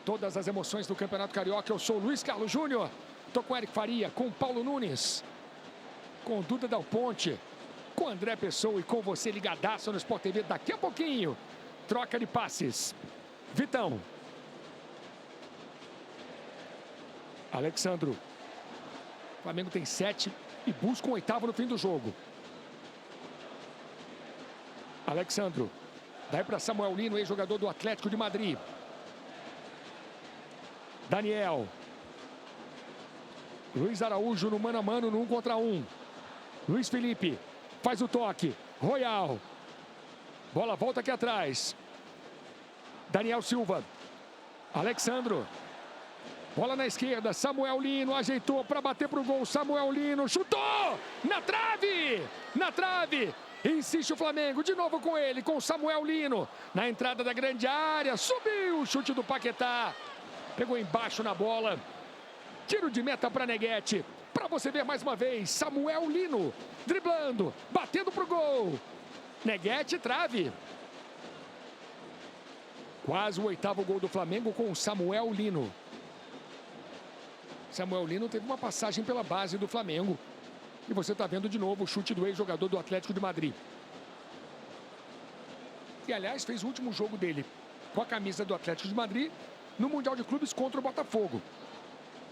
Todas as emoções do Campeonato Carioca, eu sou Luiz Carlos Júnior. Estou com Eric Faria, com Paulo Nunes, com Duda Dal Ponte, com André Pessoa e com você ligadaço no Sport TV. Daqui a pouquinho, troca de passes. Vitão. Alexandro. O Flamengo tem 7 e busca um 8º no fim do jogo. Alexandro. Daí para Samuel Lino, ex-jogador do Atlético de Madrid. Daniel. Luiz Araújo no mano a mano, no 1 contra 1. Luiz Felipe. faz o toque. Royal. Bola volta aqui atrás. Daniel Silva. Alexandro. Bola na esquerda. Samuel Lino ajeitou para bater para o gol. Samuel Lino chutou. Na trave. Na trave. Insiste o Flamengo. De novo com ele. Com Samuel Lino. Na entrada da grande área. Subiu o chute do Paquetá. Pegou embaixo na bola. Tiro de meta para Neguete. Para você ver mais uma vez. Samuel Lino. Driblando. Batendo para o gol. Neguete, trave. Quase o 8º gol do Flamengo com o Samuel Lino. Samuel Lino teve uma passagem pela base do Flamengo. E você está vendo de novo o chute do ex-jogador do Atlético de Madrid. E, aliás, fez o último jogo dele com a camisa do Atlético de Madrid no Mundial de Clubes contra o Botafogo.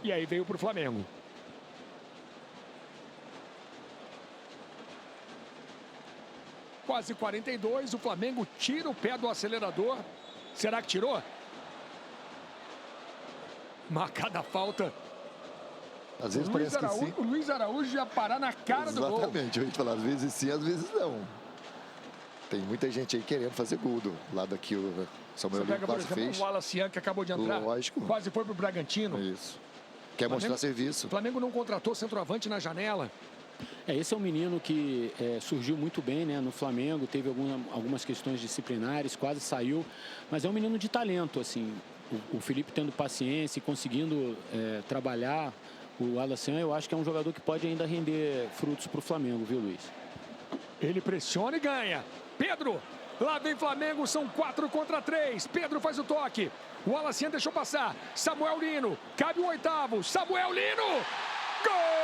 E aí veio para o Flamengo. Quase 42, o Flamengo tira o pé do acelerador. Será que tirou? Marcada a falta. Às vezes parece que sim. O Luiz Araújo ia parar na cara do gol. Exatamente, eu ia te falar, às vezes sim, às vezes não. Tem muita gente aí querendo fazer gol do lado aqui, o Samuel Lino quase fez. O Wallace Ian, que acabou de entrar. Lógico. Quase foi pro Bragantino. Isso. Quer mostrar serviço. O Flamengo não contratou centroavante na janela. Esse é um menino que surgiu muito bem, né, no Flamengo, teve algumas questões disciplinares, quase saiu, mas é um menino de talento, assim. O Felipe tendo paciência e conseguindo trabalhar o Alassane, eu acho que é um jogador que pode ainda render frutos para o Flamengo, viu, Luiz? Ele pressiona e ganha. Pedro, lá vem Flamengo, são 4 contra 3. Pedro faz o toque. O Alassane deixou passar. Samuel Lino, cabe o 8º. Samuel Lino, gol!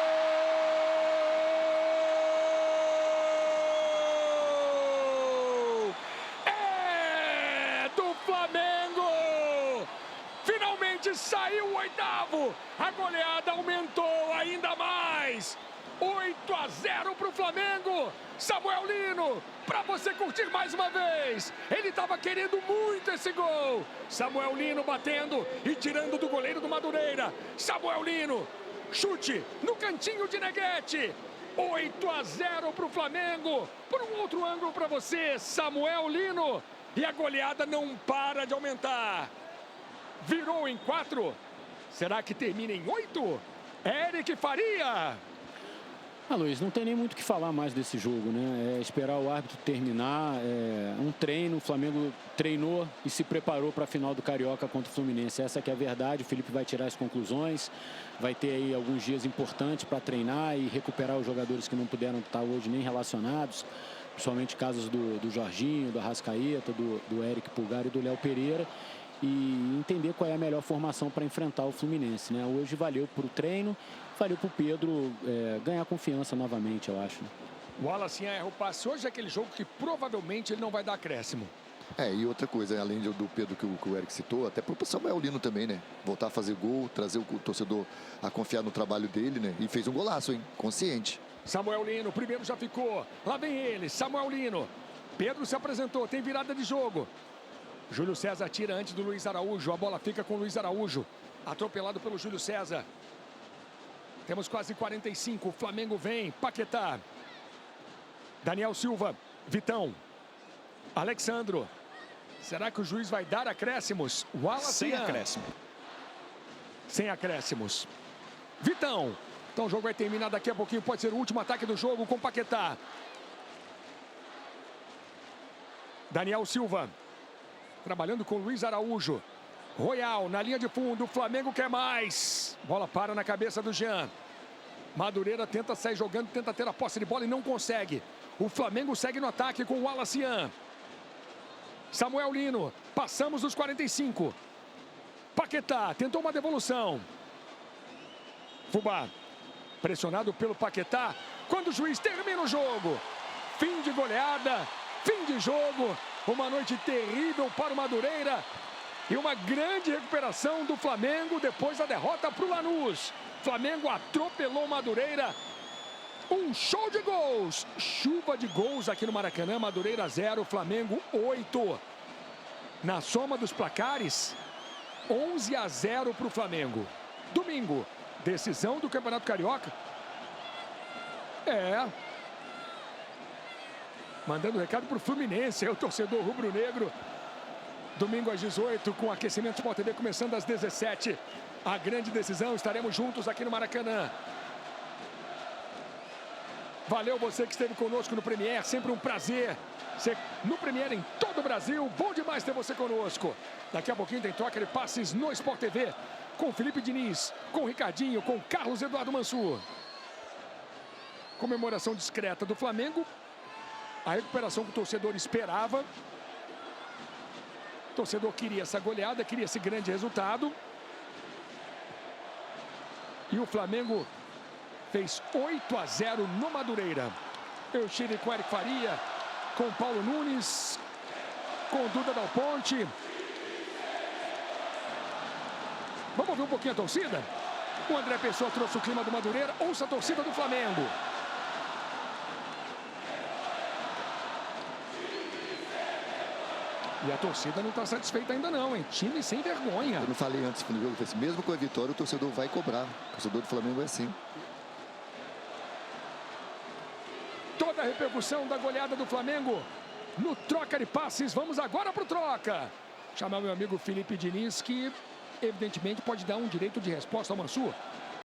Saiu o 8º, a goleada aumentou ainda mais, 8-0 para o Flamengo. Samuel Lino, para você curtir mais uma vez, ele estava querendo muito esse gol. Samuel Lino batendo e tirando do goleiro do Madureira. Samuel Lino, chute no cantinho de Neguete, 8-0 para o Flamengo. Por um outro ângulo para você, Samuel Lino, e a goleada não para de aumentar. Virou em 4. Será que termina em 8? Eric Faria. Luiz, não tem nem muito o que falar mais desse jogo, né? Esperar o árbitro terminar. Um treino, o Flamengo treinou e se preparou para a final do Carioca contra o Fluminense. Essa que é a verdade. O Felipe vai tirar as conclusões. Vai ter aí alguns dias importantes para treinar e recuperar os jogadores que não puderam estar hoje nem relacionados. Principalmente casos do Jorginho, do Arrascaeta, do Eric Pulgar e do Léo Pereira. E entender qual é a melhor formação para enfrentar o Fluminense, né? Hoje valeu para o treino, valeu para o Pedro ganhar confiança novamente, eu acho. O Wallace erra o passe. Hoje é aquele jogo que provavelmente ele não vai dar acréscimo. E outra coisa, além do Pedro que o Eric citou, até para o Samuel Lino também, né? Voltar a fazer gol, trazer o torcedor a confiar no trabalho dele, né? E fez um golaço, hein? Consciente. Samuel Lino, primeiro já ficou. Lá vem ele, Samuel Lino. Pedro se apresentou, tem virada de jogo. Júlio César tira antes do Luiz Araújo. A bola fica com o Luiz Araújo. Atropelado pelo Júlio César. Temos quase 45. O Flamengo vem. Paquetá. Daniel Silva. Vitão. Alexandro. Será que o juiz vai dar acréscimos? Wallace sem acréscimo. Sem acréscimos. Vitão. Então o jogo vai terminar daqui a pouquinho. Pode ser o último ataque do jogo com Paquetá. Daniel Silva. Trabalhando com Luiz Araújo. Royal na linha de fundo. O Flamengo quer mais. Bola para na cabeça do Jean. Madureira tenta sair jogando, tenta ter a posse de bola e não consegue. O Flamengo segue no ataque com o Wallace Ian. Samuel Lino. Passamos dos 45. Paquetá tentou uma devolução. Fubá. Pressionado pelo Paquetá. Quando o juiz termina o jogo. Fim de goleada. Fim de jogo. Uma noite terrível para o Madureira e uma grande recuperação do Flamengo depois da derrota para o Lanús. Flamengo atropelou o Madureira. Um show de gols. Chuva de gols aqui no Maracanã. Madureira 0, Flamengo 8. Na soma dos placares, 11-0 para o Flamengo. Domingo, decisão do Campeonato Carioca. Mandando recado para o Fluminense, é o torcedor rubro-negro. Domingo às 18, com aquecimento Sport TV começando às 17. A grande decisão, estaremos juntos aqui no Maracanã. Valeu você que esteve conosco no Premier, sempre um prazer. No Premier em todo o Brasil, bom demais ter você conosco. Daqui a pouquinho tem troca de passes no Sport TV, com Felipe Diniz, com Ricardinho, com Carlos Eduardo Mansur. Comemoração discreta do Flamengo. A recuperação que o torcedor esperava. O torcedor queria essa goleada, queria esse grande resultado. E o Flamengo fez 8-0 no Madureira. Eu estive com Eric Faria, com Paulo Nunes, com Duda Dal Ponte. Vamos ouvir um pouquinho a torcida? O André Pessoa trouxe o clima do Madureira. Ouça a torcida do Flamengo. E a torcida não está satisfeita ainda não, hein? Time sem vergonha. Eu não falei antes do jogo, mesmo com a vitória, o torcedor vai cobrar. O torcedor do Flamengo é assim. Toda a repercussão da goleada do Flamengo no troca de passes. Vamos agora para o troca. Chamar meu amigo Felipe Diniz, que evidentemente pode dar um direito de resposta ao Mansur.